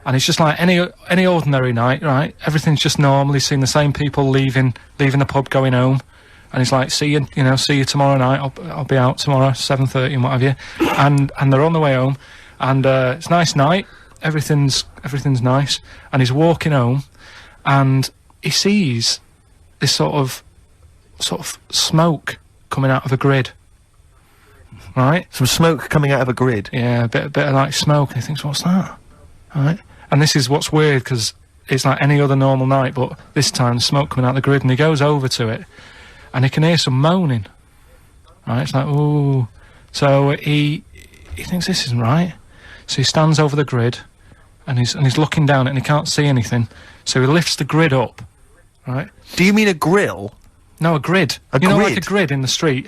A: and it's just like any ordinary night, right? Everything's just normal. He's seen the same people leaving the pub, going home, and he's like, see you tomorrow night. I'll be out tomorrow, 7:30 and what have you, and they're on the way home, and it's a nice night. Everything's nice, and he's walking home, and he sees this sort of smoke coming out of a grid, right?
C: Some smoke coming out of a grid.
A: Yeah, a bit of like smoke, and he thinks, what's that? Right? And this is what's weird, because it's like any other normal night, but this time the smoke coming out the grid, and he goes over to it, and he can hear some moaning. Right? It's like, ooh. So he thinks this isn't right. So he stands over the grid, and he's looking down it, and he can't see anything. So he lifts the grid up, right?
C: Do you mean a grill?
A: No, a grid.
C: A
A: you know, like
C: grid?
A: a grid in the street.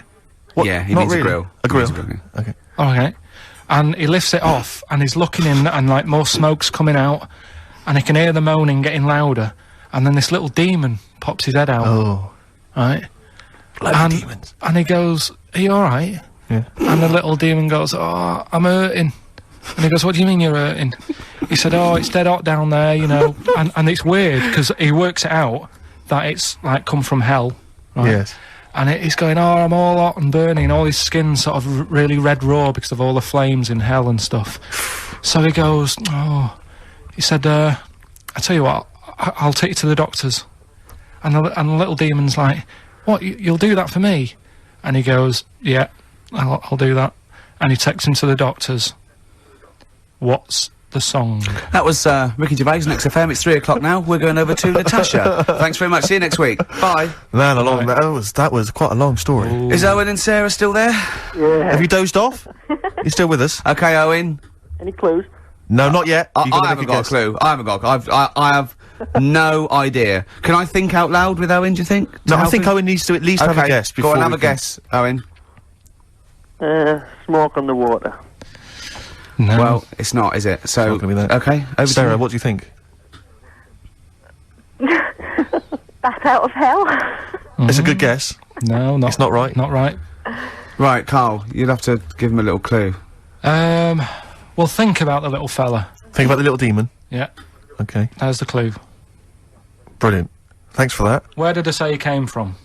C: What?
B: Yeah, he
C: Not
B: means
C: really.
B: a grill.
C: A
B: He means
C: grill.
B: yeah.
C: Okay.
A: Okay. And he lifts it off, and he's looking in, and like more smoke's coming out, and he can hear the moaning getting louder, and then this little demon pops his head out,
C: Oh.
A: right?
C: Bloody demons.
A: And he goes, are you alright?
C: Yeah.
A: And the little demon goes, oh, I'm hurting. And he goes, what do you mean you're hurting? He said, oh, it's dead hot down there, you know. and it's weird, because he works it out that it's like come from hell, right?
C: Yes.
A: And he's going, oh, I'm all hot and burning, all his skin's sort of really red raw because of all the flames in hell and stuff. So he goes, oh, he said, I tell you what, I'll take you to the doctors. And the little demon's like, what, you'll do that for me? And he goes, yeah, I'll do that. And he takes him to the doctors. What's the song?
B: That was Ricky Gervais, Next FM. It's 3 o'clock now. We're going over to Natasha. Thanks very much. See you next week. Bye.
C: Man, that was quite a long story.
A: Ooh.
B: Is Owen and Sarah still there?
E: Yeah.
C: Have you dozed off? You still with us?
B: Okay, Owen.
E: Any clues?
C: No, not yet.
B: I
C: You gotta
B: haven't
C: make
B: got a
C: guess.
B: clue. I haven't got. I have no idea. Can I think out loud with Owen? Do you think?
C: No,
B: To
C: I
B: help
C: think
B: him?
C: Owen needs to at least have a guess before
B: Go on,
C: we
B: have a
C: can-
B: guess, Owen.
E: Smoke on the water.
A: No.
B: Well, it's not, is it? So,
C: not gonna be that.
B: okay. Over to
C: Sarah,
B: you.
C: what do you think?
F: Bat out of hell.
C: It's a good guess.
A: No,
C: It's not right.
A: Not right.
B: Right, Karl. You'd have to give him a little clue.
A: Well, think about the little fella.
C: Think about the little demon.
A: Yeah,
C: Okay,
A: there's the clue.
C: brilliant. Thanks for that.
A: Where did I say he came from?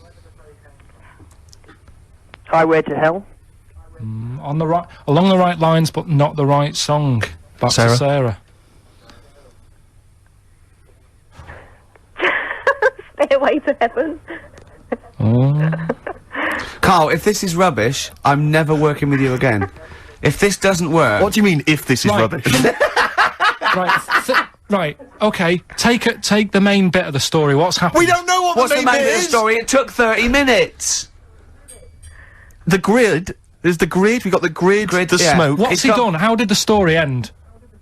E: Highway to Hell.
A: On the right, along the right lines, but not the right song. Back
C: Sarah?
A: to Sarah.
F: Stairway to heaven.
A: Oh.
B: Karl, if this is rubbish, I'm never working with you again. If this doesn't work...
C: What do you mean, if this is
A: Right.
C: rubbish?
A: Right, okay. Take the main bit of the story. What's happened?
C: We don't know what
B: What's
C: the main bit
B: of the
C: is!
B: story? It took 30 minutes!
C: The grid. There's the grid. We got the grid, the
B: yeah.
C: smoke.
A: What's
B: It's
A: he
B: got-
A: done? How did the story end?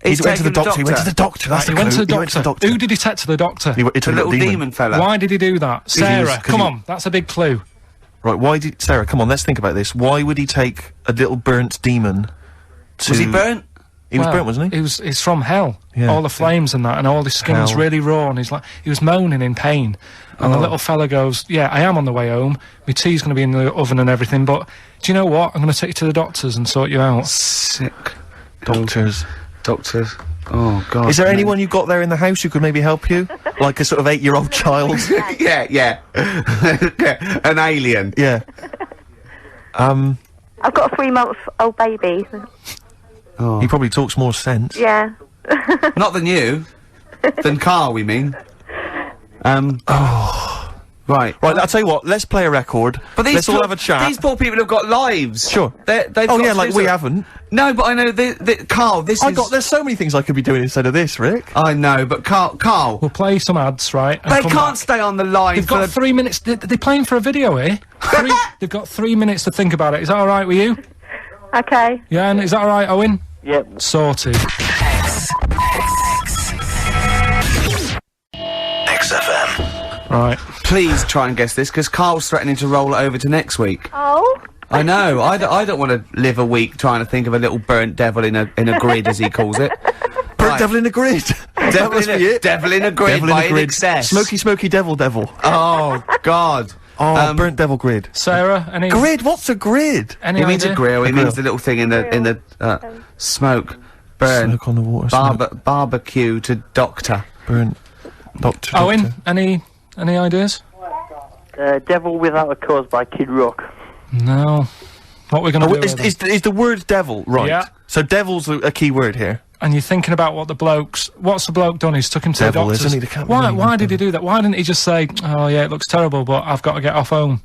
C: He
B: He's
C: went to the
B: taken
C: doctor. He went to the doctor. That's
A: He
C: the
A: went to
C: clue.
A: the
C: He went to the
A: doctor.
C: doctor.
A: Who did he take to the doctor?
C: He went to
B: The little demon fella.
A: Why did he do that?
C: he was-
A: Sarah,
C: 'cause
A: come
C: he-
A: on. That's a big clue.
C: Right, why did... Sarah, come on, let's think about this. Why would he take a little burnt demon to...
B: Was he burnt?
C: He was
A: Well,
C: burnt, wasn't he?
A: He's from hell.
C: Yeah.
A: All the flames and that, and all his skin's
C: Hell.
A: really raw, and he was moaning in pain. And
C: Oh.
A: the little fella goes, yeah, I am on the way home. My tea's going to be in the oven and everything, but do you know what? I'm going to take you to the doctors and sort you out.
B: Sick.
C: Doctors.
B: Doctors. Oh, God.
C: Is there
B: no.
C: anyone you got there in the house who could maybe help you? Like a sort of 8-year-old child?
B: yeah. An alien.
C: Yeah.
F: I've got a 3-month-old baby.
C: He probably talks more sense.
F: Yeah.
B: Not than you. Than Karl, we mean. Right.
C: Right, I'll tell you what, let's play a record.
B: But these
C: let's all
B: poor-
C: have a chat.
B: These poor people have got lives.
C: Sure.
B: They've
C: Oh
B: got
C: yeah,
B: to
C: like
B: do
C: we
B: so-
C: haven't.
B: No, but I know Karl, this is...
C: There's so many things I could be doing instead of this, Rick.
B: I know, but Karl,
A: We'll play some ads, right? and
B: they
A: come
B: can't
A: back.
B: stay on the line
A: They've
B: for...
A: got 3 minutes. They're playing for a video here. They've got 3 minutes to think about it. Is that all right with you?
F: Okay.
A: Yeah, and is that all right, Owen?
E: Yep.
A: Sorted.
G: XFM.
A: Right.
B: Please try and guess this, because Karl's threatening to roll it over to next week.
F: Oh.
B: I know, I don't want to live a week trying to think of a little burnt devil in a grid, as he calls it.
C: Burnt
B: Right.
C: devil in a grid.
B: Devil
C: must
B: in
C: be
B: a,
C: it.
B: devil in a grid
C: Devil in
B: by
C: a grid.
B: excess.
C: Smoky devil.
B: Oh, God.
C: Oh, burnt devil grid.
A: Sarah, any
C: Grid? What's a grid?
A: any
B: He means
A: idea?
B: a grill, he
C: A
B: means
C: grill.
B: the little thing in the smoke. Burn.
C: Smoke on the water. smoke.
B: Barbecue to doctor.
C: Burnt. Doctor.
A: Owen,
C: doctor.
A: any ideas?
E: Devil Without a Cause by Kid Rock.
A: No. What we're going to
C: Oh,
A: do? with it?
C: is the word devil right?
A: Yeah.
C: So devil's a key word here.
A: And you're thinking about what's the bloke done? He's took him to
C: Devil,
A: the doctors.
C: isn't he? They can't
A: Why
C: believe
A: why
C: it.
A: did he do that? Why didn't he just say, oh yeah, it looks terrible, but I've got to get off home?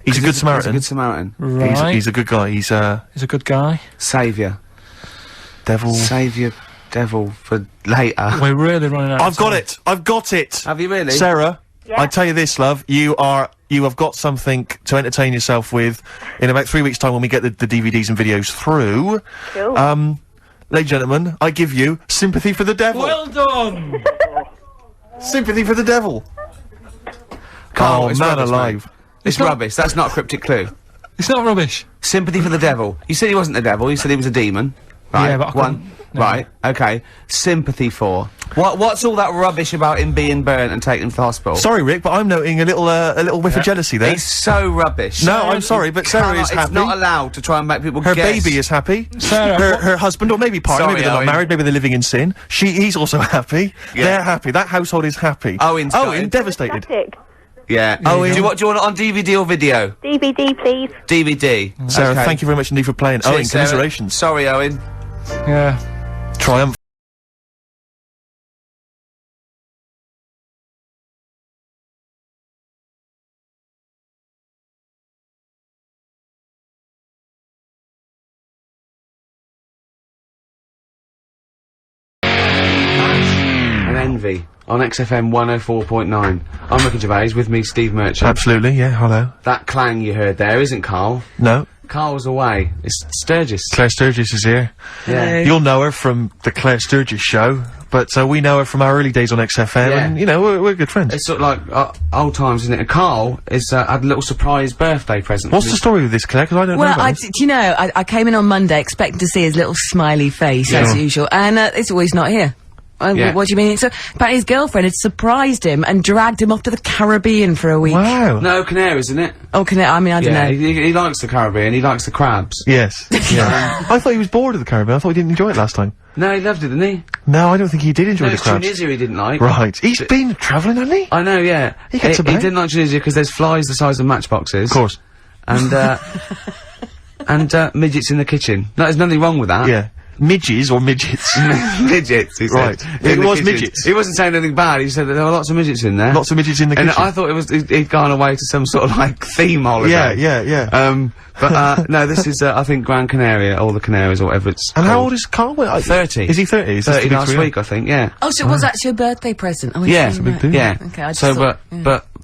C: He's a good
B: He's a
C: Samaritan.
B: good Samaritan.
A: Right.
C: He's a good guy. He's
A: He's a good guy.
B: Saviour.
C: devil.
B: Saviour devil for later.
A: We're really running out.
C: I've
A: of
C: got
A: time.
C: it. I've got it.
B: Have you really?
C: Sarah,
F: Yeah.
C: I tell you this, love. You have got something to entertain yourself with in about 3 weeks' time when we get the DVDs and videos through.
F: Cool.
C: Ladies and gentlemen, I give you Sympathy for the Devil.
A: Well done.
C: Sympathy for the Devil.
B: Karl,
C: Oh,
B: it's
C: man
B: rubbish,
C: alive.
B: mate. It's
A: not-
B: rubbish. That's not a cryptic clue.
A: It's not rubbish.
B: Sympathy for the devil. You said he wasn't the devil. You said he was a demon. Right.
A: Yeah, but I
B: one.
A: couldn't- no.
B: Right. Okay. Sympathy for. What's all that rubbish about him being burnt and taken to the hospital?
C: Sorry, Rick, but I'm noting a little whiff of jealousy there.
B: It's so rubbish.
C: No, I'm sorry, but Sarah is
B: It's
C: happy.
B: not allowed to try and make people
C: Her
B: guess.
C: baby is happy.
A: Sarah,
C: Her husband, or maybe partner,
B: Sorry,
C: maybe they're not
B: Owen.
C: married, maybe they're living in sin. He's also happy.
B: Yeah.
C: They're happy. That household is happy.
B: Owen's got
C: Owen,
B: it.
C: devastated.
F: Fantastic.
B: Yeah.
C: Oh,
B: do
C: yeah.
B: you want it on DVD or video?
F: DVD, please.
B: DVD.
C: Sarah,
B: Okay.
C: thank you very much indeed for playing.
B: Cheers,
C: Owen,
B: Sarah.
C: commiserations.
B: Sorry, Owen.
A: yeah.
C: Triumph.
B: Envy on XFM 104.9. I'm Ricky Gervais, with me Steve Merchant.
C: Absolutely, yeah, hello.
B: That clang you heard there isn't Karl.
C: No.
B: Karl's away. It's Sturgis.
C: Claire Sturgis is here.
B: Yeah.
C: You'll know her from the Claire Sturgis show, but we know her from our early days on XFM,
B: Yeah.
C: and, you know, we're good friends.
B: It's sort of like old times, isn't it? And Karl is had a little surprise birthday present.
C: What's the story with this, Claire? Because I don't know
H: Well,
C: about
H: do you know, I came in on Monday expecting to see his little smiley face, as usual, and it's always not here.
B: Yeah.
H: What do you mean? So, apparently his girlfriend had surprised him and dragged him off to the Caribbean for a week.
C: Wow.
B: No, Canaries, isn't it?
H: Oh, I mean, I don't
B: Yeah,
H: know.
B: he likes the Caribbean, he likes the crabs.
C: Yes. Yeah. I thought he was bored of the Caribbean. I thought he didn't enjoy it last time.
B: No, he loved it, didn't he?
C: No, I don't think he did enjoy
B: No,
C: the
B: it's
C: crabs.
B: Tunisia he didn't like.
C: Right. He's been travelling, hasn't he?
B: I know, yeah.
C: He gets
B: he
C: about.
B: didn't like Tunisia because there's flies the size of matchboxes.
C: Of course.
B: And, and, midgets in the kitchen. No, there's nothing wrong with that.
C: Yeah. Midges or midgets?
B: Midgets, he said.
C: Right.
B: In
C: It
B: the
C: was
B: kitchen.
C: midgets.
B: He wasn't saying anything bad, he said that there were lots of midgets in there.
C: Lots of midgets in the
B: And
C: kitchen.
B: I thought he'd gone away to some sort of, like, theme holiday.
C: Yeah.
B: But, no, this is, I think, Gran Canaria, or the Canaries, or whatever it's
C: And how
B: called.
C: old is Karl?
B: 30.
C: Is he 30? Is this the
B: 30
C: big
B: last
C: 3?
B: week, I think, yeah.
H: Oh, so it was actually a birthday present. Oh,
B: Yeah.
H: it's
C: big deal.
B: Yeah.
H: Okay, I just
B: so,
H: thought,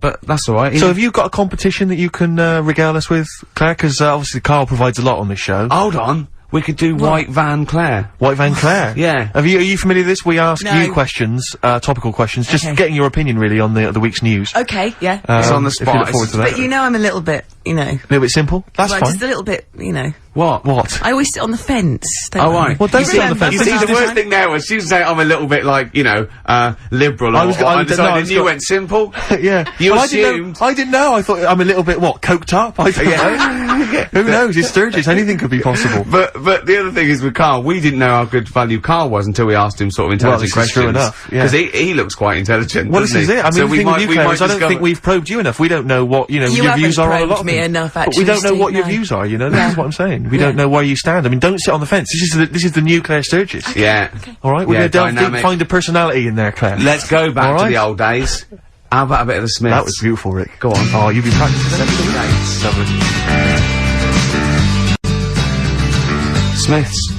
B: but that's alright.
C: So have you got a competition that you can regale us with, Claire? Because obviously Karl provides a lot on this show.
B: Hold on. We could do White Van Claire.
C: White Van Claire.
B: Yeah.
C: Are you familiar with this? We ask
H: No.
C: you questions, topical questions, just
H: Okay.
C: getting your opinion really on the week's news.
H: Okay, yeah.
B: It's on the
C: If you
B: spot.
C: look forward to that.
H: But you know I'm a little bit, you know.
C: A little bit simple. That's
H: well,
C: fine.
H: just a little bit, you know.
B: What?
C: What?
H: I always sit on the fence. Don't
B: Oh,
H: I?
B: right.
C: Well, don't
B: You
C: sit on the
B: see-
C: fence.
B: You
C: This
B: see,
C: is
B: the
C: this
B: worst
C: is-
B: thing there was she was saying I'm a little bit like, you know, liberal
C: I
B: or
C: was go- I- no,
B: undecided,
C: I
B: and
C: was
B: you
C: go-
B: went simple.
C: Yeah.
B: You
C: Well,
B: assumed.
C: I didn't know. I thought I'm a little bit, what, coked up? I don't know. Who knows? It's Sturgis. Anything could be possible.
B: But the other thing is with Karl, we didn't know how good value Karl was until we asked him sort of
C: Well,
B: intelligent
C: this is
B: questions.
C: true enough, yeah.
B: Because he looks quite intelligent.
C: Well, this
B: doesn't
C: is
B: he?
C: it. I mean,
B: So
C: the thing with you, Claire, is I don't
B: discover-
C: think we've probed you enough. We don't know what, you know,
H: You
C: your views
H: haven't
C: are on a lot
H: probed
C: of
H: me
C: things.
H: enough,
C: But we
H: actually,
C: don't know what
H: Steve,
C: your
H: no.
C: views are, you know?
H: Yeah.
C: This is what I'm saying. We
H: Yeah.
C: don't know where you stand. I mean, don't sit on the fence. This is the new Claire Sturgis.
B: Yeah.
C: All right? We're
B: Yeah,
C: gonna delve deep,
B: dynamic.
C: find a personality in there, Claire.
B: Let's go back
C: All
B: to
C: right.
B: the old days. How about a bit of the Smiths?
C: That was beautiful, Rick.
B: Go on.
C: Oh, you've been practicing.
B: Gates.
C: Lovely.
B: Smiths.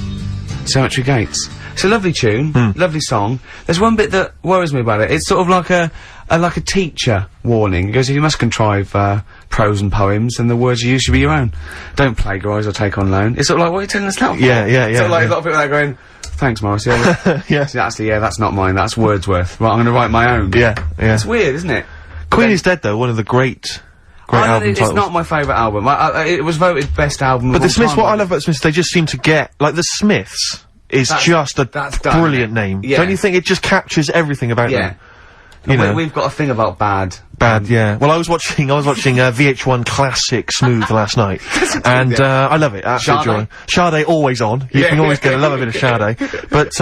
B: Cemetery Gates. It's a lovely tune, lovely song. There's one bit that worries me about it. It's sort of like a teacher warning. It goes, you must contrive prose and poems, and the words you use should be your own. Don't plagiarise or take on loan. It's sort of like, what are you telling us that for?
C: Yeah.
B: Sort of like
C: yeah.
B: a lot of people there going, thanks, Morris. Yeah,
C: Yeah.
B: actually, yeah, that's not mine. That's Wordsworth. Right, I'm going to write my own.
C: Yeah.
B: It's weird, isn't it?
C: Queen is Dead, though, one of the great album
B: It's
C: titles.
B: not my favourite album. It was voted best album.
C: But
B: of
C: the
B: all
C: Smiths,
B: time,
C: what I
B: wasn't
C: love about the Smiths, they just seem to get, like, the Smiths is just a
B: that's done,
C: brilliant
B: isn't it?
C: name.
B: Yeah.
C: Don't you think it just captures everything about
B: it? Yeah.
C: them? You know.
B: We've got a thing about bad.
C: Bad, yeah. Well, I was watching VH1 Classic Smooth last night, and I love it. Absolute
B: Sade?
C: joy. Sade always on. You
B: Yeah.
C: can always get a love a bit of Sade. But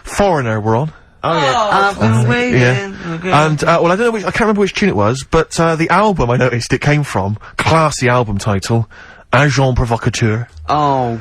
C: Foreigner were on.
B: Oh yeah. I've been waiting.
C: Yeah. And well, I don't know I can't remember which tune it was, but the album I noticed it came from, classy album title, Agent Provocateur.
B: Oh.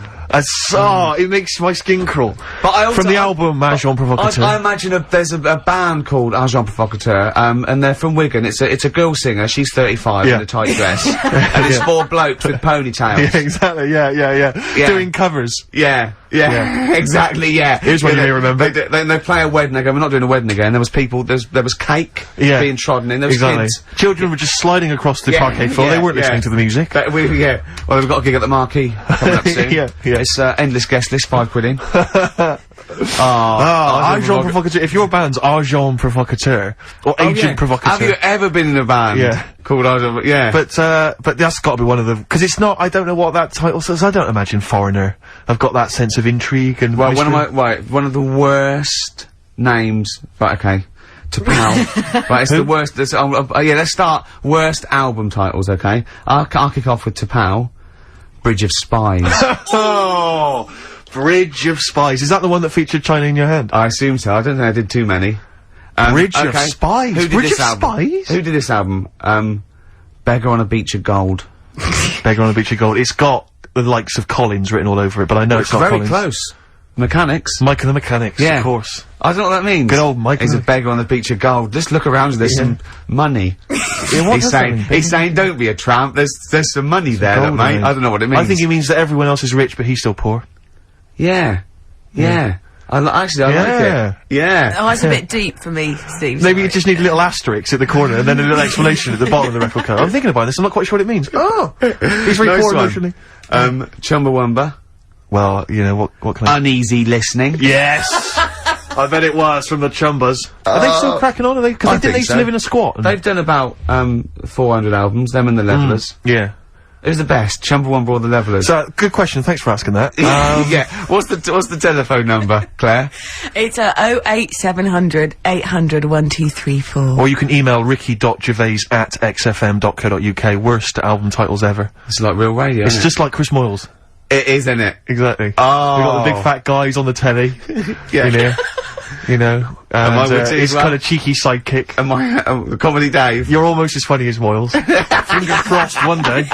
C: It makes my skin crawl.
B: But I also,
C: From the album Agent Provocateur.
B: I imagine there's a band called Agent Provocateur, and they're from Wigan. It's a girl singer. She's 35
C: Yeah.
B: in a tight dress, and it's 4 blokes with ponytails.
C: Yeah, exactly. Yeah. Doing covers.
B: Yeah, exactly. Yeah.
C: Here's what you may remember.
B: They play a wedding. They go, we're not doing a wedding again. There was people. There was cake being trodden in. There was
C: Exactly.
B: kids.
C: Children were just sliding across the
B: Yeah,
C: parquet floor. They weren't listening to the music.
B: Well, we've got a gig at the Marquee coming up soon.
C: Yeah.
B: It's endless guest list, £5 in.
C: Agent Provocateur. If your band's Agent Provocateur or Agent Provocateur.
B: Have you ever been in a band?
C: Yeah.
B: Called Agent? Yeah.
C: But that's got to be one of the because it's not. I don't know what that title says. I don't imagine Foreigner. I've got that sense of intrigue and.
B: Well,
C: mystery.
B: one of the worst names. Right, okay. To Pal. Right, it's the worst. Yeah, let's start worst album titles. Okay, I'll kick off with T'Pau, Bridge of Spies.
C: Oh, Bridge of Spies. Is that the one that featured China in Your Hand?
B: I assume so. I don't think I did too many.
C: Bridge of Spies.
B: Who did
C: Bridge
B: this
C: of
B: album?
C: Spies?
B: Who did this album? Beggar on a Beach of Gold.
C: Beggar on a Beach of Gold. It's got the likes of Collins written all over it, but I know it's not
B: very
C: Collins.
B: close. Mechanics.
C: Mike and the Mechanics,
B: Yeah.
C: of course.
B: I don't know what that means.
C: Good old Mike
B: He's
C: and
B: a beggar on the beach of gold. Just look around you, there's some money.
C: what does that mean?
B: He's saying, don't be a tramp, there's some money there,
C: gold,
B: mate.
C: mate.
B: I don't know what it means.
C: I think he means that everyone else is rich, but he's still poor.
B: Yeah. Actually, I like it. Yeah.
H: Oh, it's a bit deep for me, Steve.
C: Maybe you just need a little asterisk at the corner and then a little explanation at the bottom of the record card. I'm thinking about this, I'm not quite sure what it means. Oh! He's very
B: Nice
C: poor
B: one.
C: emotionally.
B: Chumbawamba.
C: Well, you know, what can I...
B: Uneasy listening.
C: Yes! I bet it was from the Chumbas. Are they still cracking on? Are they? Because
B: I
C: they
B: think
C: used to
B: so.
C: live in a squat.
B: They've done about 400 albums, them and the Levellers.
C: Yeah.
B: It was the best, Chumbawamba or the Levellers.
C: So, good question, thanks for asking that.
B: Yeah. What's the telephone number, Claire?
H: It's 08700 800 1234.
C: Or you can email ricky.gervais@xfm.co.uk. Worst album titles ever.
B: It's like real radio,
C: It's
B: isn't
C: just like Chris Moyles.
B: it? It is, isn't it?
C: Exactly.
B: Oh.
C: We got the big fat guys on the telly.
B: Yeah.
C: In here. You know. And
B: I with it
C: his
B: as well?
C: kind of cheeky sidekick.
B: Am I, Comedy Dave?
C: You're almost as funny as Moyles. Fingers crossed one day.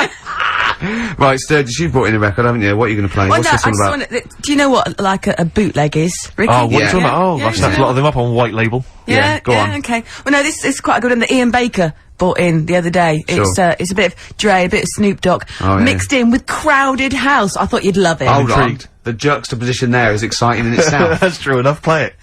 B: Right, Sturgis, you've brought in a record, haven't you? What are you going to play?
H: Well,
B: What's
H: no,
B: this all about?
H: do you know what, like, a bootleg is, Ricky?
C: Oh, what are you talking
B: Yeah.
C: about? Oh,
H: Yeah,
C: I've snapped a lot of them up on white label.
B: Yeah, go on.
H: Okay. Well, no, this is quite a good one that Ian Baker bought in the other day.
B: Sure.
H: It's a bit of Dre, a bit of Snoop Dogg,
B: Oh, yeah.
H: mixed in with Crowded House. I thought you'd love it.
B: Hold on.
C: intrigued.
B: The juxtaposition there is exciting in itself.
C: That's true enough, play it.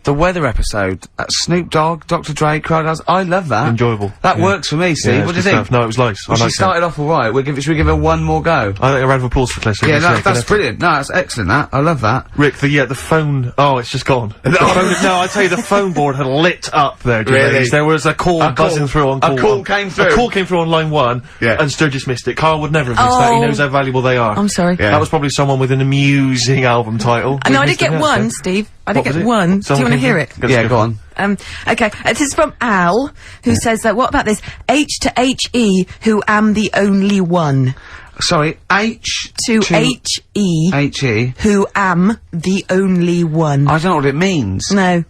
B: The weather episode, Snoop Dogg, Dr. Dre, Crowd House, I love that.
C: Enjoyable.
B: That
C: Yeah.
B: works for me, Steve.
C: Yeah,
B: What
C: it's
B: do you
C: good
B: think?
C: stuff. No, it was nice. I
B: Well, she
C: liked it.
B: started off alright. Should we give her one more go?
C: I think a round of applause for Claire.
B: Yeah, that's brilliant. No, that's excellent, that. I love that.
C: Rick, the phone. Oh, it's just gone. The phone, no, I tell you, the phone board had lit up there. Gervais.
B: Really?
C: There was a call buzzing through on
B: A
C: call.
B: call
C: one.
B: came through?
C: A call came through on line 1.
B: Yeah.
C: And Sturgis missed it. Karl would never have missed that. He
H: Oh.
C: knows how valuable they are.
H: I'm sorry.
B: Yeah.
C: That was probably someone with an amusing album title.
H: No, I
C: We
H: did get
C: missed it,
H: one,
C: yeah.
H: Steve. I did
C: What was
H: get
C: it?
H: one. Do you
C: Someone
H: want to
C: came
H: hear
C: through?
H: it?
C: Let's
B: Yeah,
C: go
B: go
C: for
B: on.
H: Okay. This is from Al, who says that, what about this? H to H-E, who am the only one.
B: Sorry, H
H: To H-E,
B: H-E.
H: who am the only one.
B: I don't know what it means.
H: No.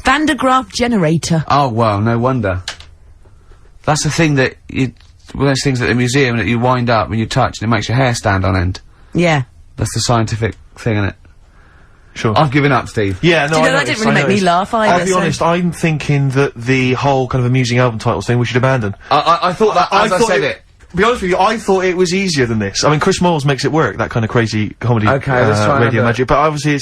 H: Van de Graaff generator.
B: Oh, well, no wonder. That's the thing that one of those things at the museum that you wind up and you touch and it makes your hair stand on end.
H: Yeah.
B: That's the scientific thing, isn't it?
C: Sure.
B: I've given up, Steve.
C: Yeah, no,
H: Do you know,
C: I
H: that
C: noticed,
H: didn't really
C: I
H: make me
C: noticed.
H: laugh either,
C: I'll be
H: so-
C: honest, I'm thinking that the whole kind of amusing album titles thing we should abandon.
B: I thought that as I
C: thought
B: said it.
C: Be honest with you, I thought it was easier than this. I mean, Chris Moyles makes it work, that kind of crazy comedy,
B: Okay, let's try and
C: radio
B: have a-
C: magic, but obviously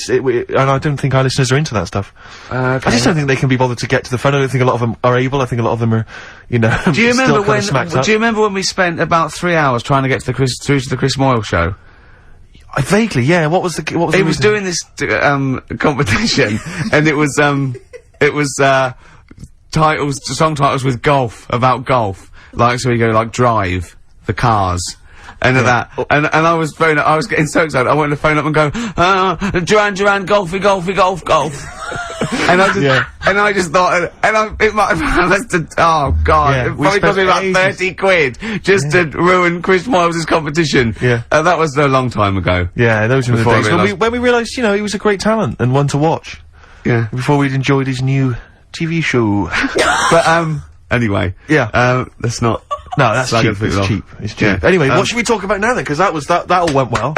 C: and I don't think our listeners are into that stuff. I just don't think they can be bothered to get to the phone. I don't think a lot of them are able. I think a lot of them are, you know,
B: Do you remember
C: still kind of smacked up.
B: Do you remember when we spent about 3 hours trying to get to the Chris Moyle show?
C: Vaguely, yeah. What was the
B: He
C: reason?
B: was doing this competition, and it was song titles with golf, about golf. Like, so we go like Drive, the Cars, and that, and I was getting so excited. I wanted to phone up and go, Duran, golfy, golf. And I just thought, it might have lasted, oh god,
C: Yeah,
B: it
C: we
B: probably cost me about
C: spent ages.
B: 30 quid just to ruin Chris Moyles' competition.
C: Yeah.
B: That was a long time ago.
C: Yeah, those were the
B: Before I
C: days
B: realised-
C: when we realised, you know, he was a great talent and one to watch.
B: Yeah.
C: Before we'd enjoyed his new TV show.
B: But, anyway.
C: Yeah.
B: Let's not.
C: No, that's
B: Slag
C: cheap.
B: other people
C: It's
B: off.
C: cheap. It's cheap.
B: Yeah.
C: Anyway, what should we talk about now then? Because that all went well.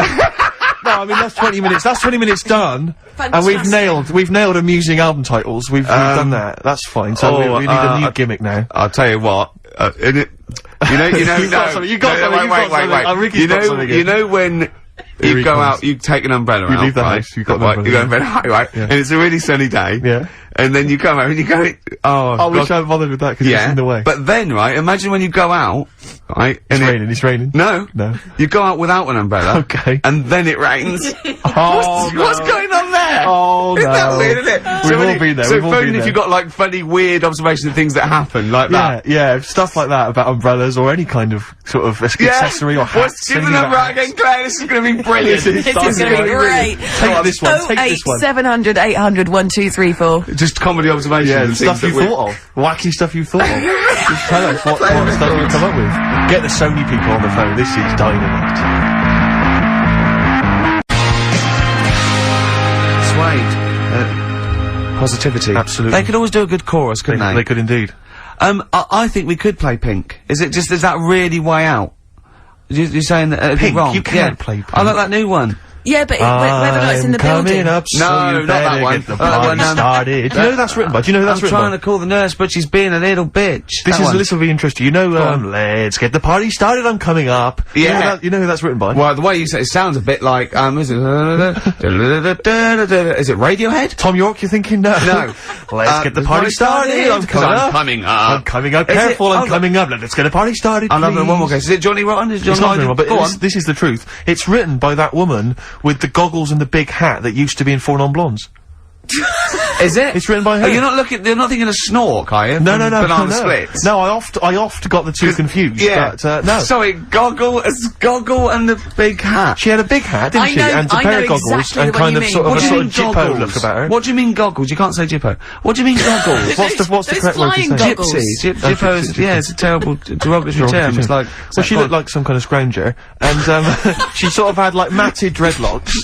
C: No, I mean that's 20 minutes. That's 20 minutes done, and we've nailed amusing album titles. We've done that. That's fine. So we need a new gimmick now.
B: I'll tell you what. In it, you know,
C: You've got
B: no,
C: something, you've got
B: no,
C: something, you've got something.
B: wait.
C: Ricky's got something
B: You
C: here.
B: know when
C: Here
B: you
C: he
B: go
C: comes.
B: out, you take an umbrella out,
C: leave the
B: right?
C: house, you've got an
B: Right,
C: umbrella,
B: you go
C: yeah.
B: umbrella out, right?
C: Yeah.
B: And it's a really sunny day.
C: Yeah.
B: And then you come out and you go,
C: I
B: God.
C: wish I hadn't bothered with that because it's in the way.
B: But then, right, imagine when you go out, right?
C: It's
B: and
C: raining. It's raining.
B: No.
C: No.
B: You go out without an umbrella.
C: Okay.
B: And then it rains.
C: Oh,
B: What's going on there?
C: Oh,
B: Isn't that
C: no.
B: weird, isn't it?
C: We've
B: when
C: all
B: you-
C: been there,
B: So
C: we've all
B: phone
C: been
B: if
C: there.
B: you've got like funny, weird observations of things that happen, like that.
C: Yeah, stuff like that about umbrellas or any kind of sort of accessory or hat.
B: Give the number out again, Claire. This is going to be brilliant.
H: This is going to be great.
C: Take this one. Take this one.
H: 08700 800 1234.
B: Just comedy observations.
C: Yeah,
B: and
C: stuff
B: things
C: you
B: that we-
C: thought of. Wacky stuff you thought of. Just tell us what stuff you come up with. Get the Sony people on the phone. This is dynamite.
B: Suede. Positivity.
C: Absolutely.
B: They could always do a good chorus, couldn't they?
C: They could indeed.
B: I think we could play Pink. Is that really way out? You're saying that it'd
C: Pink?
B: be wrong?
C: You can't play Pink.
B: I like that new one.
H: Yeah, but whether or not it's in the building.
C: Up, so
B: No,
C: you
B: not that
C: better
B: one.
C: Get the
B: That
C: party
B: one,
C: started. Do you know who that's written by? Do you know who that's
B: I'm
C: written
B: trying
C: by?
B: to call the nurse, but she's being a little bitch.
C: This will be interesting. You know, let's get the party started. I'm coming up.
B: Yeah.
C: You know who that's written by?
B: Well, the way you say it sounds a bit like, is it, is it Radiohead?
C: Tom York, you're thinking? No.
B: No.
C: Let's get the party started. I'm coming up.
B: coming up.
C: I'm coming up.
B: Is it-
C: Careful, I'm
B: hold on.
C: coming up. Let's get the party started,
B: I'll have
C: please.
B: one more guess. Is it Johnny Rotten? Is it
C: It's
B: John
C: not very well, but
B: Go on.
C: this is the truth. It's written by that woman with the goggles and the big hat that used to be in Four Non-Blondes.
B: Is it?
C: It's written by her.
B: Oh, you're not thinking of Snork, are you?
C: No,
B: From
C: no, no,
B: Banana
C: no.
B: Splits.
C: No, I oft got the two confused.
B: Yeah.
C: But, no.
B: Sorry, Goggle and the big hat.
C: She had a big hat, didn't
H: I
C: she?
H: know-
C: And a
H: I
C: pair
H: know
C: of goggles
H: exactly
C: and
H: the one
C: kind
H: you
C: of
H: mean.
C: sort of
H: What
C: a
H: do you
C: sort
H: mean
C: of Jippo look about her.
B: What do you mean goggles? You can't say Jippo. What do you mean goggles?
C: What's the
H: Those
C: correct word to
H: flying
C: say?
H: goggles.
B: Gypsy. Jippo's, yeah, it's a terrible derogatory term. It's like,
C: Well, she looked like some kind of scrounger, and she sort of had like matted dreadlocks,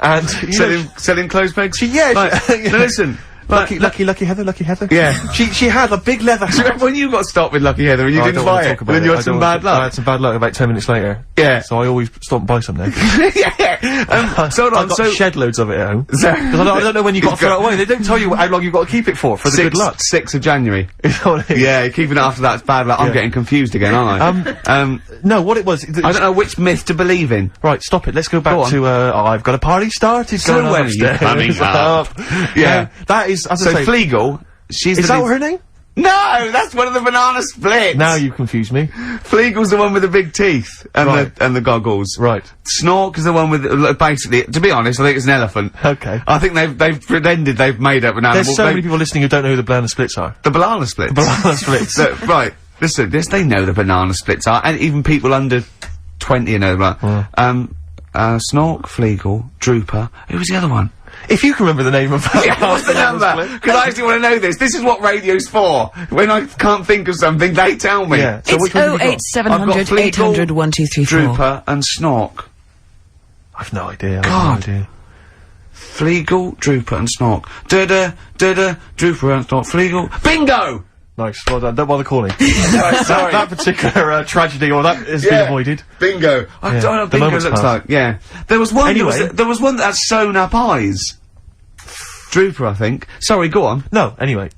C: and you know,
B: selling clothes pegs?
C: yeah.
B: Now listen.
C: Lucky Heather.
B: Yeah.
C: She had a big leather
B: Do you
C: hat.
B: remember when you got stopped with Lucky Heather and you
C: I
B: didn't
C: don't
B: buy
C: wanna
B: it?
C: talk about
B: Then you
C: I
B: had some
C: don't
B: bad
C: wanna- I
B: luck.
C: had some bad luck about 10 minutes later.
B: Yeah.
C: So I always stop and buy some now.
B: Yeah. So hold
C: I
B: on,
C: got
B: so
C: shed loads of it at home.
B: So-
C: Because I don't know when you got to throw it away. They don't tell you how long you've got to keep it for the good luck.
B: 6th of January.
C: You know what I mean?
B: Yeah, keeping it after that's bad luck. I'm
C: Yeah.
B: getting confused again, aren't I?
C: No, what it was...
B: I don't know which myth to believe in.
C: Right, stop it. Let's go back
B: Go on.
C: to, I've got a party started
B: So
C: going on
B: when are you
C: upstairs.
B: coming up?
C: Yeah. That is, as
B: So
C: I say...
B: Fleagle, she's
C: Is
B: the
C: that
B: big-
C: her name?
B: No, that's one of the Banana Splits.
C: Now you've confused me.
B: Fleagle's the one with the big teeth and
C: Right.
B: the goggles.
C: Right.
B: Snork is the one with basically. To be honest, I think it's an elephant.
C: Okay.
B: I think they've pretended they've made up an animal.
C: There's so many people listening who don't know who the Banana Splits are.
B: The Banana Splits.
C: Banana Splits.
B: So, right. Listen, yes, they know the Banana Splits are, and even people under 20 know that. Snork, Fleagle, Drooper. Who was the other one?
C: If you can remember the name of
B: Yeah, what's the number? Because I actually want to know this. This is what radio's for. When I can't think of something, they tell me.
C: Yeah. So
H: It's
C: which one have you got?
H: 08700
B: I've got Fleagle,
H: 800 1234.
B: Drooper and Snork.
C: I've no idea.
B: God. Fleagle, Drooper and Snork. Da-da, Drooper and Snork. Fleagle. Bingo!
C: Nice. Well done. Don't bother calling.
B: Sorry.
C: That particular tragedy or that has been avoided.
B: Bingo. I
C: Yeah.
B: don't know what
C: The
B: bingo
C: moment's
B: looks
C: passed.
B: like. Yeah. There was one.
C: Anyway.
B: There was one that had sewn up eyes. Drooper, I think. Sorry, go on.
C: No, anyway,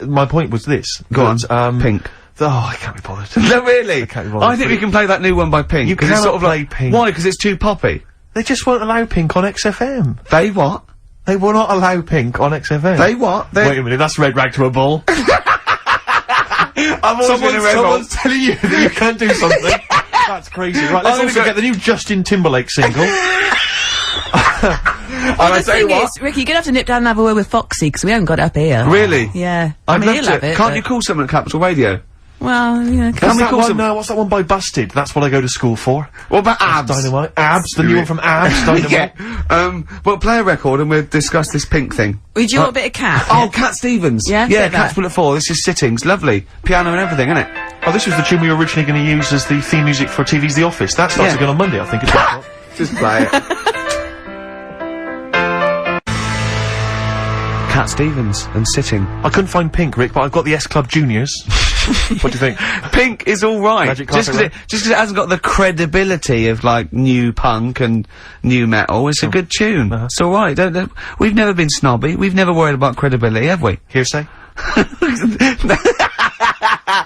C: my point was this.
B: Go
C: that,
B: on. Pink.
C: I can't be bothered.
B: No, really?
C: can't be bothered.
B: I think we can play that new one by Pink.
C: You
B: 'cause it's
C: cannot
B: sort of
C: play
B: like,
C: Pink.
B: Why? Because it's too poppy.
C: They just won't allow Pink on XFM.
B: They what?
C: They will not allow Pink on XFM.
B: They what?
C: Wait a minute, that's red rag to a bull.
B: I've always been a rebel.
C: Someone's telling you that you can't do something. That's crazy. Right, let's
B: I'm gonna
C: also
B: go-
C: get the new Justin Timberlake single.
H: Well, the
B: tell you
H: thing
B: what.
H: is, Ricky, you're gonna have to nip down and have a word with Foxy, because we haven't got it up here.
B: Really?
H: Yeah.
B: I'd
H: he'll
B: love
H: have
B: to.
H: it,
B: Can't
H: but-
B: you call someone at Capital Radio?
H: Well, you know,
B: Can we
C: What's that
B: call
C: one,
B: some?
C: what's that one by Busted? That's what I go to school for.
B: What about Abs?
C: Dynamite. Abs, the new one from Abs, Dynamite.
B: Yeah. Well, play a record and we'll discuss this Pink thing.
H: would you want a bit of cat?
B: Oh, Cat Stevens.
H: Yeah,
B: Yeah,
H: take that.
B: Cat's Bullet 4. This is Sittings. Lovely. Piano and everything, isn't it?
C: Oh, this was the tune we were originally going to use as the theme music for TV's The Office. That starts
B: Yeah.
C: again on Monday, I think. It's 1 o'clock.
B: Just play it. Cat Stevens and Sitting.
C: I couldn't find Pink, Rick, but I've got the S Club Juniors. What do you think?
B: Pink is alright.
C: Magic
B: Just
C: carpet
B: because it hasn't got the credibility of, like, new punk and new metal, it's a good tune. It's alright. We've never been snobby. We've never worried about credibility, have we?
C: Hearsay?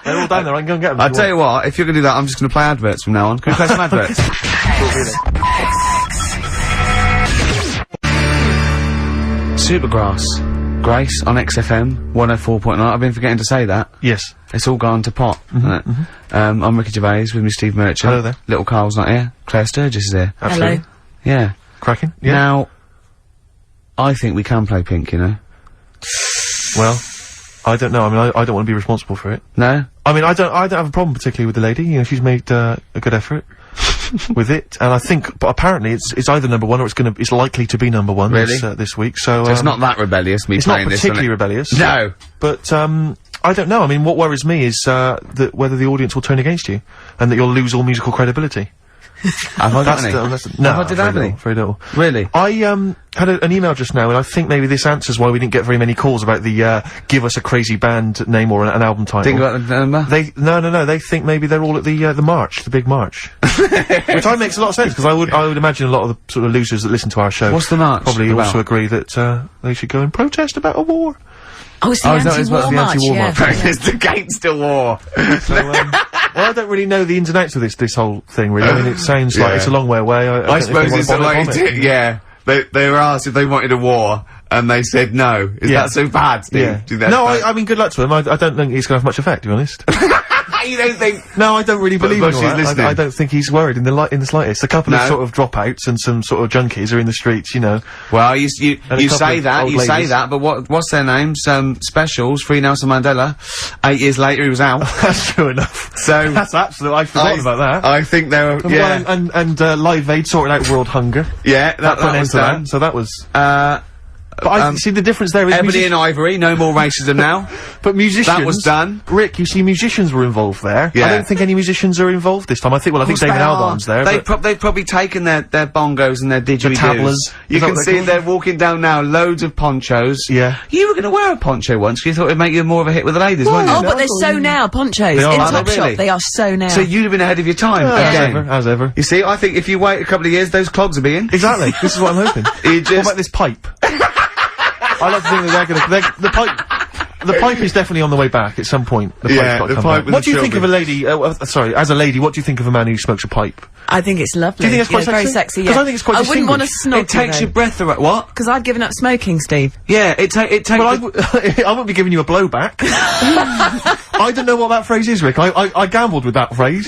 C: They're all down there, I can go and get them.
B: I'll tell you what, if you're gonna do that, I'm just gonna play adverts from now on. Can we play some adverts? Supergrass. Grace on XFM 104.9. I've been forgetting to say that.
C: Yes.
B: It's all gone to pot, isn't it? I'm Ricky Gervais with me, Steve Merchant.
C: Hello there.
B: Little Carl's not here. Claire Sturgis is here.
C: Absolutely.
H: Hello.
B: Yeah.
C: Cracking? Yeah.
B: Now, I think we can play Pink, you know?
C: Well, I don't know. I mean, I don't want to be responsible for it.
B: No?
C: I mean, I don't have a problem particularly with the lady. You know, she's made a good effort with it, and I think, but apparently it's either number one or it's likely to be number one
B: Really?
C: this week. So,
B: So it's not that rebellious, me
C: it's not
B: playing this,
C: particularly
B: isn't it?
C: rebellious.
B: No.
C: But I don't know. I mean, what worries me is that whether the audience will turn against you and that you'll lose all musical credibility.
B: Have I got any?
C: No,
B: Did I have any?
C: very little.
B: Really?
C: I had an email just now, and I think maybe this answers why we didn't get very many calls about the give us a crazy band name or an album title.
B: Think about the number?
C: No. They think maybe they're all at the march, the big march, which makes a lot of sense because I would imagine a lot of the sort of losers that listen to our show.
B: What's the march
C: Probably
B: about?
C: also agree that they should go and protest about a war.
H: Oh, it's the anti-war march, yeah.
B: It's against the war.
C: So, well, I don't really know the ins and outs of this whole thing, really. I mean, it sounds like it's a long way away.
B: I suppose it's like, yeah. They were asked if they wanted a war, and they said no. Is that so bad, Steve?
C: Yeah.
B: Do that
C: No,
B: bad?
C: I mean, good luck to them. I don't think it's going to have much effect, to be honest.
B: You don't think?
C: No, I don't really believe in all that.
B: listening.
C: I don't think he's worried in the slightest. A couple of sort of dropouts and some sort of junkies are in the streets, you know.
B: Well, you say that, but what's their names? Specials, Free Nelson Mandela. 8 years later, he was out.
C: That's true enough.
B: So
C: that's absolute. I forgot about that.
B: I think they were. Yeah,
C: and Live Aid sorting out world hunger.
B: Yeah, that
C: put an end
B: was
C: to
B: done.
C: that. So that was. But I see the difference there is
B: Ebony and Ivory, no more racism now.
C: But musicians...
B: That was done.
C: Rick, you see musicians were involved there.
B: Yeah.
C: I don't think any musicians are involved this time. I think David Albarn's there.
B: They've probably taken their bongos and their didgeridoos.
C: tablas.
B: You can see they're walking down now, loads of ponchos.
C: Yeah.
B: You were going to wear a poncho once, 'cause you thought it'd make you more of a hit with the ladies, weren't you?
H: Oh, but they're so now, ponchos.
C: They are,
H: in
C: aren't
B: they?
H: Topshop, they are so now.
B: So you'd have been ahead of your time, again.
C: As ever.
B: You see, I think if you wait a couple of years, those clogs will be in.
C: Exactly. This is what I'm hoping.
B: You
C: What
B: just...
C: about this pipe? I like to think that the pipe is definitely on the way back at some point. The pipe's got to come back. What do you think of a lady, sorry, as a lady, what do you think of a man who smokes a pipe?
H: I think it's lovely.
C: Do you think it's quite
H: very sexy, yeah.
C: Because I think it's quite
H: I wouldn't want to
C: distinguished.
H: snog
B: It takes your breath away. What?
H: Because I've given up smoking, Steve.
B: Yeah, it takes...
C: Well, I won't be giving you a blowback. I don't know what that phrase is, Rick. I gambled with that phrase.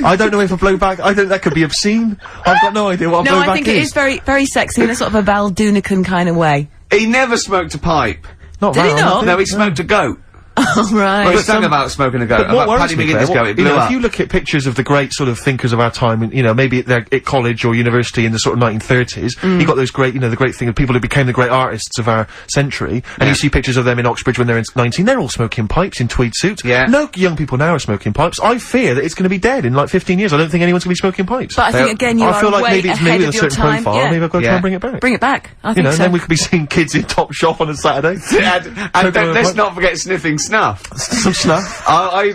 C: I don't know if a blowback... I think that could be obscene. I've got no idea what a blowback is.
H: No, I think it is very, very sexy in a sort of a Val Dunican kind of way.
B: He never smoked a pipe.
H: Did he not?
B: No, he smoked a goat.
H: Oh, right.
B: Well, he sang about smoking a goat,
C: But what
B: about
C: worries
B: Paddy
C: me,
B: McGuinness
C: Claire,
B: goat, it blew up.
C: if you look at pictures of the great sort of thinkers of our time, and, you know, maybe they're at college or university in the sort of 1930s, you got those great, you know, the great thing of people who became the great artists of our century, and you see pictures of them in Oxbridge when they're 19, they're all smoking pipes in tweed suits.
B: Yeah.
C: No young people now are smoking pipes. I fear that it's going to be dead in like 15 years. I don't think anyone's going to be smoking pipes.
H: But I think, again, you
C: I
H: are
C: feel like
H: way
C: maybe it's me
H: ahead
C: with
H: of
C: a
H: your
C: certain
H: time.
C: profile,
H: Yeah.
C: maybe I've got to try and bring it back.
H: Bring it back. I
C: You
H: think
C: know,
H: so.
C: then we could be seeing kids in Top Shop on a Saturday.
B: And let's not forget sniffing snuff.
C: Some snuff.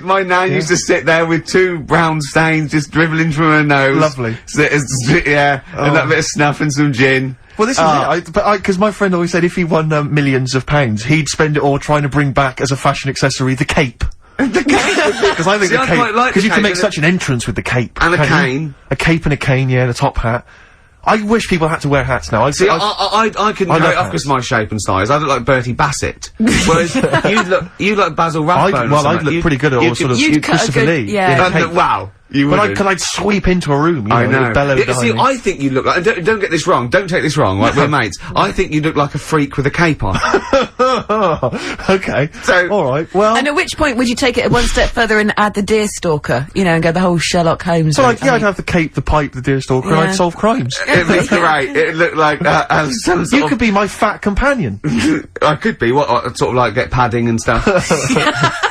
B: My nan used to sit there with 2 brown stains just dribbling from her nose.
C: Lovely.
B: And that bit of snuff and some gin.
C: Well, this is it. Because my friend always said if he won millions of pounds, he'd spend it all trying to bring back as a fashion accessory the cape.
B: The cape?
C: Because I think
B: See,
C: the
B: I
C: cape,
B: quite like
C: because
B: the
C: you can
B: cape
C: make such an entrance with the cape.
B: And a
C: can't you?
B: cane.
C: A cape and a cane, yeah, and a top hat. I wish people had to wear hats now.
B: See, I couldn't carry it off because of my shape and size. I look like Bertie Bassett. Whereas you look Basil Rathbone.
C: I'd look pretty good at all sort of
H: you'd cut a
C: Christopher
H: good-
C: Lee.
H: yeah.
C: in a cape.
B: Wow. You
C: But
B: wouldn't.
C: I'd sweep into a room, you know,
B: I know.
C: with bellow
B: See,
C: behind me.
B: I think you look like, and don't get this wrong, don't take this wrong, like, we're mates. I think you look like a freak with a cape on.
C: Okay.
B: So-
C: alright, well...
H: And at which point would you take it one step further and add the deerstalker, you know, and go the whole Sherlock Holmes
C: So,
H: route?
C: I'd have the cape, the pipe, the deerstalker, and
H: Yeah.
C: I'd solve crimes.
B: It looked great. It looked like, some sort
C: You could be my fat companion.
B: I could be, sort of like get padding and stuff.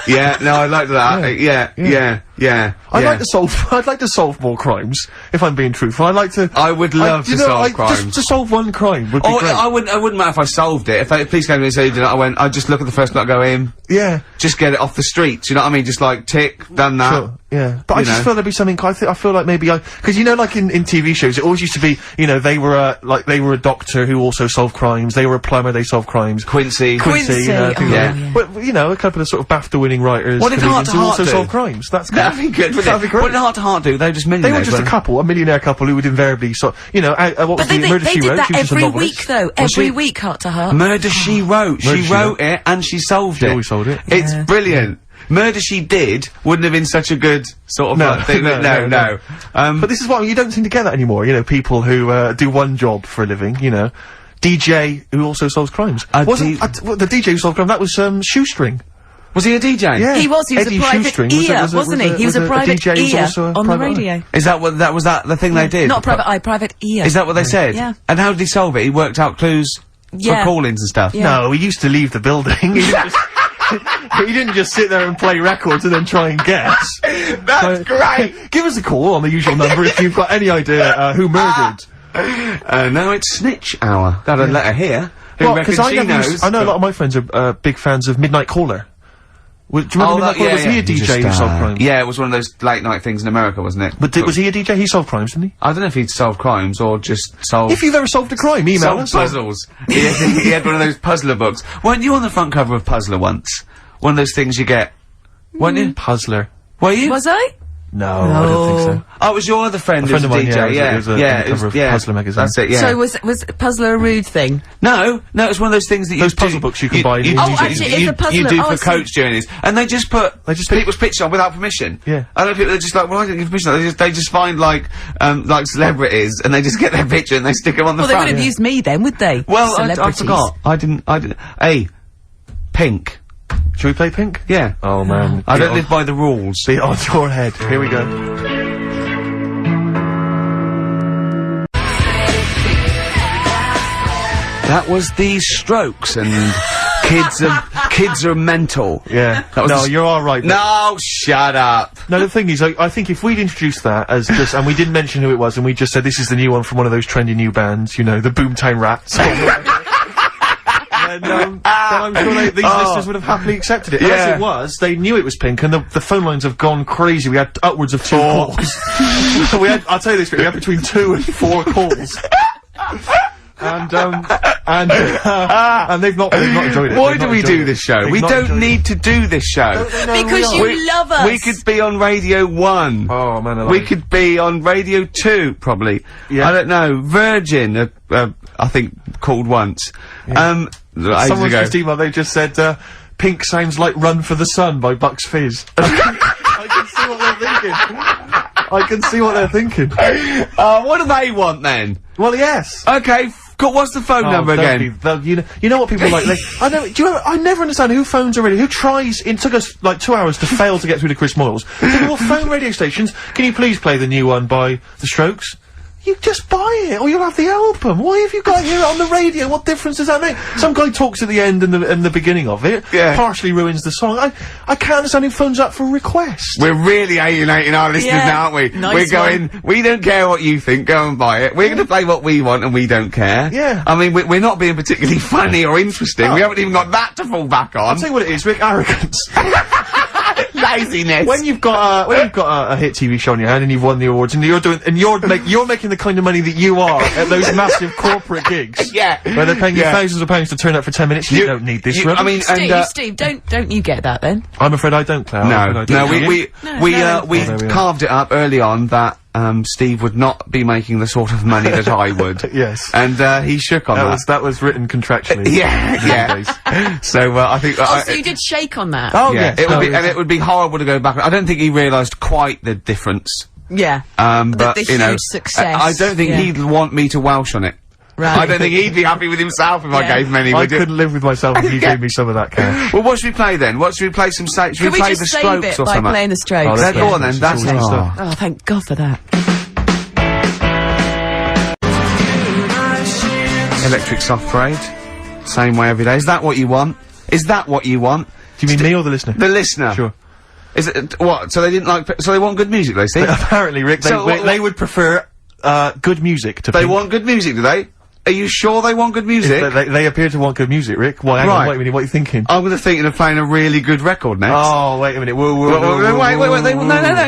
B: Yeah, no, I like that. Yeah.
C: I'd like to solve more crimes, if I'm being truthful. I'd like to...
B: I would love to solve crimes.
C: Just to solve one crime would be great.
B: I wouldn't matter if I solved it. If the police came to me and said, I'd just look at the first one, I'd go in.
C: Yeah.
B: Just get it off the streets, you know what I mean? Just like, tick, done that.
C: Sure, yeah. But I
B: You
C: just
B: know.
C: feel there'd be something, I feel like maybe because you know, like in TV shows, it always used to be, you know, they were a doctor who also solved crimes, they were a plumber, they solved crimes.
B: Quincy.
C: You know,
H: Quincy,
C: things
H: oh,
C: like that.
H: yeah.
C: But, you know, a couple of sort of BAFTA-winning writers,
B: What did Heart
C: comedians
B: to
C: who
B: Heart
C: also
B: do?
C: solve crimes. That's good.
B: That'd be good, wouldn't
C: That'd
B: it?
C: be great.
B: What did Heart to Heart do? They were just
C: They
B: millionaires.
C: were just a couple, a millionaire couple who would invariably you know, what was
H: But
C: the Murder
H: they
C: She
H: did
C: Wrote?
H: that
C: She was just a
H: every
C: novelist.
H: week, though. Every week, Heart to Heart.
B: Murder She Wrote.
C: Murder,
B: She
C: She
B: wrote it and she solved
C: She
B: it.
C: always solved it.
B: It's
H: Yeah.
B: brilliant. Murder She Did wouldn't have been such a good sort of
C: No,
B: thing.
C: no. But this is what you don't seem to get that anymore. You know, people who do one job for a living. You know, DJ who also solves crimes. The DJ who solved crime? That was Shoestring.
B: Was he a DJ?
C: Yeah,
H: He was a
C: Eddie
H: private
C: Shoestring
H: ear, wasn't he? He was a private
C: DJ who was
H: ear
C: also a
H: on the
C: private eye.
H: radio.
B: Is that what was the thing they did?
H: Not private eye, private ear.
B: Is that what they said?
H: Yeah.
B: And how did he solve it? He worked out clues
H: Yeah.
B: for call-ins and stuff.
H: Yeah.
C: No, he used to leave the building. He he didn't just sit there and play records and then try and guess.
B: That's great!
C: Give us a call on the usual number if you've got any idea who murdered.
B: No, it's Snitch Hour. Got a letter here. Who reckons
C: Because
B: she knows?
C: I know a lot of my friends are big fans of Midnight Caller. Do you remember Midnight Caller? Was he a DJ who solved crimes?
B: Yeah, it was one of those late night things in America, wasn't it?
C: But was he a DJ? He solved crimes, didn't he?
B: I don't know if he'd solve crimes or just solve...
C: If you've ever solved a crime, email us.
B: puzzles. He had one of those puzzler books. Weren't you on the front cover of Puzzler once? One of those things you get. Weren't you?
C: Puzzler.
B: Were you?
H: Was I?
C: No, I don't think so.
B: Oh, it was your other friend who was a
C: mine,
B: DJ,
C: it was a cover of Puzzler magazine.
B: That's it, yeah.
H: So was Puzzler a rude thing?
B: No, it was one of those things that
C: Those puzzle books you can buy in the
H: Oh, actually, it's a puzzler.
B: You do
H: Oh,
B: for coach journeys, and they just put people's pictures on without permission.
C: Yeah.
B: I don't know if they're just like, well, I didn't give permission. They just find like celebrities, and they just get their picture and they stick them on the
H: Well, they
B: front.
H: would have used me then, would they?
B: Well, I
H: Celebrities.
B: forgot. I didn't. Hey, Pink.
C: Shall we play Pink?
B: Yeah.
C: Oh man.
B: I don't live by the rules.
C: Be on your head. Here we go.
B: That was the Strokes, and kids are mental.
C: Yeah.
B: That was
C: No, you're alright.
B: No, shut up.
C: No, the thing is, I think if we'd introduced that as just, and we didn't mention who it was, and we just said this is the new one from one of those trendy new bands, you know, the Boomtown Rats. then I'm sure these listeners would have happily accepted it. And as it was, they knew it was Pink, and the phone lines have gone crazy. We had upwards of 2 calls. I'll tell you this, we had between 2 and 4 calls. And they've not enjoyed it.
B: Why do we do this show? We don't need to do this show.
H: Because you love us.
B: We could be on Radio 1.
C: Oh man,
B: We could be on Radio 2, probably.
C: Yeah.
B: I don't know. Virgin, I think, called once. Ages
C: Someone's
B: ago.
C: just emailed, they just said, Pink sounds like Run for the Sun by Bucks Fizz. I can see what they're thinking. I can see what they're thinking.
B: What do they want then?
C: Well, yes.
B: Okay, what's the phone number again?
C: You know what people are like. I never understand who phones a radio. Who tries? It took us like 2 hours to fail to get through to Chris Moyles. People will phone radio stations. Can you please play the new one by The Strokes? You just buy it, or you'll have the album. Why have you got to hear it on the radio? What difference does that make? Some guy talks at the end and the beginning of it.
B: Yeah.
C: Partially ruins the song. I can't understand who phones up for a request.
B: We're really alienating our listeners now, aren't we?
H: Nice
B: We're going, we don't care what you think, go and buy it. We're going to play what we want and we don't care.
C: Yeah.
B: I mean, we're not being particularly funny or interesting. We haven't even got that to fall back on.
C: I'll tell you what it is, Rick, arrogance.
B: Laziness.
C: When you've got a hit TV show on your hand and you've won the awards and you're making the kind of money that you are at those massive corporate gigs.
B: Yeah.
C: Where they're paying you thousands of pounds to turn up for 10 minutes. You don't need this rubbish.
B: I mean,
H: Steve, don't you get that then?
C: I'm afraid I don't, Claire.
B: We carved it up early on that Steve would not be making the sort of money that I would.
C: Yes.
B: And he shook on that.
C: That was written contractually.
B: Yeah. So I think.
H: So you did shake on that.
C: Oh
B: yeah.
C: yes.
B: It would be horrible to go back. I don't think he realised quite the difference.
H: Yeah.
B: But
H: the
B: you know,
H: huge success.
B: I don't think he'd want me to Welsh on it.
H: Right.
B: I don't think he'd be happy with himself if I gave him any.
C: I couldn't live with myself if you gave me some of that cash.
B: Well, what should we play then? What should we play? Should we play
H: just
B: the
H: save
B: Strokes
H: it
B: or
H: by
B: something?
H: playing the Strokes?
C: Oh,
B: Go on then. That's
C: all stuff.
H: Oh, thank God for that.
B: Electric Soft Parade. Same way every day. Is that what you want? Is that what you want?
C: Do you mean me or the listener?
B: The listener.
C: Sure.
B: Is it what? So they didn't like. So they want good music. They see.
C: Apparently, Rick, they would prefer good music to.
B: They
C: Pink.
B: want good music, do they? Are you sure they want good music?
C: They appear to want good music, Rick. Why? Hang on, wait a minute. What are you thinking?
B: I'm gonna thinking of playing a really good record next.
C: Oh, wait a minute. Wait.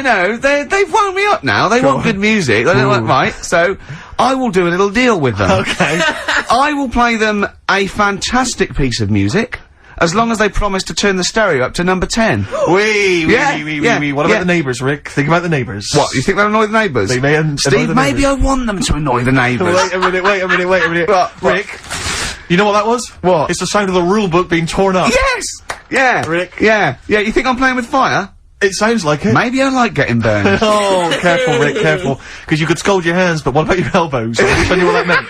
B: No. They've wound me up now. They want good music. They don't want, right. So, I will do a little deal with them.
C: Okay.
B: I will play them a fantastic piece of music, as long as they promise to turn the stereo up to number 10.
C: Wee. What about the neighbours, Rick? Think about the neighbours.
B: What, you think they'll annoy the neighbours?
C: They may annoy
B: Steve,
C: the
B: maybe
C: neighbours.
B: I want them to annoy the neighbours.
C: Wait a minute.
B: What?
C: Rick, you know what that was?
B: What?
C: It's the sound of the rule book being torn up.
B: Yes! Yeah.
C: Rick.
B: Yeah. You think I'm playing with fire?
C: It sounds like it.
B: Maybe I like getting burned.
C: Oh, careful, Rick, careful. Because you could scald your hands, but what about your elbows? I wish I knew what that meant.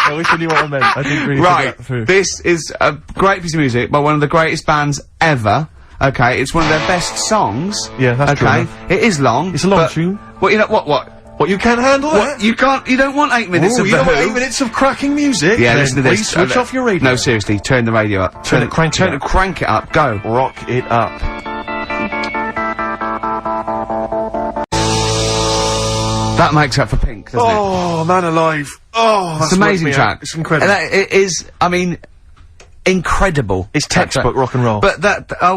C: I wish I knew what I meant. I didn't really think that through.
B: This is a great piece of music by one of the greatest bands ever. Okay, it's one of their best songs.
C: Yeah, that's true
B: okay.
C: enough.
B: It is long.
C: It's a long tune.
B: Well, you know what?
C: What, you can't handle that?
B: You can't, you don't want 8 minutes of
C: you
B: The
C: don't want
B: Who.
C: 8 minutes of cracking music?
B: Yeah,
C: Then
B: listen to this.
C: please switch off your radio.
B: No, seriously, turn the radio up.
C: Crank
B: Crank it up, go.
C: Rock it up.
B: That makes up for Pink, doesn't it?
C: Oh, man alive. Oh, that's
B: It's an amazing
C: worked me out.
B: track.
C: It's incredible.
B: And it is, I mean, incredible.
C: It's textbook rock and roll.
B: But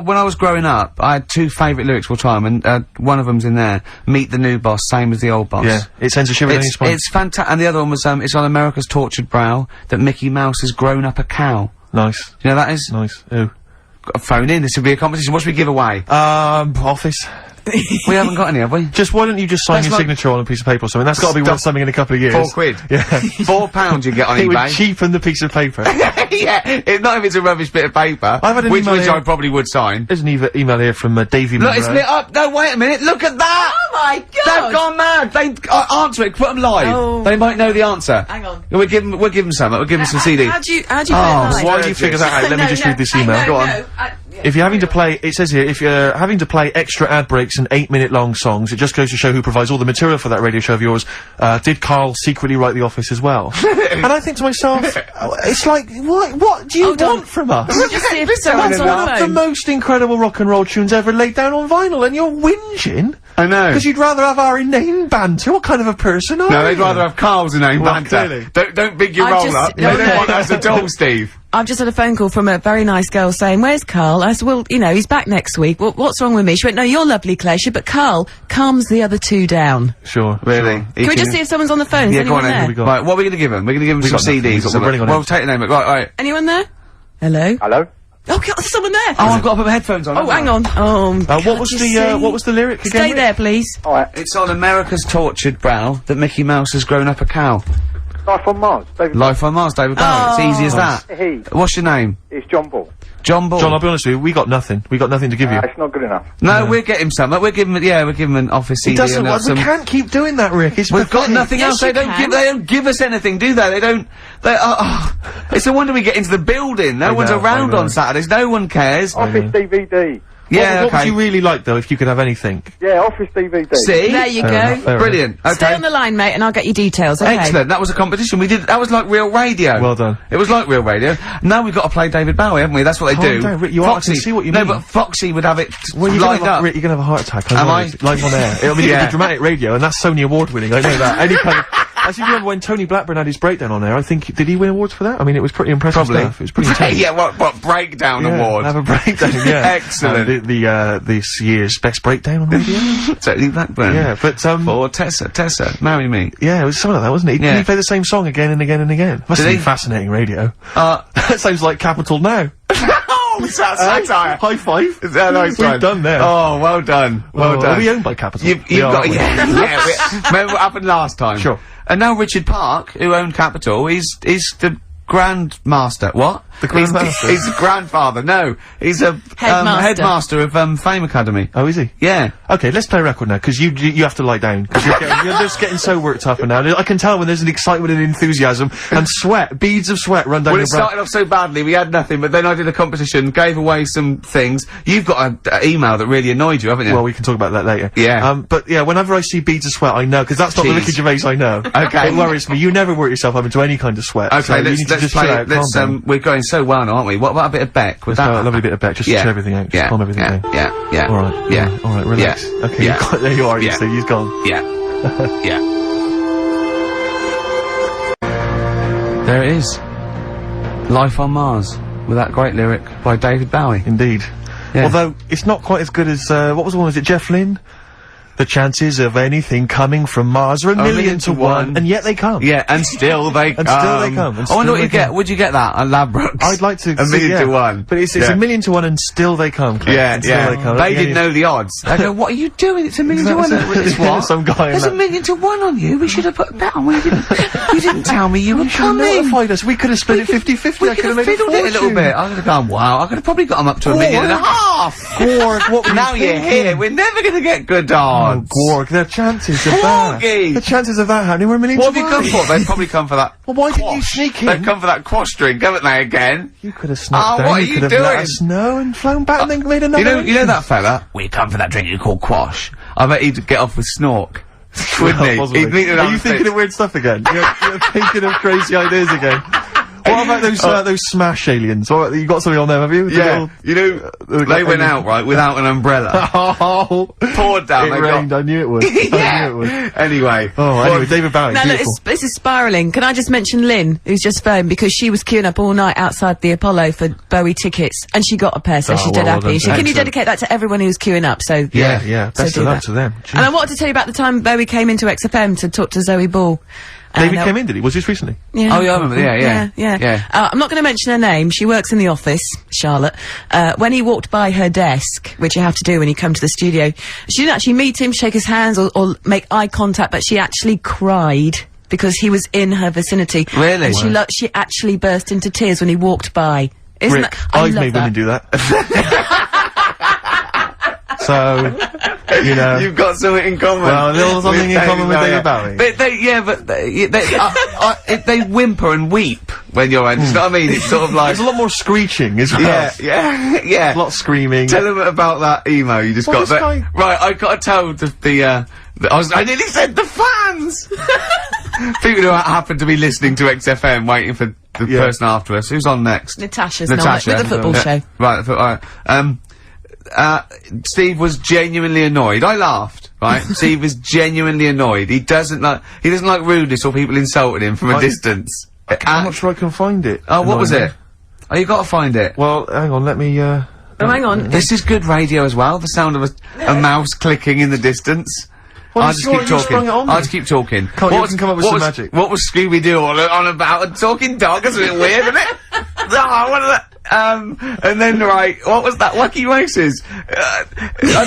B: when I was growing up, I had 2 favourite lyrics of all time, and one of them's in there. Meet the new boss, same as the old boss.
C: Yeah, it sends a shiver down your spine.
B: It's fantastic. And the other one was, it's on America's tortured brow that Mickey Mouse has grown up a cow.
C: Nice.
B: You know that is?
C: Nice. Who?
B: Got a phone in, this would be a competition. What should we give away?
C: Office.
B: We haven't got any, have we?
C: Just, why don't you just sign
B: That's
C: your
B: like-
C: signature on a piece of paper or something? That's gotta be worth something in a couple of years.
B: 4 quid.
C: Yeah.
B: £4 you get on
C: It would
B: eBay.
C: cheapen the piece of paper.
B: Yeah, not if it's a rubbish bit of paper.
C: I've had an
B: which
C: email here-
B: I probably would sign.
C: There's an email here from Davey
B: Look,
C: Monroe.
B: it's lit up. No, wait a minute. Look at that.
H: Oh my
B: They've
H: god!
B: gone mad. They answer it. Put them live.
H: Oh.
B: They might know the answer.
H: Hang on.
B: We'll give them some. We'll give them some CDs.
H: How do you put it
B: Oh,
H: live?
C: While you figure that out, let me just read this email.
B: Go on.
C: If you're having to play, it says here, if you're having to play extra ad breaks and 8-minute long songs, it just goes to show who provides all the material for that radio show of yours. Did Karl secretly write The Office as well? And I think to myself, it's like, what do you
H: Hold on.
C: want from us?
H: Just see if someone's on
C: One
H: the
C: of the
H: phone.
C: most incredible rock and roll tunes ever laid down on vinyl, and you're whinging?
B: I know.
C: Because you'd rather have our inane banter. What kind of a person are you?
B: No, they'd rather have Karl's inane
C: Well,
B: banter.
C: clearly.
B: Don't big your
H: I
B: roll
H: just-
B: up.
H: no,
B: They don't
H: no.
B: want us at all, Steve.
H: I've just had a phone call from a very nice girl saying, "Where's Karl?" I said, "Well, you know, he's back next week. What's wrong with me?" She went, "No, you're lovely, Claire." She, but Karl calms the other 2 down.
C: Sure.
B: Really?
H: Can we just see if someone's on the phone? Is
B: Yeah, go on
H: anyone
B: then.
H: there?
C: we got?
B: Right, what are we going to give them? We're going to give them some
C: got nothing.
B: CDs or
C: We're
B: something.
C: running on
B: Well,
C: empty.
B: take the name. Right.
H: Anyone there? Hello?
E: Hello?
H: Oh, God, there's someone there.
B: Oh, I've got to put my headphones on.
H: Oh, hang on. Oh,
C: what was the lyric again?
H: Stay there, please.
E: Alright.
B: It's on America's tortured brow that Mickey Mouse has grown up a cow.
E: Life on Mars. David.
B: Life on Mars, David Bowie. It's easy as that.
E: He.
B: What's your name?
E: It's John Ball.
B: John Ball.
C: John, I'll be honest with you, we got nothing. We got nothing to give you.
E: It's not good enough.
B: No, we'll get him some. We'll give him, we'll give him an office CD.
C: He doesn't
B: and
C: want,
B: some.
C: we can't keep doing that, Rick. It's
B: We've got
C: pathetic.
B: nothing
H: Yes,
B: else. They
H: you
B: don't
H: can.
B: give. They don't give us anything, do they? They don't. It's a wonder we get into the building. No one's
C: know,
B: around
C: I know.
B: on Saturdays. No one cares.
E: Office DVD.
B: Yeah,
C: What would
B: okay.
C: you really like, though, if you could have anything?
E: Yeah, Office DVD.
B: See?
H: There you
C: Fair
H: go.
C: enough, fair
B: Brilliant. Okay.
H: Stay on the line, mate, and I'll get you details, okay?
B: Excellent. That was a competition. We did. That was like real radio.
C: Well done.
B: It was like real radio. Now we've got to play David Bowie, haven't we? That's what they
C: Calm
B: do.
C: down, Rick, you are- I can see what you
B: no,
C: mean.
B: but Foxy would have it
C: Well, you're
B: lined
C: gonna have,
B: up.
C: Rick, you're gonna have a heart attack.
B: Am I?
C: Live on air. I mean,
B: Yeah.
C: it'll be dramatic radio, and that's Sony Award winning. I know that. Any kind of. I seem to remember when Tony Blackburn had his breakdown on there. I think did he win awards for that? I mean, it was pretty impressive
B: Probably.
C: stuff. It was pretty intense.
B: Yeah. What breakdown award?
C: Have a breakdown. Yeah.
B: Excellent.
C: This year's best breakdown on radio.
B: Tony Blackburn.
C: Yeah, but
B: Or Tessa, marry me.
C: yeah, it was something like that, wasn't it?
B: Yeah.
C: He played the same song again and again and again. Must
B: Did
C: have
B: he?
C: been fascinating radio.
B: That
C: Sounds like Capital Now.
B: oh, it's that satire.
C: High five.
B: Is that a nice
C: We've
B: one?
C: done there.
B: Oh, well done. Well
C: Oh,
B: done.
C: Are we owned by Capital?
B: You've
C: We are,
B: got,
C: aren't we?
B: yeah. Remember what happened last time?
C: Sure.
B: And now Richard Park, who owned Capital, is the Grandmaster. What?
C: The Grandmaster?
B: He's the grandfather. No, he's a
H: Headmaster.
B: headmaster of Fame Academy.
C: Oh, is he?
B: Yeah.
C: Okay, let's play a record now, because you have to lie down, because you're just getting so worked up and now. I can tell when there's an excitement and enthusiasm, and sweat, beads of sweat run down
B: Well,
C: your
B: it
C: brow.
B: started off so badly, we had nothing, but then I did a competition, gave away some things. You've got an email that really annoyed you, haven't you?
C: Well, we can talk about that later.
B: Yeah.
C: But yeah, whenever I see beads of sweat, I know, because that's not the
B: Jeez.
C: Ricky Gervais I know.
B: Okay.
C: It worries me. You never work yourself up into any kind of sweat.
B: Okay,
C: so you need to
B: let's
C: just
B: play
C: chill
B: it.
C: out,
B: Let's,
C: calm down.
B: we're going so well now, aren't we? What about a bit of Beck? With
C: Let's
B: that?
C: have a lovely bit of Beck, just to chill everything out, just calm everything down.
B: Yeah.
C: Alright,
B: Yeah.
C: alright, relax.
B: Yeah.
C: Okay,
B: Yeah.
C: you've got, there you are, you
B: Yeah.
C: see, he's gone.
B: Yeah. Yeah. There it is. Life on Mars, with that great lyric by David Bowie.
C: Indeed.
B: Yeah.
C: Although, it's not quite as good as, what was the one, was it Jeff Lynne? The chances of anything coming from Mars are a million to one, and yet they come.
B: Yeah, and still they come.
C: And still they come, and
B: I wonder
C: still
B: what you
C: they
B: get.
C: come.
B: Would you get that at Ladbrokes?
C: I'd like to
B: A
C: see,
B: million
C: yeah.
B: to one.
C: But it's
B: Yeah.
C: a million to one, and still they come. Claire.
B: Yeah,
C: And still
B: yeah.
C: They, come.
B: They
C: Yeah,
B: didn't know the odds. They go, what are you doing? It's a million to one. It's what?
C: Some guy in
B: There's a
C: that-
B: million to one on you. We should have put that on. We didn't. You didn't tell me you were
C: You
B: coming.
C: notified us. We could have split it 50-50.
B: We
C: I
B: could
C: could
B: have
C: have made
B: fiddled it a little bit. I could have gone, wow. I could have probably got them up to a million and a half.
C: Gorg, what were
B: Now
C: you
B: you're
C: thinking?
B: here. We're never going to get good
C: Oh,
B: odds.
C: Gorg, the chances of that.
B: Gorgie!
C: The chances of that happening were a million
B: What
C: to
B: have you
C: one.
B: come for? They've probably come for that.
C: Well, why didn't you
B: quash.
C: sneak in?
B: They've come for that quash drink, haven't they, again?
C: You could have snuck
B: Oh,
C: down.
B: what are
C: you
B: you
C: could have
B: doing?
C: let us know and flown back and then made another.
B: You know that fella? We come for that drink you call quash. I bet he'd get off with Snork. Wouldn't he?
C: Possibly.
B: He'd think
C: Are you thinking of weird stuff again? You're thinking of crazy ideas again. What about those Smash aliens? What, you got something on them, have you?
B: Yeah, you know, they went out, right, without an umbrella.
C: Oh,
B: Poured down.
C: it rained, I knew it would. I knew it would.
B: Anyway.
C: Oh, anyway, David Bowie,
H: Now, look,
C: beautiful.
H: this is spiralling. Can I just mention Lynn, who's just phoned, because she was queuing up all night outside the Apollo for Bowie tickets, and she got a pair, so
C: Oh,
H: she's dead
C: well
H: happy.
C: done.
H: Can you
B: Excellent.
H: dedicate that to everyone who's queuing up? So
C: Yeah,
H: so
C: best
H: do
C: of luck
H: that.
C: to them.
H: And I wanted to tell you about the time Bowie came into XFM to talk to Zoe Ball.
C: David came in, did he? Was this recently?
H: Yeah.
B: Oh, yeah, I remember. Yeah.
H: I'm not going to mention her name. She works in the office, Charlotte. When he walked by her desk, which you have to do when you come to the studio, she didn't actually meet him, shake his hands, or make eye contact, but she actually cried because he was in her vicinity.
B: Really?
H: And she actually burst into tears when he walked by. Isn't
C: Rick,
H: that? I
C: I've
H: love
C: made
H: that.
C: women do that. So, you know.
B: You've got something in common.
C: Well, a little something in common with David Bowie.
B: They whimper and weep when you're on. You know what I mean? It's sort of like.
C: There's a lot more screeching as well.
B: Yeah.
C: A lot of screaming.
B: Tell them about that email you just
C: Well,
B: got.
C: this guy-
B: Right, I got to tell I nearly said the fans! People who happen to be listening to XFM waiting for the person after us. Who's on next?
H: Natasha's
B: Natasha.
H: not with the football show.
B: Right, alright. Steve was genuinely annoyed. I laughed, right? Steve was genuinely annoyed. He doesn't like rudeness or people insulting him from a distance.
C: I'm not sure I can find it.
B: Oh, what was
C: Annoying.
B: it? Oh, you gotta find it.
C: Well, hang on, let me,
H: Oh, hang on.
B: This is good radio as well, the sound of a mouse clicking in the distance.
C: Well,
B: I'll
C: it's
B: just
C: your-
B: keep
C: you
B: talking.
C: sprung it on me.
B: I'll just keep talking.
C: Can't you can come up with some magic?
B: What was Scooby-Doo on about? A talking dog? That's a bit weird, isn't it? Oh, what is that? And then, right, what was that? Wacky Races? I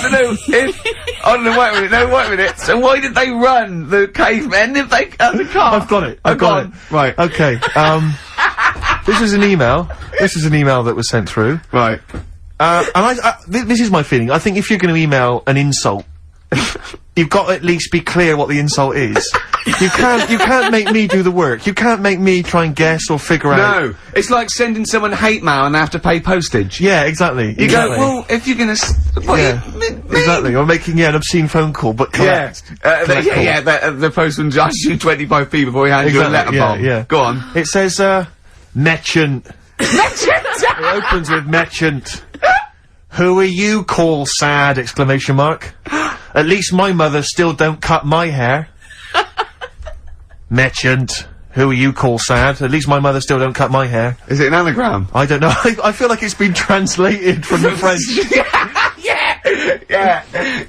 B: don't know if... I don't know, wait a minute. So why did they run, the cavemen, if they... the car?
C: I've got it. I've got it.
B: Right.
C: Okay, this is an email. This is an email that was sent through.
B: Right.
C: And this is my feeling. I think if you're going to email an insult, you've got to at least be clear what the insult is. You can't make me do the work. You can't make me try and guess or figure out.
B: No, it's like sending someone hate mail and they have to pay postage.
C: Yeah, exactly.
B: You go, well, if you're gonna...
C: Exactly. Or making an obscene phone call, but correct.
B: The postman charges you 25p before he hands you a letter bomb.
C: Yeah.
B: Go on.
C: It says, merchant. It opens with merchant. Who are you, call sad, exclamation mark. At least my mother still don't cut my hair. Merchant. Who are you, call sad? At least my mother still don't cut my hair.
B: Is it an anagram?
C: I don't know. I feel like it's been translated from the French.
B: Yeah,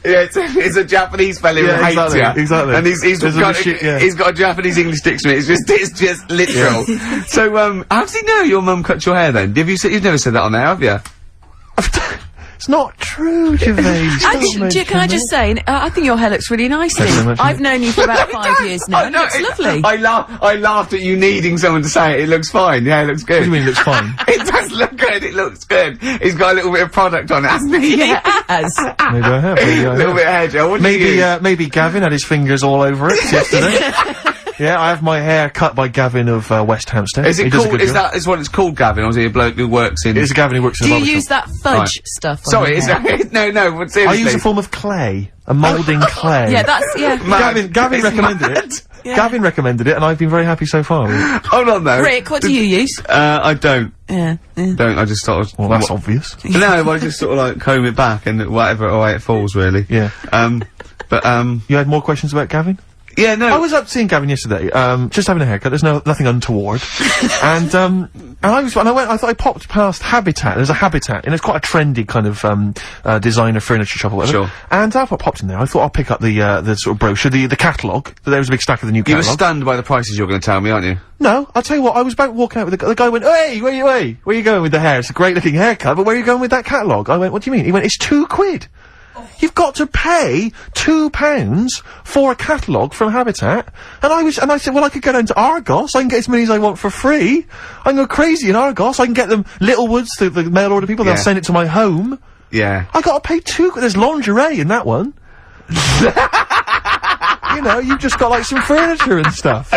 B: it's a Japanese fella who
C: Yeah,
B: hates
C: exactly,
B: you.
C: exactly.
B: And he's
C: There's a
B: got,
C: machine- yeah.
B: he's got a Japanese English dictionary. It's just literal. So, how does he know your mum cut your hair then? You've never said that on there, have you?
C: It's not true, Gervais.
H: Can I just say, I think your hair looks really nice,
C: Thanks very
H: Lee.
C: much,
H: I've known you for about 5 years now. It looks lovely.
B: I laughed at you needing someone to say it. It looks fine. Yeah, it looks good.
C: What do you mean it looks fine?
B: It does look good. It looks good. He's got a little bit of product on it, hasn't he?
H: Yeah, it has.
C: Maybe I have. Maybe I
B: A little
C: have.
B: bit of hair gel. What do you
C: Maybe,
B: use?
C: maybe Gavin had his fingers all over it yesterday. Yeah, I have my hair cut by Gavin of West Hampstead.
B: Is
C: He
B: it
C: does a
B: called?
C: good
B: Is
C: job.
B: that what it's called, Gavin, or is he a bloke who works in?
C: It's a Gavin who works in
H: Do
C: a
H: you
C: barber
H: use
C: shop.
H: that fudge
B: Right.
H: stuff on
B: Sorry,
H: your hair?
B: no, but
C: I
B: seriously.
C: use a form of clay, a moulding clay.
H: Yeah, that's, yeah.
B: Mad.
C: Gavin
B: It's
C: recommended
B: mad.
C: it.
H: Yeah.
C: Gavin recommended it, and I've been very happy so far. with it.
B: Hold on though.
H: Rick, what do you use?
B: I don't.
H: Yeah.
B: I just sort of.
C: Well, that's obvious.
B: No, I just sort of like comb it back and whatever way it falls, really.
C: Yeah. You had more questions about Gavin?
B: Yeah, no.
C: I was up seeing Gavin yesterday, just having a haircut. There's nothing untoward. and I thought I popped past Habitat. There's a Habitat, and it's quite a trendy kind of, designer furniture shop or whatever.
B: Sure.
C: And I popped in there. I thought I'll pick up the sort of brochure, the catalogue. There was a big stack of the new
B: You were
C: catalogue.
B: stunned by the prices you're going to tell me, aren't you?
C: No, I'll tell you what, I was about walking out with the guy went, hey, where you going with the hair? It's a great looking haircut, but where are you going with that catalogue? I went, what do you mean? He went, it's £2. You've got to pay £2 for a catalogue from Habitat. And I said, well, I could go down to Argos, I can get as many as I want for free. I can go crazy in Argos, I can get them Littlewoods, the mail order people,
B: Yeah.
C: they'll send it to my home.
B: Yeah.
C: I gotta pay there's lingerie in that one. You know, you've just got like some furniture and stuff.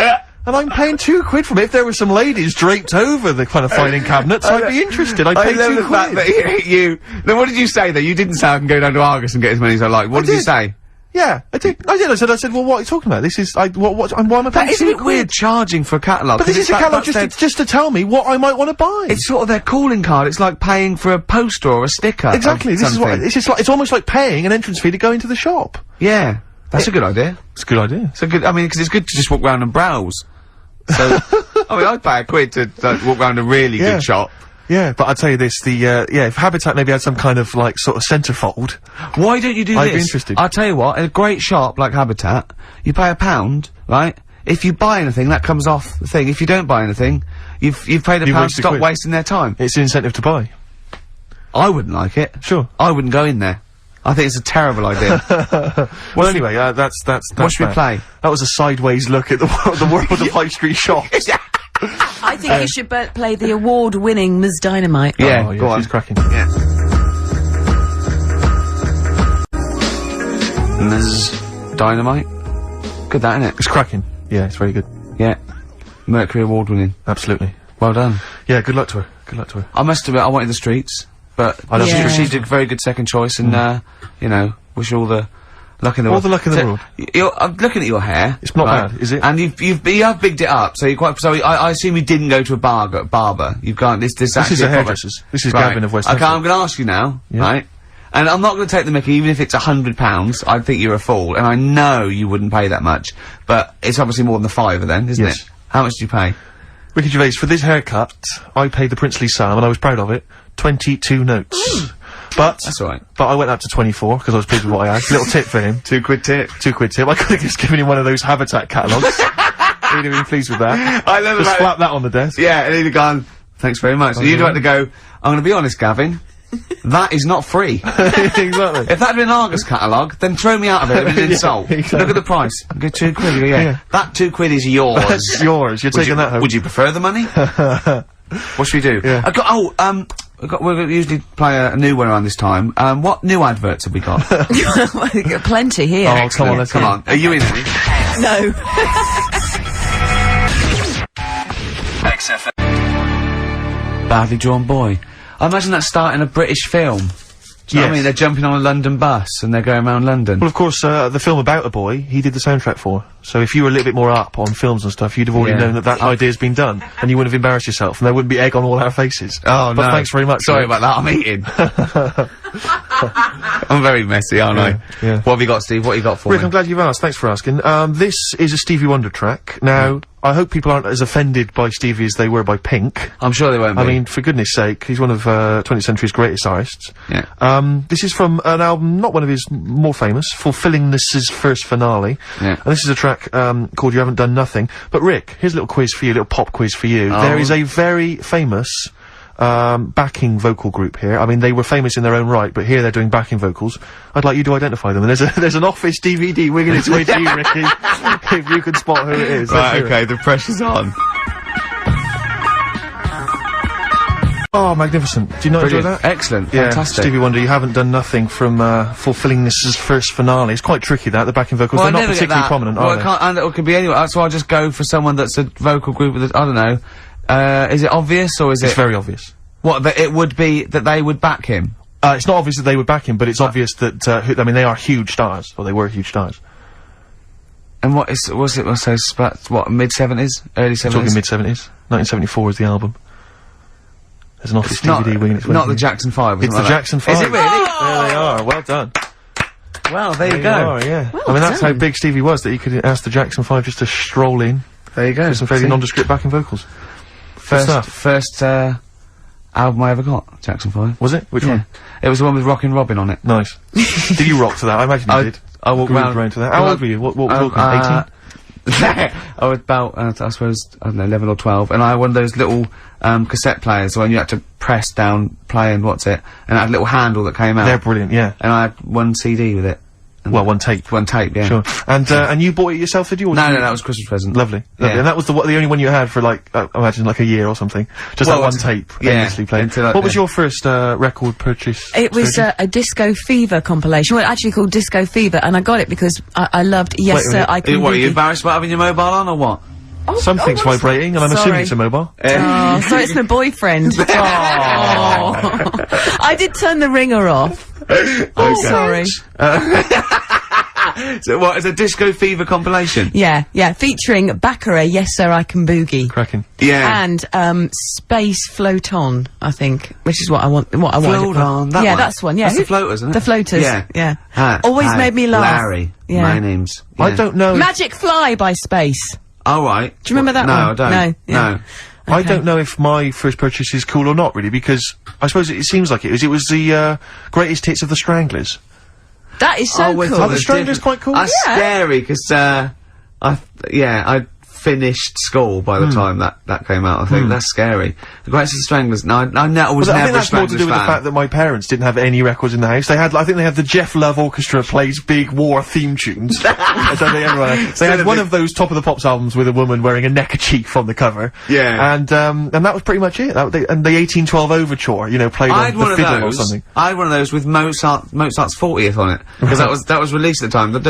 C: And I'm paying £2 from it. If there were some ladies draped over the kind of filing cabinets, I'd be interested. I'd pay
B: I love
C: £2.
B: the fact that you... Then what did you say though? You didn't say I can go down to Argos and get as many as I like. What did you say?
C: Yeah, I did. I said, well, what are you talking about? This is, why am I paying
B: Isn't it
C: £2
B: weird charging for a catalogue?
C: But this is a catalogue just to tell me what I might want to buy.
B: It's sort of their calling card. It's like paying for a poster or a sticker.
C: Exactly. This is what, it's almost like paying an entrance fee to go into the shop.
B: Yeah. That's a good idea.
C: It's a good idea.
B: It's a good, I mean, 'cause it's good to just walk around and browse. So, I mean, I'd pay £1 to walk around a really good shop.
C: Yeah, but I'll tell you this, if Habitat maybe had some kind of, like, sort of centrefold.
B: Why don't you do this?
C: I'd be interested.
B: I'll tell you what, in a great shop like Habitat, you pay £1, right? If you buy anything, that comes off the thing. If you don't buy anything, you've paid £1 to stop wasting their time.
C: It's an incentive to buy.
B: I wouldn't like it.
C: Sure.
B: I wouldn't go in there. I think it's a terrible idea.
C: Well, anyway, that's
B: what should we play?
C: That was a sideways look at the world of high street shops.
H: I think you should play the award-winning Ms. Dynamite.
B: Yeah,
C: oh,
B: go on.
C: She's cracking.
B: Yeah. Ms. Dynamite. Good, that, innit?
C: It's cracking. Yeah, it's very good.
B: Yeah. Mercury Award winning.
C: Absolutely.
B: Well done.
C: Yeah, good luck to her. Good luck to her.
B: I must admit, I wanted the Streets, but
C: I love the
B: she did a very good second choice, and you know, wish you all the luck in the world.
C: All the luck in the world.
B: I'm looking at your hair.
C: It's not bad, is it?
B: And you have bigged it up, so you're quite. So I assume you didn't go to a barber. You've gone. This
C: is a hairdresser's. This is Gavin of West.
B: Okay, I'm going to ask you now, right? And I'm not going to take the mickey, even if it's £100. I think you're a fool, and I know you wouldn't pay that much. But it's obviously more than the £5 then, isn't it? How much do you pay?
C: Ricky Gervais, for this haircut, I paid the princely Sam, and I was proud of it. 22 notes. But
B: that's all right.
C: But I went up to 24 because I was pleased with what I had. Little tip for him.
B: £2 tip.
C: £2 tip. I could have just given him one of those Habitat catalogues. He'd have been pleased with that.
B: I love
C: just slap that on the desk.
B: Yeah, and he'd have gone, thanks very much. And you'd like to go, I'm going to be honest, Gavin. That is not free.
C: Exactly.
B: If that had been an Argus catalogue, then throw me out of it. It was an insult.
C: Exactly.
B: Look at the price. Go £2. You go, yeah. That £2 is yours.
C: That's yours. You're taking that home.
B: Would you prefer the money? What should we do?
C: Yeah.
B: We usually play a new one around this time. What new adverts have we got?
H: We've got plenty here.
C: Oh, come on, let's
B: come on. Are you in any?
H: No.
G: XFM.
B: Badly Drawn Boy. I imagine that's starting a British film. Do you know what I mean? They're jumping on a London bus and they're going around London.
C: Well, of course, the film about a boy, he did the soundtrack for. So if you were a little bit more up on films and stuff, you'd have already known that idea's been done, and you wouldn't have embarrassed yourself, and there wouldn't be egg on all our faces.
B: Oh,
C: but
B: no.
C: thanks very much.
B: Sorry about that, I'm eating. I'm very messy, aren't I?
C: Yeah.
B: What have you got, Steve? What have you got for
C: Rick,
B: me?
C: I'm glad you've asked. Thanks for asking. This is a Stevie Wonder track. Now, I hope people aren't as offended by Stevie as they were by Pink.
B: I'm sure they won't be.
C: I mean, for goodness sake, he's one of 20th century's greatest artists.
B: Yeah.
C: This is from an album, not one of his more famous, Fulfillingness's first finale.
B: Yeah.
C: And this is a track called You Haven't Done Nothing. But Rick, here's a little quiz for you, a little pop quiz for you.
B: Oh.
C: There is a very famous backing vocal group here. I mean, they were famous in their own right, but here they're doing backing vocals. I'd like you to identify them. And there's an Office DVD winging its way to you, Ricky. If you can spot who it is.
B: Right, okay, the pressure's on.
C: Oh, magnificent. Do you not enjoy that?
B: Excellent.
C: Yeah,
B: Fantastic.
C: Stevie Wonder, You Haven't Done Nothing from Fulfillingness's first finale. It's quite tricky, that, the backing vocals.
B: Well,
C: They're
B: I
C: not
B: never get
C: particularly
B: that.
C: prominent,
B: well,
C: are they?
B: And it could be anyone, so I'll just go for someone that's a vocal group with, I don't know. Is it obvious, or is
C: It's
B: it...
C: very obvious.
B: What, that it would be that they would back him?
C: It's not obvious that they would back him, but it's obvious that, I mean, they are huge stars. Or they were huge stars.
B: And what is, was it, what, mid-70s? Early 70s?
C: Talking mid-70s. 1974 is the album. There's an Office
B: Not,
C: DVD winging its way.
B: not the Jackson 5,
C: It's the Jackson 5.
B: Is it really?
C: There they are, well done.
B: Well, there you go.
C: Are, yeah. I mean, that's how big Stevie was, that he could ask the Jackson 5 just to stroll in.
B: There you go.
C: With some fairly nondescript backing vocals.
B: First album I ever got, Jackson 5.
C: Was it? Which one?
B: It was the one with Rockin' Robin on it.
C: Nice. Did you rock to that? I imagine you did.
B: I walked
C: around to that. How old were you? What was 18?
B: I was about, I suppose, I don't know, 11 or 12, and I had one of those little, cassette players when you had to press down play and and it had a little handle that came out.
C: They're brilliant, yeah.
B: And I had one CD with it.
C: Well, one tape.
B: One tape, yeah.
C: Sure. And you bought it yourself, did you? Or
B: No,
C: did
B: no,
C: you-
B: that was a Christmas present.
C: Lovely.
B: Yeah.
C: And that was the only one you had for, like, I imagine, like a year or something. Just
B: Well,
C: that one tape.
B: yeah,
C: Endlessly played.
B: until
C: What was your first, record purchase?
H: It was
C: Sergey?
H: a Disco Fever compilation. Well, actually called Disco Fever, and I got it because I loved Yes
C: Wait a
H: Sir,
C: minute.
H: I Can
B: What, are you
H: Boogie.
B: embarrassed about having your mobile on, or what?
C: Something's vibrating, and I'm assuming
H: Sorry.
C: it's a mobile.
H: Oh, so it's my boyfriend. Oh. I did turn the ringer off. Oh, sorry.
B: So what, is a Disco Fever compilation?
H: Yeah, featuring Baccarat, Yes Sir, I Can Boogie.
C: Cracking.
B: Yeah.
H: And, Space Float On, I think, which is what I want.
B: Float On, that
H: yeah,
B: one?
H: that's one, yeah.
B: That's the Floaters, isn't it?
H: The Floaters,
B: Yeah.
H: Always
B: Hi,
H: made me laugh.
B: Larry.
H: Yeah.
B: My name's...
C: I
B: yeah.
C: don't know.
H: Magic Fly by Space.
B: Oh, right.
H: Do you remember that
B: no,
H: one?
B: I don't.
H: No, yeah.
B: No.
C: I don't know if my first purchase is cool or not, really, because I suppose it seems like it was. It was the greatest hits of the Stranglers.
H: That is so
B: we
H: cool.
B: thought
C: Are the
B: it was
C: Stranglers
B: different.
C: quite cool?
B: That's
H: Yeah.
B: scary, because, I finished school by the time that came out, I think. That's scary. The Greatest of the Stranglers, no, I was
C: Well, I
B: never
C: think
B: a
C: that's more to do
B: Stranglers
C: with the
B: fan.
C: fact that my parents didn't have any records in the house. I think they had the Jeff Love Orchestra plays big war theme tunes. I don't think everyone had. They had one of those Top of the Pops albums with a woman wearing a neckerchief on the cover.
B: Yeah.
C: And that was pretty much it. And the 1812 Overture, you know, played
B: I had
C: on
B: one
C: the
B: of
C: fiddle or
B: those.
C: something.
B: I had one of those with Mozart's 40th on it, because that was released at the time. The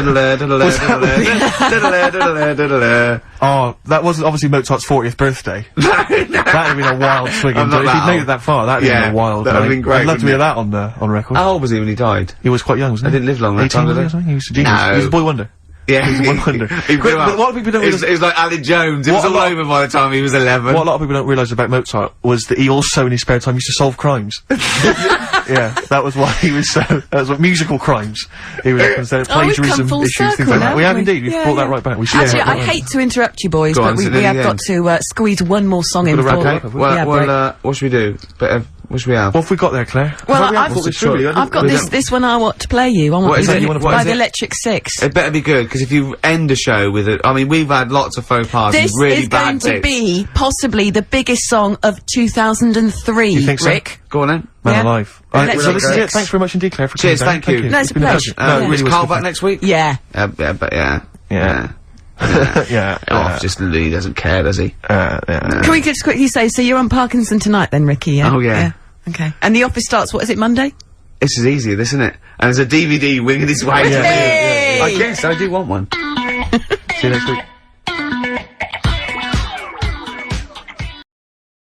C: Oh, that wasn't obviously Mozart's 40th birthday. That'd have been a wild swing.
B: I'm not
C: If he'd
B: that
C: made
B: old.
C: it that far, that'd have been a wild.
B: that'd have
C: night.
B: been great,
C: I'd love to hear
B: wouldn't
C: that on record.
B: How old was he when he died?
C: He was quite young, wasn't
B: I
C: he?
B: didn't live long that
C: 18
B: time, did
C: was
B: he?
C: or something? He was a genius.
B: No.
C: He was a boy wonder.
B: Yeah,
C: He was a wonder.
B: He grew up.
C: But what people don't
B: It was like Alan Jones. It was all over by the time he was 11.
C: What a lot of people don't realise about Mozart was that he also, in his spare time, used to solve crimes. Yeah, that was why he was so. That was what musical crimes. He was considered
H: Oh, we've come
C: plagiarism
H: full
C: issues, things
H: circle
C: like that.
H: now,
C: We have
H: haven't we?
C: indeed. We've
H: Yeah,
C: brought
H: yeah.
C: that right back. We should.
H: Actually,
C: yeah,
H: I hate to interrupt you, boys,
B: Go
H: but
B: on,
H: we
B: so near
H: have
B: the
H: got
B: end.
H: to squeeze one more song in
C: Got to wrap
H: before.
C: it up, have we?
H: Yeah, break.
B: What should we do? What should we have?
C: What have we got there, Claire?
H: Well,
C: We haven't
H: I've-
C: thought this through, really.
H: I've got this one I want to play you. I want
B: What is
H: you
B: it?
H: to-
B: What
H: by
B: is
H: the
B: it?
H: Electric Six.
B: It better be good, because if you end a show with it, I mean, we've had lots of faux pas
H: This
B: and really
H: is
B: bad
H: going to
B: bits.
H: be possibly the biggest song of 2003.
C: You think so?
H: Rick?
B: Go on then.
C: Man
H: Yeah.
C: alive.
H: Electric
C: so this is it.
H: Six.
C: Thanks very much indeed, Claire, for
B: Cheers,
C: coming down.
B: thank you.
H: No, it's a
C: been
H: pleasure.
C: No, it
B: Is
C: really was
B: Karl
C: good
B: back next week?
H: Yeah.
B: Yeah.
C: Yeah.
B: Yeah. Oh, just he doesn't care, does he?
C: yeah.
H: Can we just quickly say, so you're on Parkinson tonight then, Ricky, yeah?
B: Oh, yeah.
H: Okay. And the office starts, what is it, Monday?
B: This is easier, this, isn't it? And there's a DVD winging its way.
H: Hey!
B: I guess I do want one.
C: See you next week.